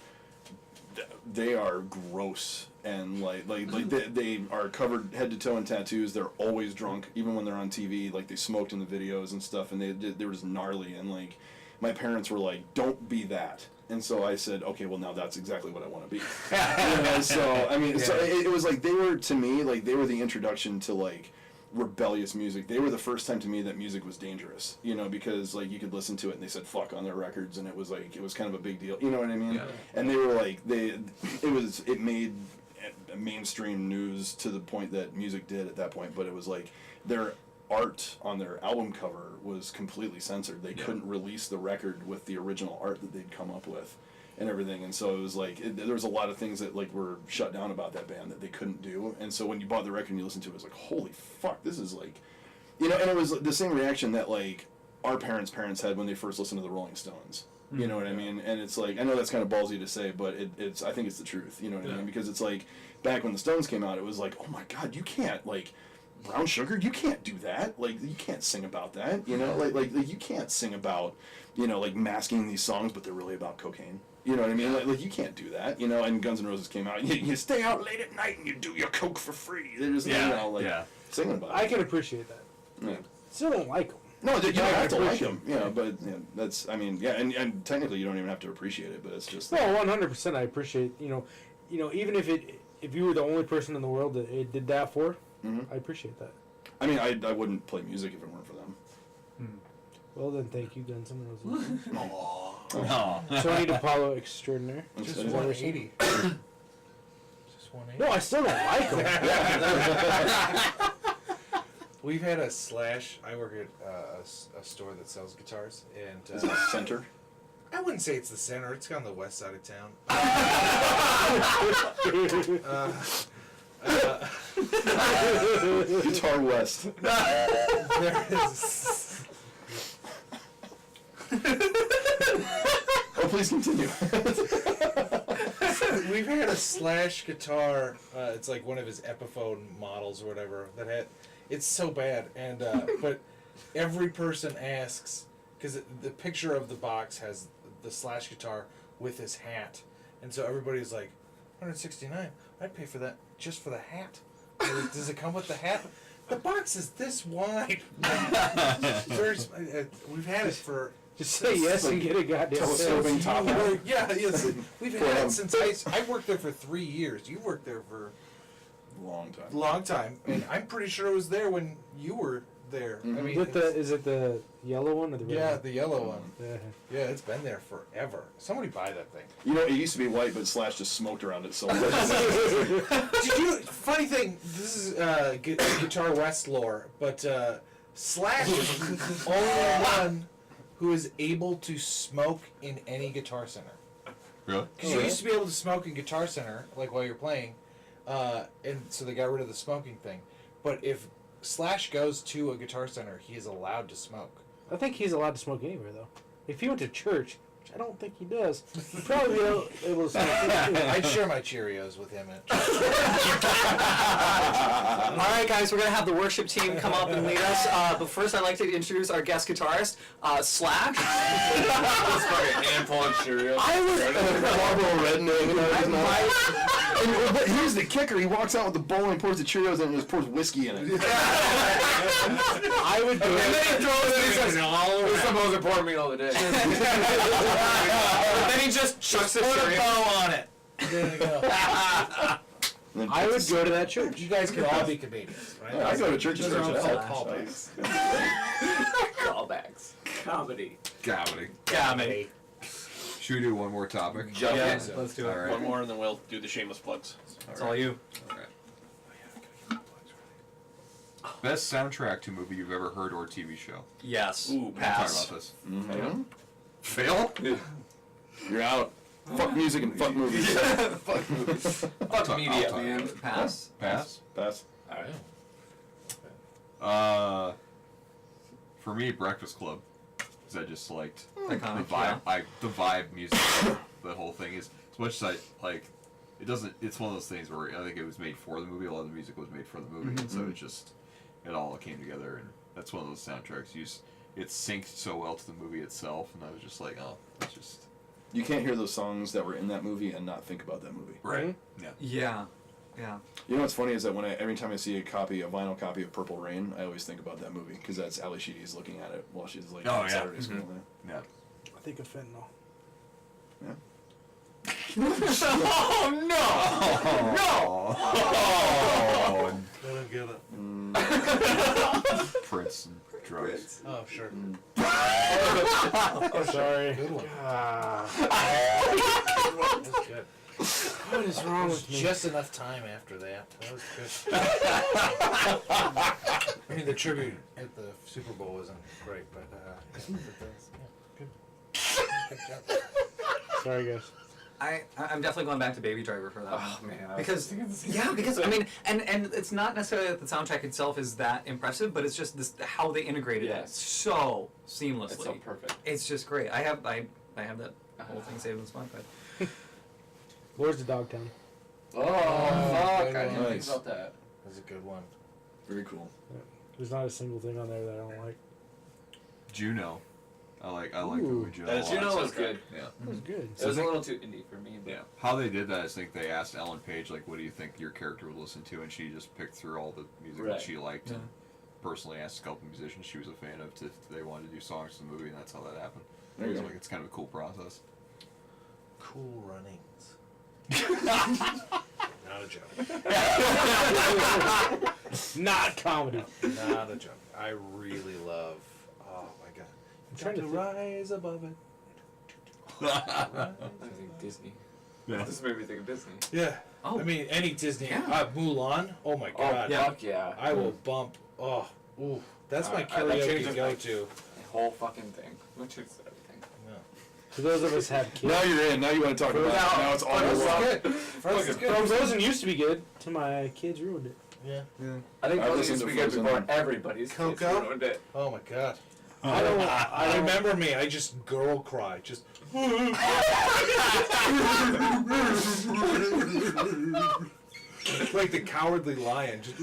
they are gross and like they are covered head to toe in tattoos. They're always drunk, even when they're on TV. Like they smoked in the videos and stuff, and they were just gnarly. And like, my parents were like, "Don't be that." And so I said, "Okay, well now that's exactly what I want to be." You know, so I mean, so it was like they were to me like they were the introduction to like rebellious music. They were the first time to me that music was dangerous, you know, because like you could listen to it and they said fuck on their records and it was like it was kind of a big deal, you know what I mean? Yeah. And they were like it made mainstream news to the point that music did at that point, but it was like their art on their album cover was completely censored. They couldn't release the record with the original art that they'd come up with and everything, and so it was like there was a lot of things that like were shut down about that band that they couldn't do, and so when you bought the record and you listened to it, it was like, holy fuck, this is like, you know, and it was the same reaction that like our parents had when they first listened to the Rolling Stones. You know what I mean? And it's like, I know that's kind of ballsy to say, but it's I think it's the truth, you know what I mean? Because it's like, back when the Stones came out, it was like, oh my god, you can't, like, Brown Sugar, you can't do that. Like, you can't sing about that, you know? Like you can't sing about, you know, like, masking these songs, but they're really about cocaine. You know what I mean? Like you can't do that, you know? And Guns N' Roses came out, you stay out late at night and you do your coke for free. They're just, you know, like, singing about it. I can appreciate that. Yeah. Still don't like them. No, you don't I have to like appreciate them, you know, but you know, that's, I mean, yeah, and technically you don't even have to appreciate it, but it's just... No, 100%. I appreciate you know, even if you were the only person in the world that it did that for, I appreciate that. I mean, I wouldn't play music if it weren't for them. Well then, thank you, Guns N' Roses. No. Tony DiPaolo extraordinaire. Just Is that- 180. Just 180. No, I still don't like them. We've had a Slash. I work at a store that sells guitars, and Is it center? I wouldn't say it's the center. It's on the west side of town. Guitar West. There is. Oh, please continue. We've had a Slash guitar. It's like one of his Epiphone models or whatever. It's so bad, and but every person asks because the picture of the box has the Slash guitar with his hat, and so everybody's like, $169. I'd pay for that just for the hat. Does it come with the hat? The box is this wide. We've had it for. Just say yes and get a goddamn Telescoping sales. top hat. Yeah, yes. We've had it since I worked there for 3 years. You worked there for Long time. a long time, and I'm pretty sure it was there when you were there. I mean, Is it the yellow one or the red yeah, one? the yellow one. Yeah. Yeah, it's been there forever. Somebody buy that thing. You know, it used to be white, but Slash just smoked around it so much. Did you? Funny thing. This is Guitar West lore, but Slash is the only one who is able to smoke in any Guitar Center. Really? Because you used to be able to smoke in Guitar Center, like while you're playing, and so they got rid of the smoking thing. But if Slash goes to a Guitar Center, he is allowed to smoke. I think he's allowed to smoke anywhere though. If he went to church, which I don't think he does, he'd probably be able to smoke too. I'd share my Cheerios with him. All right, guys, we're gonna have the worship team come up and lead us. But first, I'd like to introduce our guest guitarist, Slash. This fucking handful of Cheerios. I was Marlboro redneck. But here's the kicker: he walks out with the bowl and pours the Cheerios in and just pours whiskey in it. I would do And then it. he throws it and he says, "This is the most important meal of the day." And then he just chucks the Put a Cheerios. bow on it. There you go. I would go to that church. You guys can all be comedians, right? I go to church. Those are all Church. callbacks. Callbacks. Comedy. Comedy. Gammy. Should we do one more topic? Jump Yeah, in. let's do it. All right. One more, and then we'll do the shameless plugs. It's all you. All right. Best soundtrack to a movie you've ever heard or TV show. Yes. Ooh, Talk Pass. about this. Mhm. Phil? You're out. Fuck music and fuck movies. Fuck movies. Fuck I'll media, talk man. about it. Pass. Pass? Pass. Uh, for me, Breakfast Club. Because I just liked the Iconic. vibe. The vibe music. The whole thing is as much as I like. It doesn't. It's one of those things where I think it was made for the movie. A lot of the music was made for the movie, and so it all came together. And that's one of those soundtracks. It synced so well to the movie itself, and I was just like, oh, it's just You can't hear those songs that were in that movie and not think about that movie. right. Yeah. Yeah. Yeah. You know what's funny is that every time I see a vinyl copy of Purple Rain, I always think about that movie because that's Ali Sheedy's looking at it while she's like Oh, on yeah. Saturday school. Yeah. I think of fentanyl. Yeah. Oh Oh, I don't get it. Prince and drugs. Oh, sure. Oh, sorry. Good one. That's good. What is wrong with me? Just enough time after that. That was good. I mean, the tribute at the Super Bowl wasn't great, but good. Good job. Sorry, guys. I'm definitely going back to Baby Driver for that Oh one. man. Because I mean, and it's not necessarily that the soundtrack itself is that impressive, but it's just how they integrated it Yes. so seamlessly. It's so perfect. It's just great. I have that whole thing saved in Spotify. Where's the Dogtown? Oh, fuck! I didn't think Nice. about that. That was a good one. Very cool. There's not a single thing on there that I don't like. Juno. I like Ooh. Juno. That a is lot. Juno was soundtrack. good. Yeah. That was good. It was a little too indie for me, but Yeah. How they did that is, I think they asked Ellen Page, like, what do you think your character would listen to? And she just picked through all the music Right. that she liked Yeah. and personally asked a couple musicians she was a fan of if they wanted to do songs for the movie, and that's how that happened. There you So, go. like, it's kind of a cool process. Cool Runnings. Not a joke. Not comedy. Not a joke. I really love. Oh my god. I'm trying to think. rise above it. I think Disney. Yeah. This made me think of Disney. Yeah. Oh. I mean, any Disney. Yeah. Mulan. Oh my Oh, god. fuck yeah. I will bump. Oh. Ooh. That's my That karaoke changes go-to. The whole fucking thing. Which is everything. Yeah. For those of us have kids. Now you're in. Now you want to talk about it. Now it's all your fault. Frozen's good. Frozen used to be good. Till my kids ruined it. Yeah. I think I've Frozen listened used to to be good Frozen before on- everybody's kids Coco? ruined it. Oh my god. I don't. I remember me. I just girl cry. Just. Like the cowardly lion. Just.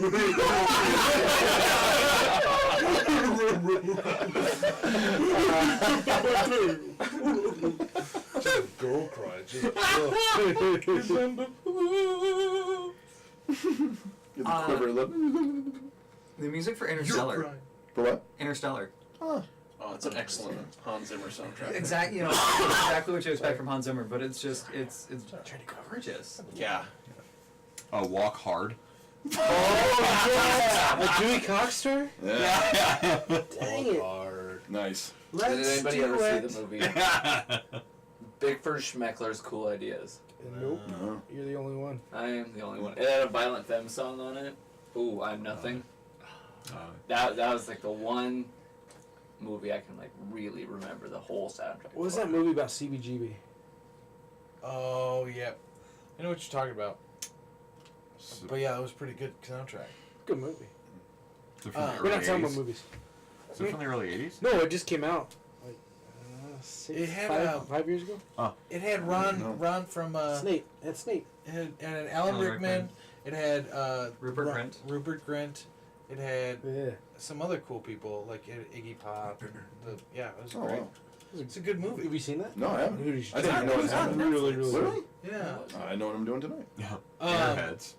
Just a girl cry. Just. Get the quiver lip. The music for You're Interstellar. crying. For what? Interstellar. Oh, it's an excellent Hans Zimmer soundtrack. Exactly. You know, exactly what you expect from Hans Zimmer, but it's just it's gorgeous. Yeah. Walk Hard. A Dewey Cox story? Yeah. Dang it. Hard. Nice. Let's Did anybody do ever it. see the movie Bigford Schmeckler's Cool Ideas? Nope. No. You're the only one. I am the only one. It had a Violent Femme song on it. Ooh, I'm Nothing. That was like the one movie I can like really remember the whole soundtrack. What was for. that movie about CBGB? Oh yeah, I know what you're talking about. So, But yeah, it was pretty good soundtrack. Good movie. is it from the We're We're early not talking 80s? about movies. Is it from the early 80s? No, it just came out like It had, five years ago. It had No. Ron from Snape. That's Snape. it had Alan Alan Rickman. Rickman. It had Rupert Grint. Rupert Grint. It had Yeah. some other cool people like it had Iggy Pop and it was Oh, great. wow. It's a good movie. Have you seen that? No, I haven't. Dude, you should I didn't check know it it was out. on Really, Netflix. really Literally? Yeah. I know what I'm doing tonight. Yeah. Um, Airheads.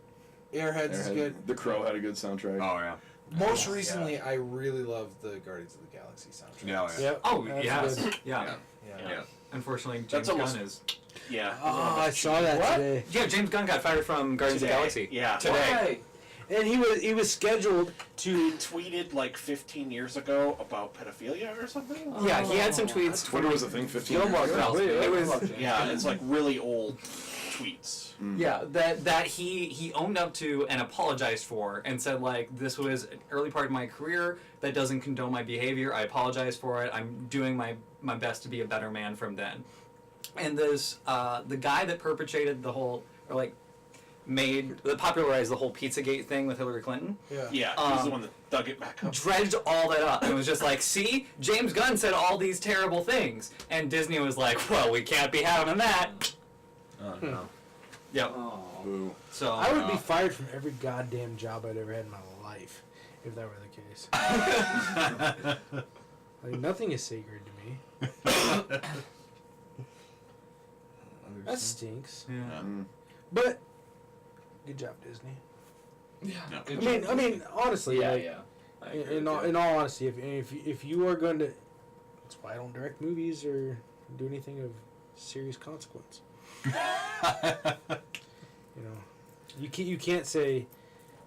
Airheads is Airhead. good. The Crow had a good soundtrack. Oh yeah. Most recently, I really love the Guardians of the Galaxy soundtrack. Yeah. Yeah. Yep. Oh, That's yes. good. Yeah. Yeah. Yeah. Unfortunately, James That's almost- Gunn is. Yeah. Oh, I saw that What? today. Yeah, James Gunn got fired from Guardians of the Today. Galaxy. Yeah. Today. And he was scheduled He to. tweeted like 15 years ago about pedophilia or something. Yeah, he had some tweets. When was the thing? 15 Gilmore years ago? Girls. It was- Yeah, it's like really old tweets. Yeah, that he owned up to and apologized for and said like this was an early part of my career that doesn't condone my behavior. I apologize for it. I'm doing my best to be a better man from then. And this the guy that perpetrated the whole popularized the whole Pizzagate thing with Hillary Clinton. Yeah. Yeah, he's the one that dug it back up. Dredged all that up and was just like, see, James Gunn said all these terrible things, and Disney was like, well, we can't be having that. Oh no. Yep. Oh. Boo. So I would be fired from every goddamn job I'd ever had in my life if that were the case. Like nothing is sacred to me. That stinks. yeah. Mm. But good job, Disney. Yeah. I mean, honestly, Yeah, like, yeah. I agree in with you. all honesty, if you are going to, that's why I don't direct movies or do anything of serious consequence. You know, you can't say,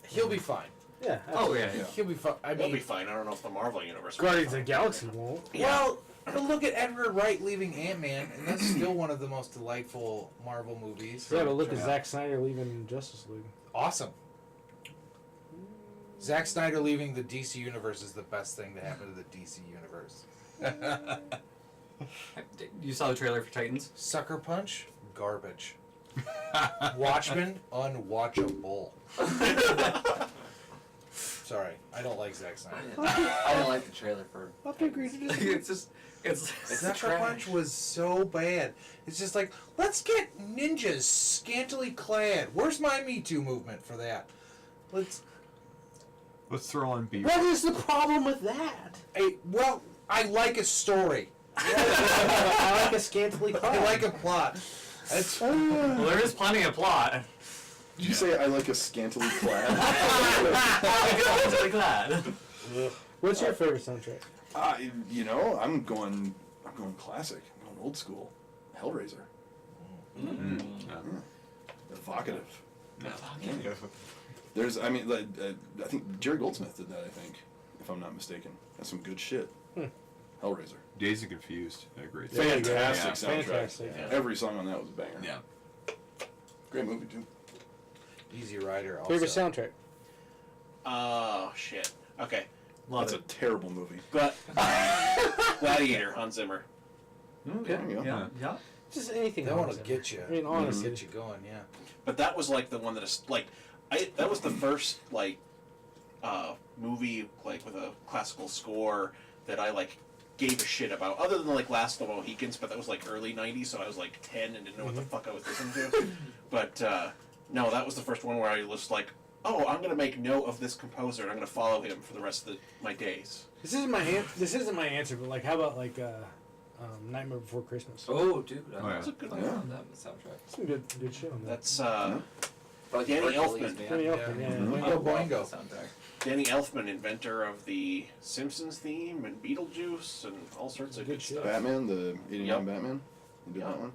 He'll be fine. yeah. Oh yeah. Yeah. He'll be fine. I He'll mean, be fine. I don't know if the Marvel universe. will be Guardians of fine. the Galaxy won't. well, but look at Edgar Wright leaving Ant-Man, and that's still one of the most delightful Marvel movies. Yeah, but look at Zack Snyder leaving Justice League. Awesome. Zack Snyder leaving the DC universe is the best thing to happen to the DC universe. You saw the trailer for Titans? Sucker Punch, garbage. Watchmen, unwatchable. Sorry, I don't like Zack Snyder. I didn't like the trailer for. I have to agree to disagree. it's just it's Sucker trash. Punch was so bad. It's just like, let's get ninjas scantily clad. Where's my Me Too movement for that? Let's throw on beef. What is the problem with that? I like a story. I like a scantily clad. I like a plot. That's, well, there is plenty of plot. Did you say I like a scantily clad? Scantily clad. What's your favorite soundtrack? I'm going classic. I'm going old school. Hellraiser. Evocative. There's, I think Jerry Goldsmith did that. I think, if I'm not mistaken, that's some good shit. Hellraiser. Dazed and Confused. A great. There you go. Fantastic Yeah, soundtrack. fantastic. Yeah. Every song on that was a banger. Yeah. Great movie too. Easy Rider also. Favorite soundtrack? Oh shit. Okay. That's a terrible movie. But Gladiator, Hans Zimmer. Okay. There you go. Yeah. Yeah. Just anything. That one Hans will Zimmer. get you. I mean, honestly. Get you going, yeah. But that was like the one that is like, that was the first like, movie like with a classical score that I like gave a shit about. Other than like Last of the Mohicans, but that was like early '90s, so I was like 10 and didn't know what the fuck I was listening to. But no, that was the first one where I was like, oh, I'm gonna make note of this composer and I'm gonna follow him for the rest of my days. This isn't my answer, but like, how about like Nightmare Before Christmas? Oh, dude. Oh, yeah. That's a good I one. love that soundtrack. Some good shit on that. That's But Danny Hercules, Elfman. man. Danny Elfman, yeah. Mhm. I love Boingo. that soundtrack. Danny Elfman, inventor of the Simpsons theme and Beetlejuice and all sorts of Good good shit. stuff. Batman, the 89 Yep. Batman. You did Yep. that one.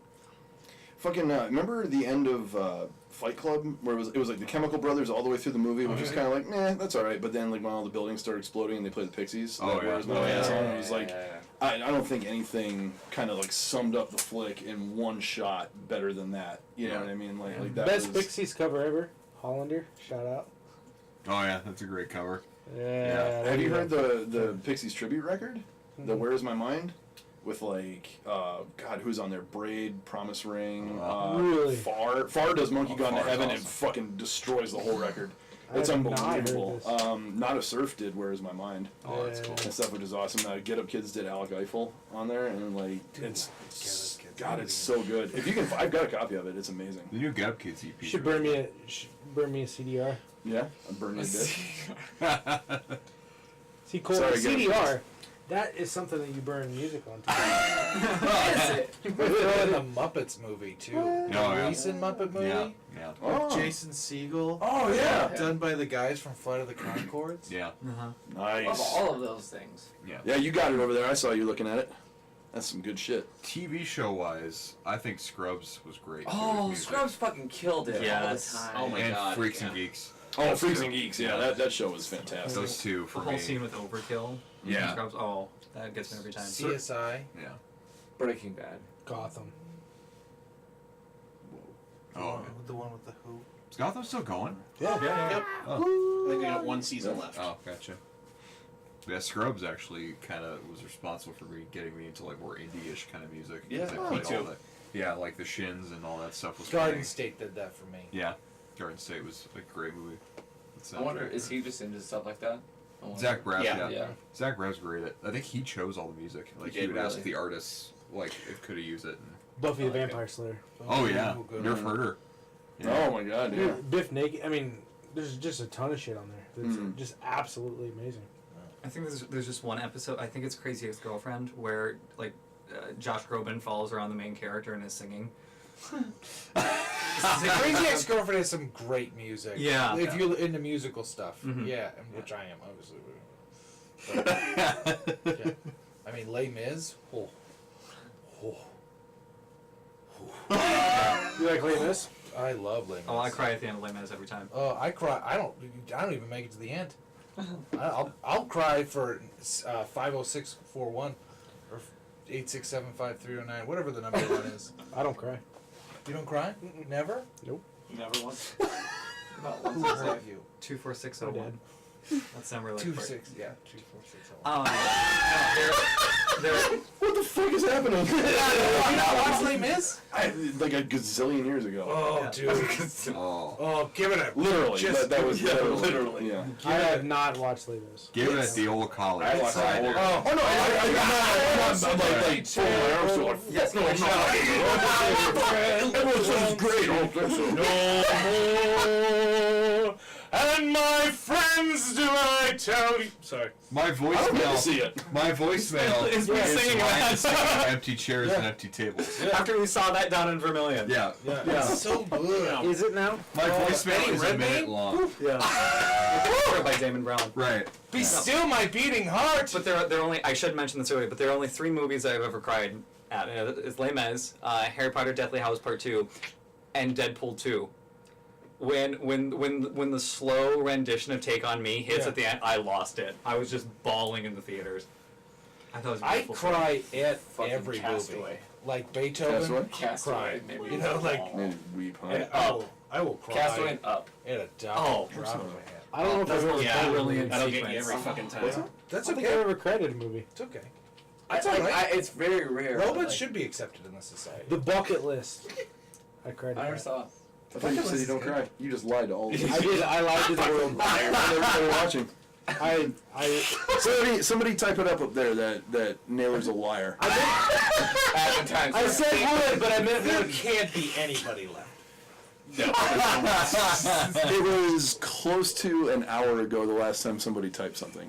Fucking remember the end of Fight Club where it was like the Chemical Brothers all the way through the movie, which was kind of like, meh, that's all right. But then like when all the buildings started exploding and they played the Pixies, Oh, that yeah. Where's My Oh, Man yeah. song, it was like, Yeah. I don't think anything kind of like summed up the flick in one shot better than that. You know Yeah. what I mean? Like that Best was, Pixies cover ever. Hollander, shout out. Oh yeah, that's a great cover. Yeah. Have you heard the Pixies tribute record? The Mhm. Where's My Mind? With God, who's on there? Braid, Promise Ring, Really? Far does Monkey Gone to Far's Heaven and awesome. fucking destroys the whole record. I It's have not heard unbelievable. this. Not a Surf did Where's My Mind? Oh, that's cool. And stuff, which is awesome. Get Up Kids did Alec Eiffel on there, and like it's God, it's so good. If you can, I've got a copy of it. It's amazing. The new Get Up Kids EP. You should burn me a CDR. Yeah, I'm burning a bit. See, Cole, Sorry, a go CDR. That is something that you burn music onto. They throw in the Muppets movie too. Oh, yeah. Recent Muppet movie. Yeah, yeah, Oh, Jason Segel. Oh, yeah. Done by the guys from Flight of the Conchords. yeah, Uh-huh. Love nice. all of those things. yeah. Yeah, you got it over there. I saw you looking at it. That's some good shit. TV show wise, I think Scrubs was great. too, Oh, with music. Scrubs fucking killed it all the Yes. time. Oh my and God, Freaks yeah. and Geeks. Oh, Freaks and Geeks. Yeah, that show was fantastic. Those two The for whole me. scene with Overkill. Yeah. Scrubs, oh, that gets me every time. CSI. Yeah. Breaking Bad. Gotham. Oh, The one with the Who. is Gotham still going? Yeah. Yep. Oh, I think I got one season left. oh, gotcha. Yeah, Scrubs actually kind of was responsible for me getting me into like more indie-ish kind of music. 'cause Yeah, they me played all too. that- yeah, like the Shins and all that stuff was Garden playing. State did that for me. Yeah, Garden State was a great movie. I wonder, is he just into stuff like that? I wonder. Zach Braff, Yeah. yeah. Yeah. Zach Braff's great at. I think he chose all the music. Like He he, did, would ask really? the artists like if could he use it. And, Buffy the I like it. Vampire Slayer. oh yeah, good Nerf one. Herder. Oh my God, yeah. Biff Naked. I mean, there's just a ton of shit on there. That's Mhm. just absolutely amazing. I think there's just one episode. I think it's Crazy Ex-Girlfriend where like Josh Groban follows around the main character and is singing. Crazy Ex-Girlfriend has some great music. Yeah. If you're into musical stuff. Mhm. Yeah, and which I am, obviously. But, yeah. I mean, Les Mis. Oh. You like Les Mis? I love Les Mis. Oh, I cry at the end of Les Mis every time. Oh, I cry. I don't even make it to the end. I'll cry for 50641 or 8675309, whatever the number one is. I don't cry. You don't cry? Never? Never once. About Who once a hurt day. you? 24601. That's number like 26. Yeah, 24601. Oh, they're What the fuck is happening? You not watch Les Mis? Like a gazillion years ago. Oh, Yeah. dude. Oh, Oh, give it a Literally, Just- that was yeah, literally. Yeah. I have not watched Les Mis. give it at the old college. I watched the whole. Cider. Oh no! I'm like full arms to like. Yes, no, it's not. Everyone says it's great. I don't think so. No more. And my friends, do I tell you? Sorry. My I don't get to voicemail. see it. My voicemail It's me is singing Ryan that. singing empty chairs and empty tables. after we saw that down in Vermilion. Yeah. It's so good. Is it now? My voicemail Eddie is a minute Redmayne? long. Yeah. By Damon Brown. Right. Be still my beating heart. But there are only, I should mention this earlier, but there are only 3 movies I've ever cried at. It's Les Mis, Harry Potter Deathly Hallows Part 2, and Deadpool 2. When the slow rendition of Take On Me hits Yeah. at the end, I lost it. I was just bawling in the theaters. I thought it was a I beautiful film. cry at Fucking every Castaway. movie. Like Beethoven, Castaway, cry. maybe. You know, like Made me weep, huh? and I will cry Castaway and Up. at a Oh, drop of a hat. I don't know if I've ever Yeah, cried at a brilliant. movie. That'll get you sequence. every fucking time. What's that? That's I don't think okay. I've ever cried at a movie. It's okay. It's all right. It's very rare. but, Robots like, should be accepted in this society. The Bucket List. I cried I at never that. saw it. I thought you said you don't cry. You just lied to all of us. I did. I lied to the world. And everybody watching. I Somebody type it up there that Naylor's a liar. At the time. I said would, but I meant There would. can't be anybody left. No. It was close to an hour ago the last time somebody typed something.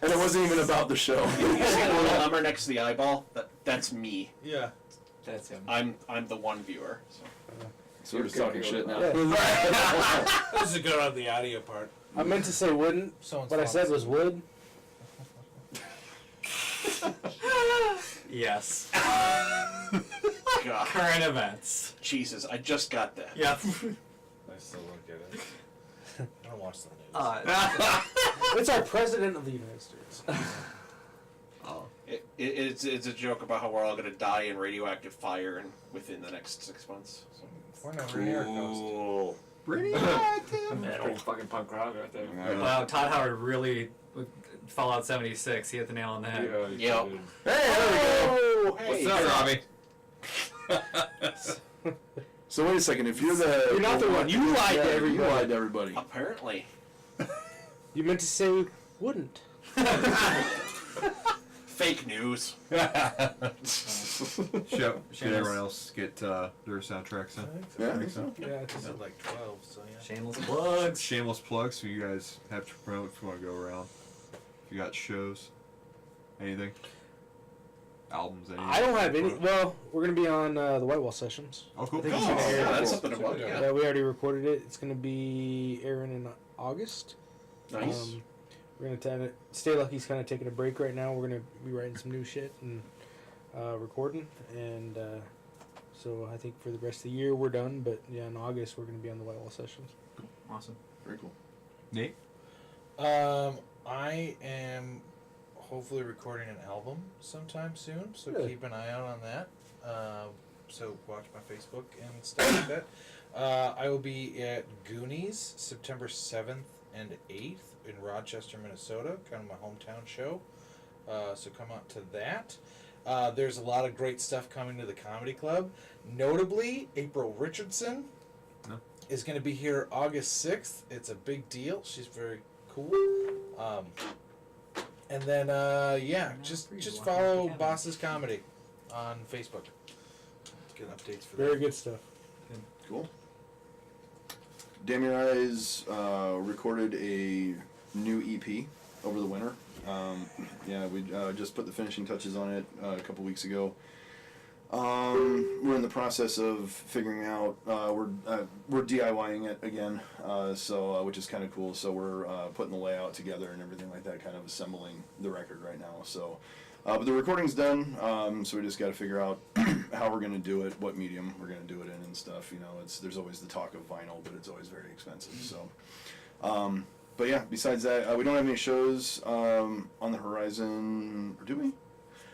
And it wasn't even about the show. You see the little number next to the eyeball? That's me. Yeah. That's him. I'm the one viewer. So. So we're just talking shit now. Yeah. This is good on the audio part. I meant to say wouldn't. Someone's What I said falling was would. Yes. God. Current events. Jesus, I just got that. Yeah. I still look at it. I don't watch the news. It's our president of the United States. It's a joke about how we're all gonna die in radioactive fire and within the next 6 months. So. We're never near a ghost. Cool. Radioactive. That old fucking punk rock right there. Wow, Todd Howard really Fallout 76. He hit the nail on the head. Yeah. Hey, there we go. Hey, What's up, Robbie? So wait a second. If you're the You're not the one. You lied to everybody. You lied to everybody. Apparently. You meant to say wouldn't. Fake news. Should everyone else get their soundtracks in? Yeah, I think so. Yeah, it's I said like 12, so yeah. Shameless plugs. Shameless plugs, so you guys have to promote if you want to go around. If you got shows, anything, albums, anything. I don't have any. Well, we're gonna be on the White Wall sessions. Oh, cool. I think it's Oh, gonna air. yeah, that's Cool. something to watch. Yeah. Yeah, we already recorded it. It's gonna be airing in August. Nice. We're gonna Stay Lucky's kind of taking a break right now. We're gonna be writing some new shit and recording, and so I think for the rest of the year we're done. But yeah, in August we're gonna be on the White Wall sessions. Awesome. Very cool. Nate. I am hopefully recording an album sometime soon, so Really? keep an eye out on that. So watch my Facebook and stuff like that. I will be at Goonies September 7th and 8th in Rochester, Minnesota, kind of my hometown show. So come out to that. There's a lot of great stuff coming to the Comedy Club. Notably, April Richardson is going to be here August 6th. It's a big deal. She's very cool. And then, just follow Boss's Comedy on Facebook. Get updates for that. Very good stuff. Cool. Damn Your Eyes recorded a new EP over the winter. We just put the finishing touches on it a couple weeks ago. We're in the process of figuring out. We're DIYing it again, which is kind of cool. So we're putting the layout together and everything like that, kind of assembling the record right now. So, but the recording's done. So we just got to figure out how we're gonna do it, what medium we're gonna do it in, and stuff. You know, there's always the talk of vinyl, but it's always very expensive. So, but yeah, besides that, we don't have any shows on the horizon, or do we?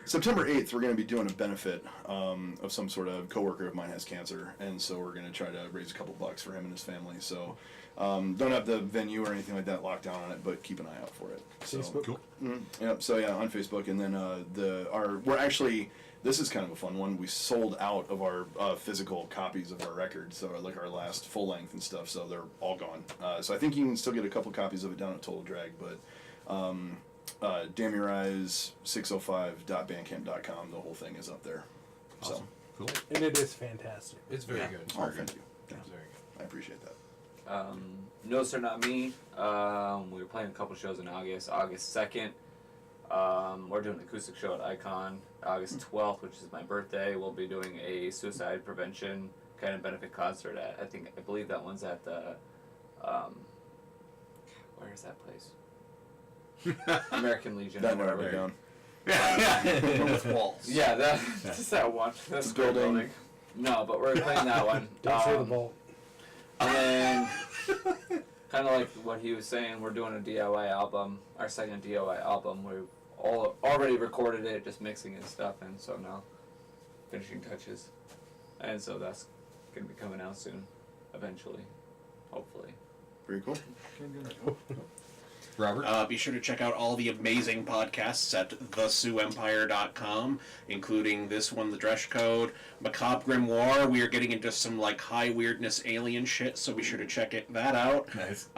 September 8th, we're going to be doing a benefit of some sort. Of coworker of mine has cancer, and so we're going to try to raise a couple bucks for him and his family. So don't have the venue or anything like that locked down on it, but keep an eye out for it. So, Facebook. Cool. Yep. So yeah, on Facebook, and then we're actually, this is kind of a fun one. We sold out of our physical copies of our record, so like our last full length and stuff. So they're all gone. So I think you can still get a couple copies of it down at Total Drag, but. Damn Your Eyes 605.bandcamp.com. The whole thing is up there. Awesome. So Cool. And it is fantastic. It's very Yeah. good. oh, thank you. Yeah, It's very good. I appreciate that. No Sir Not Me. We were playing a couple shows in August. August 2nd, we're doing an acoustic show at Icon. August 12th, which is my birthday, we'll be doing a suicide prevention kind of benefit concert at, I believe that one's at the, where is that place? American Legion. That or never whatever. down. Yeah. With walls. Yeah, that's that one. That's The the building. building. No, but we're playing that one. Don't say the vault. And then, kind of like what he was saying, we're doing a DIY album, our second DIY album. We've already recorded it, just mixing and stuff, and so now finishing touches. And so that's going to be coming out soon, eventually, hopefully. Very cool. Robert. Be sure to check out all the amazing podcasts at thesuempire.com, including this one, The Dresch Code, Macabre Grimoire. We are getting into some like high weirdness alien shit, so be sure to check that out. Nice.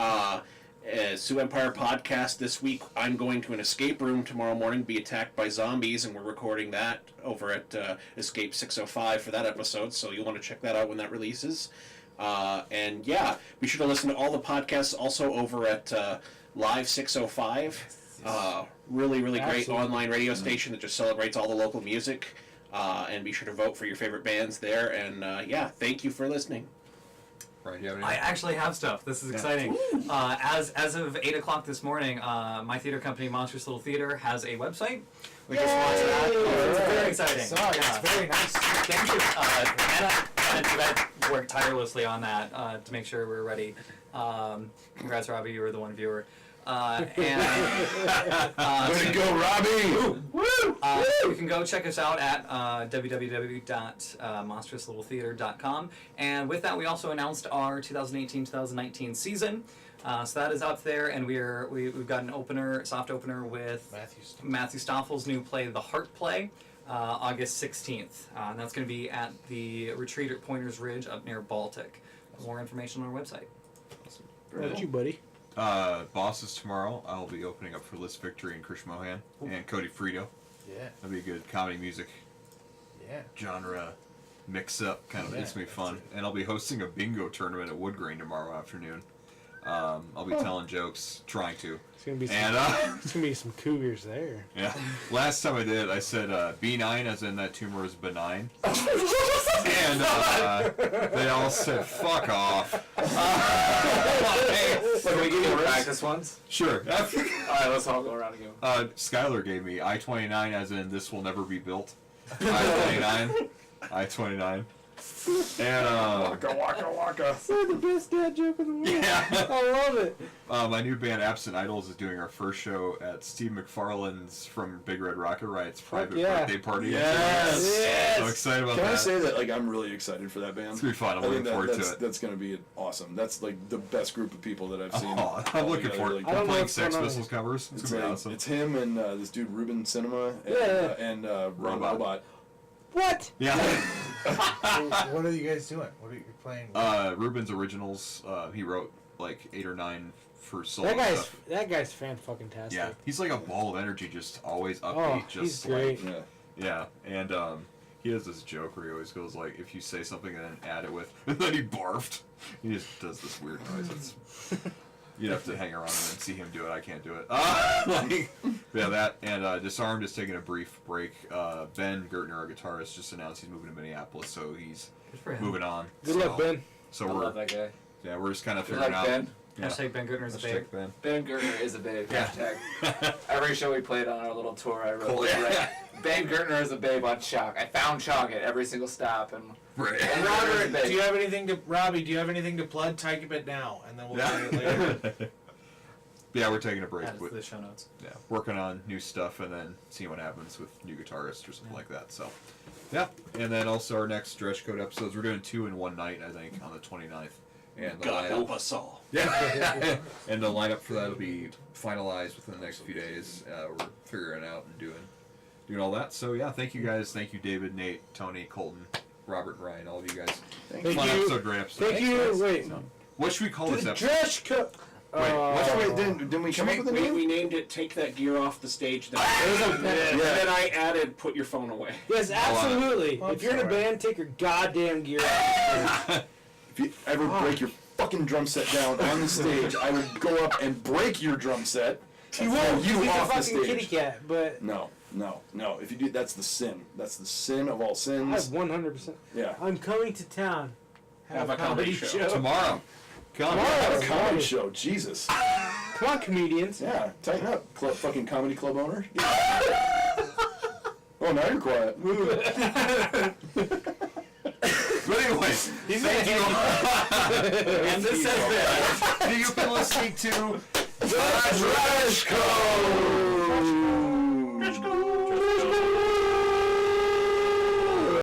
Sioux Empire podcast this week. I'm going to an escape room tomorrow morning, be attacked by zombies, and we're recording that over at Escape 605 for that episode, so you'll want to check that out when that releases. And yeah, be sure to listen to all the podcasts also over at Live 605. Really great Absolutely. online radio station that just celebrates all the local music. And be sure to vote for your favorite bands there. And yeah, thank you for listening. Right, do you have I anything? actually have stuff. This is exciting. As of 8 o'clock this morning, my theater company, Monstrous Little Theater, has a website. We just launched that. It's very exciting. Sorry, Yeah. it's very nice. Thank you. And you guys worked tirelessly on that to make sure we're ready. Congrats, Robbie. You were the one viewer. Way to go, Robbie! Woo! You can go check us out at www.monstrouslittletheater.com. And with that, we also announced our 2018-2019 season. So that is up there, and we've got an soft opener with Matthew Stoffel's new play, The Heart Play, August 16th. And that's going to be at the retreat at Pointers Ridge up near Baltic. More information on our website. How about you, buddy? Bosses tomorrow. I'll be opening up for Liz Victory and Krish Mohan and Cody Frito. Yeah. That'll be a good comedy music Yeah. genre mix up. Kind of makes me fun. And I'll be hosting a bingo tournament at Woodgrain tomorrow afternoon. I'll be telling jokes, trying to. It's gonna be some, And it's gonna be some cougars there. yeah, last time I did, I said B9, as in that tumor is benign. And they all said, "Fuck off." Can we give you practice ones? Sure. Alright, let's all go around again. Skylar gave me I-29, as in this will never be built. I-29. I-29. And Waka. They're the best dad joke in the world. yeah. I love it. My new band Absent Idols is doing our first show at Steve McFarlane's from Big Red Rocket Right's private yeah. birthday party. Yes. Yes. So excited about Can that. I say that I'm really excited for that band? It's gonna be fun. I'm I looking think forward to that's, it. That's gonna be awesome. That's like the best group of people that I've seen. Oh, I'm looking together. forward. Like, I don't We're know playing what's Sex going on Pistols covers. It's it's, gonna be like, awesome. it's him and this dude Ruben Cinema and Ron Robot. Robot. What? Yeah. What are you guys doing? What are you playing? Ruben's originals. He wrote like 8 or 9 for solo stuff. That guy's fan-fucking-tastic. Yeah, he's like a ball of energy, just always upbeat. Oh, just he's like, great. Yeah. yeah, and he has this joke where he always goes like, if you say something and then add it with, and then he barfed. He just does this weird noise. It's, you'd have to hang around him and see him do it. I can't do it. Yeah, that and Disarmed is taking a brief break. Ben Gertner, our guitarist, just announced he's moving to Minneapolis, so he's Good for him. moving on. Good luck, Ben. So I we're love that guy. we're just kind of You figuring like out. Ben? Yeah. Hashtag Ben Gertner's a babe. Hashtag Ben. Ben Gertner is a babe. Yeah. Hashtag. Every show we played on our little tour, I wrote, Cool. like, Ben Gertner is a babe on chalk. I found chalk at every single stop, and Right. And Robert, babe. do you have anything to Robbie? Do you have anything to plug? Type it now, and then we'll play it later. Yeah, we're taking a break. Add it With, to the show notes. yeah, working on new stuff and then seeing what happens with new guitarists or something like that. So, yeah. And then also our next Dresch Code episodes, we're doing 2 in one night, I think, on the 29th. And the God help lineup, us all. yeah. And the lineup for that will be finalized within the next few days. We're figuring it out and doing all that. So yeah, thank you guys. Thank you, David, Nate, Tony, Colton, Robert, and Ryan, all of you guys. Thank you. Fun episode, great episode. Thank you. Wait. What should we call To this the episode? Dresch Code. Wait, didn't we come up with a name? We named it "Take That Gear Off the Stage." Then, Yeah. and then I added "Put Your Phone Away." Yes, absolutely. Well, if you're in a sorry. band, take your goddamn gear off. If you ever break your fucking drum set down on the stage, I will go up and break your drum set. You and won't. throw you He's a off the fucking stage. kitty cat, but No. If you do, that's the sin. That's the sin of all I sins. 100%. Yeah. I'm coming to town. Have a comedy show. Tomorrow. Come on. Have a Tomorrow. comedy show. Jesus. Come on, comedians. Yeah. Tighten up, fucking comedy club owner. Oh, now you're quiet. But anyways, thank you. And this has been. You've been listening to the Dresch Code.